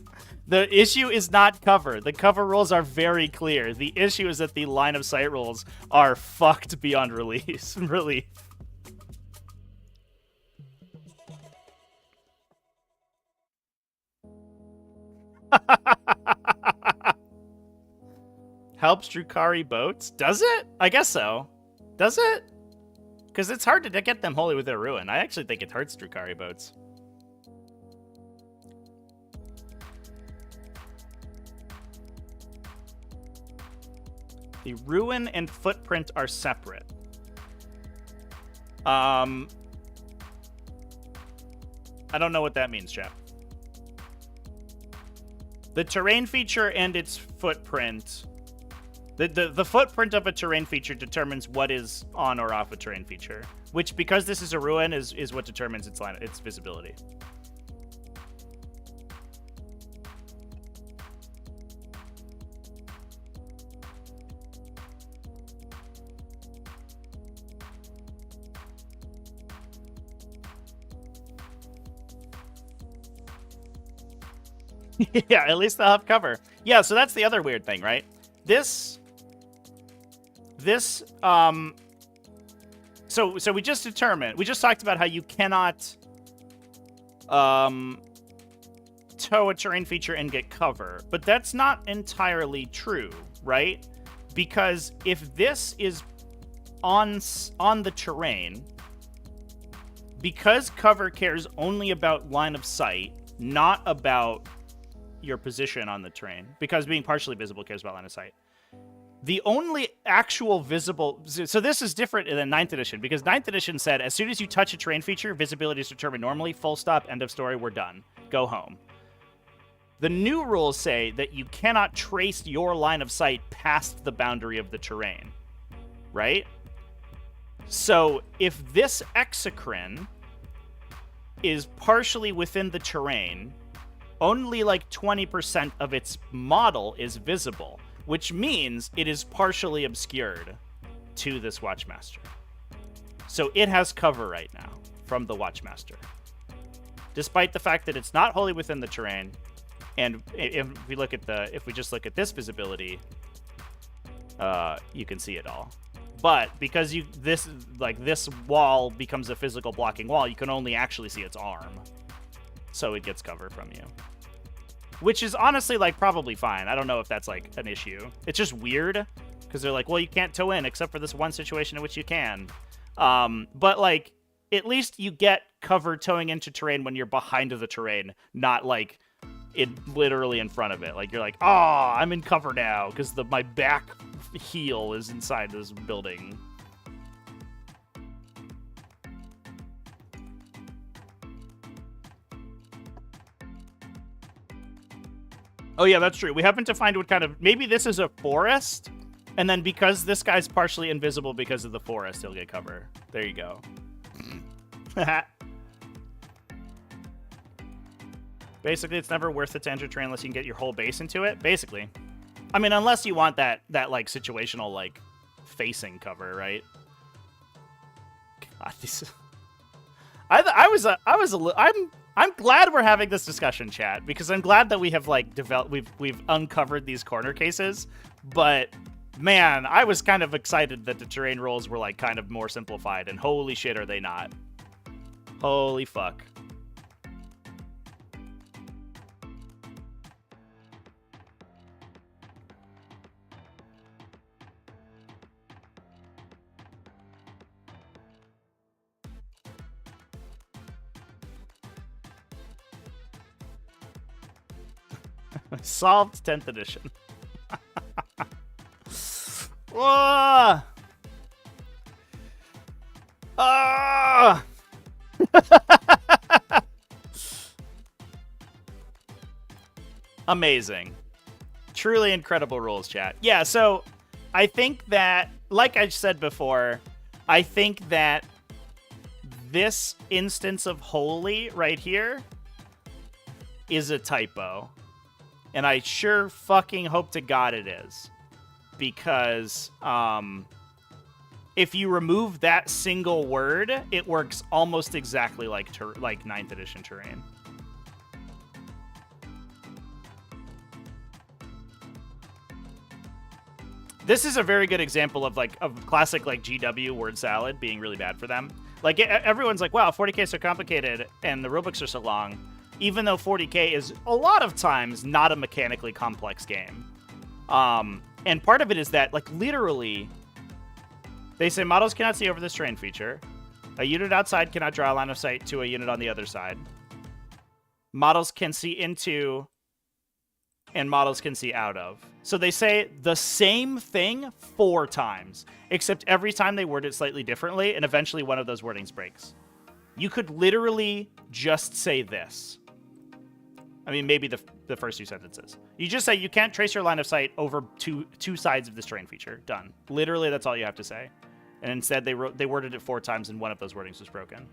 The issue is not cover. The cover rules are very clear. The issue is that the line of sight rules are fucked beyond relief. Helps Drukhari boats? Does it? I guess so. Does it? Because it's hard to get them wholly with their ruin. I actually think it hurts Drukhari boats. The ruin and footprint are separate. I don't know what that means, chap. The terrain feature and its footprint. The footprint of a terrain feature determines what is on or off a terrain feature, which, because this is a ruin, is what determines its visibility. Yeah, at least they'll have cover. Yeah, so that's the other weird thing, right? So we just talked about how you cannot tow a terrain feature and get cover, but that's not entirely true, right? Because if this is on the terrain, because cover cares only about line of sight, not about your position on the terrain, because being partially visible cares about line of sight. The only actual visible... So this is different than 9th edition, because 9th edition said, as soon as you touch a terrain feature, visibility is determined normally, full stop, end of story, we're done. Go home. The new rules say that you cannot trace your line of sight past the boundary of the terrain, right? So if this exocrine is partially within the terrain, only like 20% of its model is visible, which means it is partially obscured to this Watchmaster. So it has cover right now from the Watchmaster, despite the fact that it's not wholly within the terrain. And if we just look at this visibility, you can see it all. But because this wall becomes a physical blocking wall, you can only actually see its arm. So it gets cover from you. Which is honestly, like, probably fine. I don't know if that's, like, an issue. It's just weird, because they're like, well, you can't toe in, except for this one situation in which you can. But, like, at least you get cover towing into terrain when you're behind the terrain, not, like, literally in front of it. Like, you're like, oh, I'm in cover now, because my back heel is inside this building. Oh, yeah, that's true. We haven't defined what kind of... Maybe this is a forest, and then because this guy's partially invisible because of the forest, he'll get cover. There you go. Basically, it's never worth it to enter terrain unless you can get your whole base into it. Basically. I mean, unless you want that like, situational, like, facing cover, right? God, this... I'm glad we're having this discussion, chat, because I'm glad that we have, like, we've uncovered these corner cases. But man, I was kind of excited that the terrain rules were, like, kind of more simplified, and holy shit, are they not? Holy fuck. Solved 10th edition. Ah! Ah! Amazing. Truly incredible rules, chat. Yeah, so I think that, like I said before, I think that this instance of holy right here is a typo. And I sure fucking hope to God it is. Because if you remove that single word, it works almost exactly like 9th edition terrain. This is a very good example of classic like GW word salad being really bad for them. Like everyone's like, wow, 40k is so complicated and the rulebooks are so long. Even though 40k is a lot of times not a mechanically complex game. And part of it is that, like, literally, they say models cannot see over this terrain feature. A unit outside cannot draw a line of sight to a unit on the other side. Models can see into, and models can see out of. So they say the same thing 4 times, except every time they word it slightly differently, and eventually one of those wordings breaks. You could literally just say this. I mean, maybe the first 2 sentences. You just say you can't trace your line of sight over two sides of this terrain feature. Done. Literally, that's all you have to say. And instead, they worded it 4 times, and one of those wordings was broken.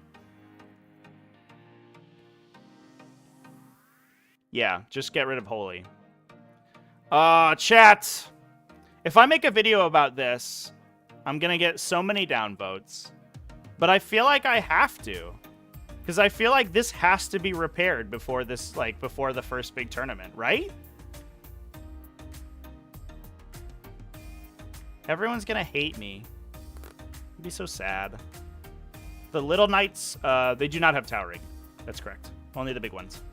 Yeah, just get rid of holy. Chat. If I make a video about this, I'm gonna get so many downvotes. But I feel like I have to. Because I feel like this has to be repaired before this, like, before the first big tournament, right? Everyone's gonna hate me. It'd be so sad. The little knights, they do not have towering. That's correct. Only the big ones.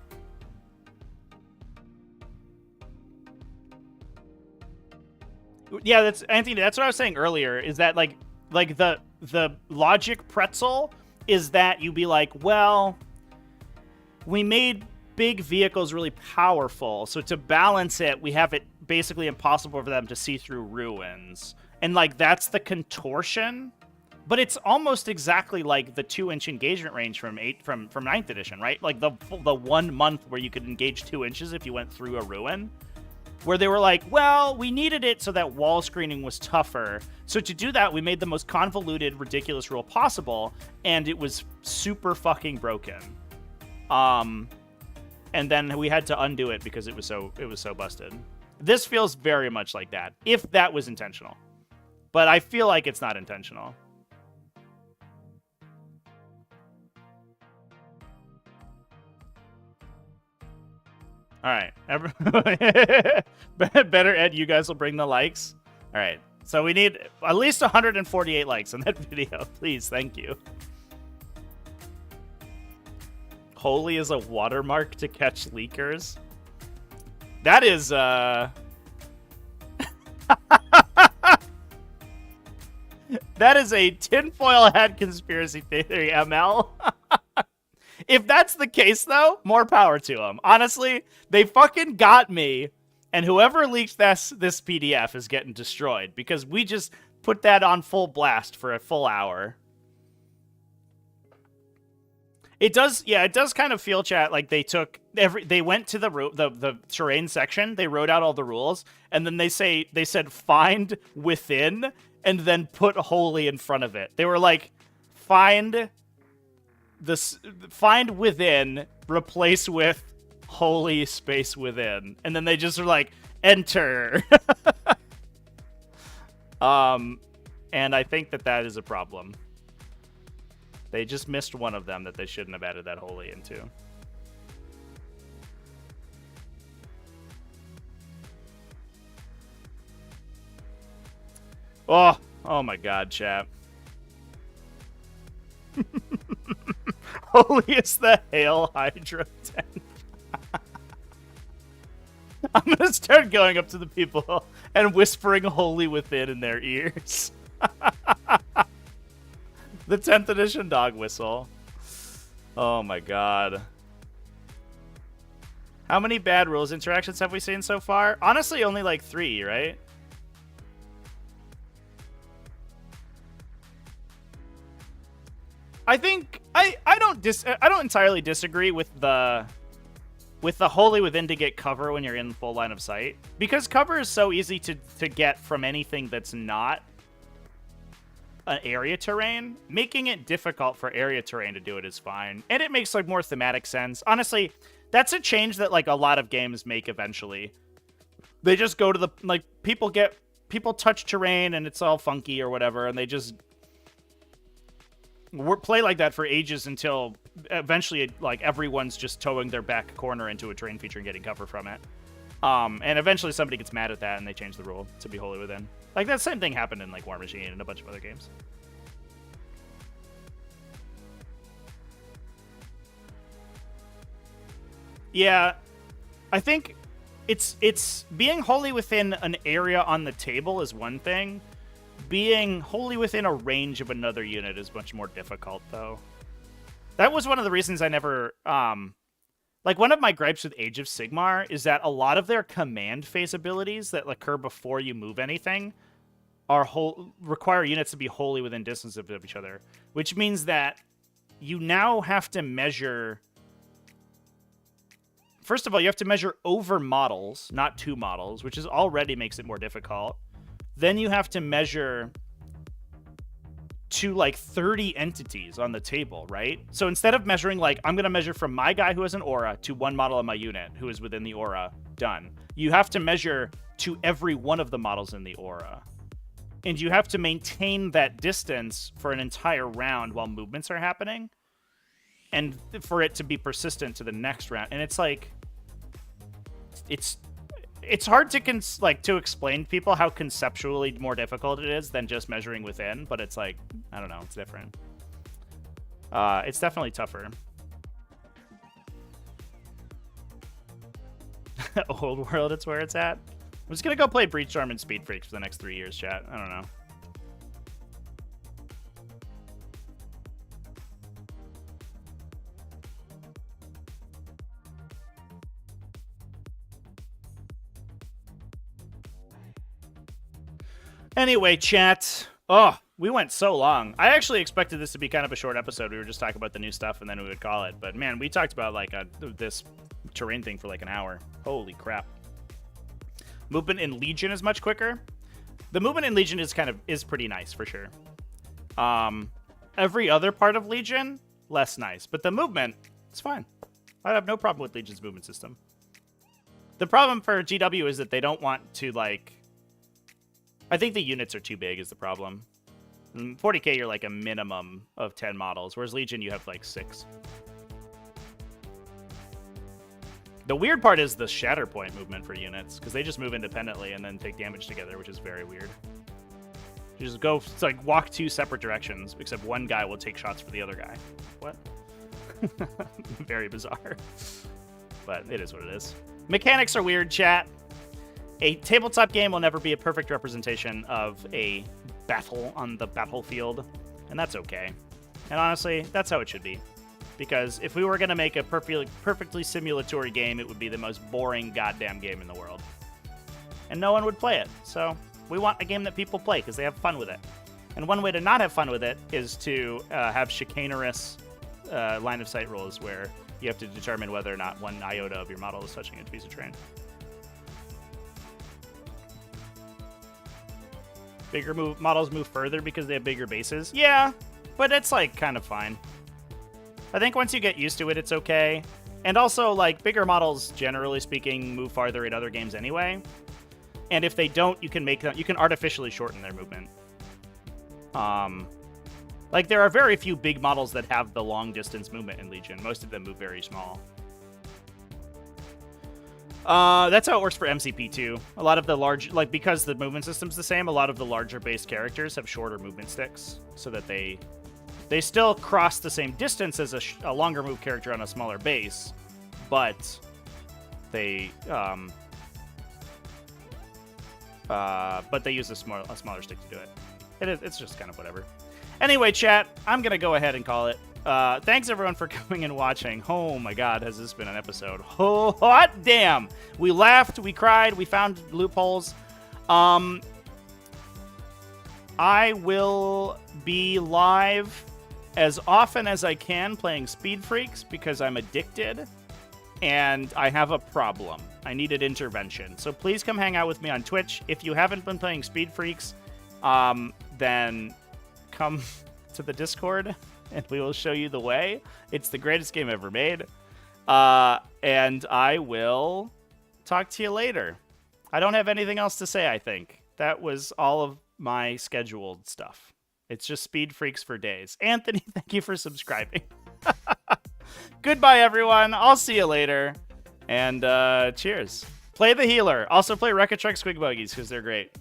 Yeah, that's Anthony. That's what I was saying earlier. Is that like the logic pretzel is that you be like, well, we made big vehicle is really powerful. So to balance it, we have it basically impossible for them to see through ruins. And, like, that's the contortion. But it's almost exactly like the 2-inch engagement range from 9th edition, right? Like the 1 month where you could engage 2 inches if you went through a ruin. Where they were like, well, we needed it so that wall screening was tougher. So to do that, we made the most convoluted, ridiculous rule possible, and it was super fucking broken. And then we had to undo it because it was so busted. This feels very much like that, if that was intentional. But I feel like it's not intentional. All right. Better, Ed, you guys will bring the likes. All right. So we need at least 148 likes on that video. Please, thank you. Holy is a watermark to catch leakers. That is, that is a tinfoil hat conspiracy theory, ML. If that's the case, though, more power to them. Honestly, they fucking got me, and whoever leaked this PDF is getting destroyed, because we just put that on full blast for a full hour. It does, yeah, it does kind of feel, chat, like they went to the terrain section, they wrote out all the rules, and then they said find within, and then put holy in front of it. They were like, find within, replace with holy space within, and then they just are like enter. And I think that is a problem. They just missed one of them that they shouldn't have added that holy into. Oh my god, chat. Holy is the Hail Hydro 10. I'm gonna start going up to the people and whispering holy within in their ears. The 10th edition dog whistle. Oh my god. How many bad rules interactions have we seen so far? Honestly, only like 3, right? I think I don't entirely disagree with the holy within to get cover when you're in full line of sight, because cover is so easy to get from anything that's not an area terrain. Making it difficult for area terrain to do it is fine, and it makes like more thematic sense. Honestly, that's a change that like a lot of games make eventually. They just go to the like people touch terrain and it's all funky or whatever, and they just play like that for ages until eventually like everyone's just towing their back corner into a terrain feature and getting cover from it. And eventually somebody gets mad at that and they change the rule to be holy within. Like that same thing happened in like War Machine and a bunch of other games. Yeah, I think it's being holy within an area on the table is one thing. Being wholly within a range of another unit is much more difficult, though. That was one of the reasons I never... like, one of my gripes with Age of Sigmar is that a lot of their command phase abilities that occur before you move anything require units to be wholly within distance of each other, which means that you now have to measure... First of all, you have to measure over models, not to models, which already makes it more difficult. Then you have to measure to like 30 entities on the table, right? So instead of measuring like, I'm going to measure from my guy who has an aura to one model of my unit who is within the aura, done. You have to measure to every one of the models in the aura. And you have to maintain that distance for an entire round while movements are happening. And for it to be persistent to the next round. And it's like, it's hard to explain to people how conceptually more difficult it is than just measuring within, but it's like, I don't know, it's different. It's definitely tougher. Old World, it's where it's at. I'm just gonna go play Breachstorm and Speed Freaks for the next 3 years, chat. I don't know. Anyway, chat. Oh, we went so long. I actually expected this to be kind of a short episode. We were just talking about the new stuff and then we would call it. But man, we talked about like this terrain thing for like an hour. Holy crap. Movement in Legion is much quicker. The movement in Legion is pretty nice for sure. Every other part of Legion, less nice. But the movement, it's fine. I have no problem with Legion's movement system. The problem for GW is that they don't want to like... I think the units are too big is the problem. In 40k, you're like a minimum of 10 models, whereas Legion, you have like 6. The weird part is the shatter point movement for units, because they just move independently and then take damage together, which is very weird. You just go, it's like walk 2 separate directions, except one guy will take shots for the other guy. What? Very bizarre. But it is what it is. Mechanics are weird, chat. A tabletop game will never be a perfect representation of a battle on the battlefield, and that's okay. And honestly, that's how it should be. Because if we were going to make a perfectly simulatory game, it would be the most boring goddamn game in the world. And no one would play it. So we want a game that people play because they have fun with it. And one way to not have fun with it is to have chicanerous line of sight rules where you have to determine whether or not one iota of your model is touching a piece of terrain. Bigger models move further because they have bigger bases. Yeah, but it's like kind of fine. I think once you get used to it, it's okay. And also, like, bigger models, generally speaking, move farther in other games anyway. And if they don't, you can make them, you can artificially shorten their movement. Like, there are very few big models that have the long distance movement in Legion. Most of them move very small. That's how it works for MCP too. A lot of the large, like, because the movement system's the same, a lot of the larger based characters have shorter movement sticks so that they still cross the same distance as a longer move character on a smaller base, but they use a smaller stick to do it. It's just kind of whatever. Anyway, chat, I'm gonna go ahead and call it. Thanks everyone for coming and watching. Oh my god, has this been an episode? Oh, hot damn! We laughed, we cried, we found loopholes. I will be live as often as I can playing Speed Freaks because I'm addicted and I have a problem. I needed intervention. So please come hang out with me on Twitch. If you haven't been playing Speed Freaks, then come to the Discord and we will show you the way. It's the greatest game ever made. And I will talk to you later. I don't have anything else to say, I think. That was all of my scheduled stuff. It's just Speed Freaks for days. Anthony, thank you for subscribing. Goodbye, everyone. I'll see you later. And cheers. Play the healer. Also play Wreck-A-Truck Squig Buggies because they're great.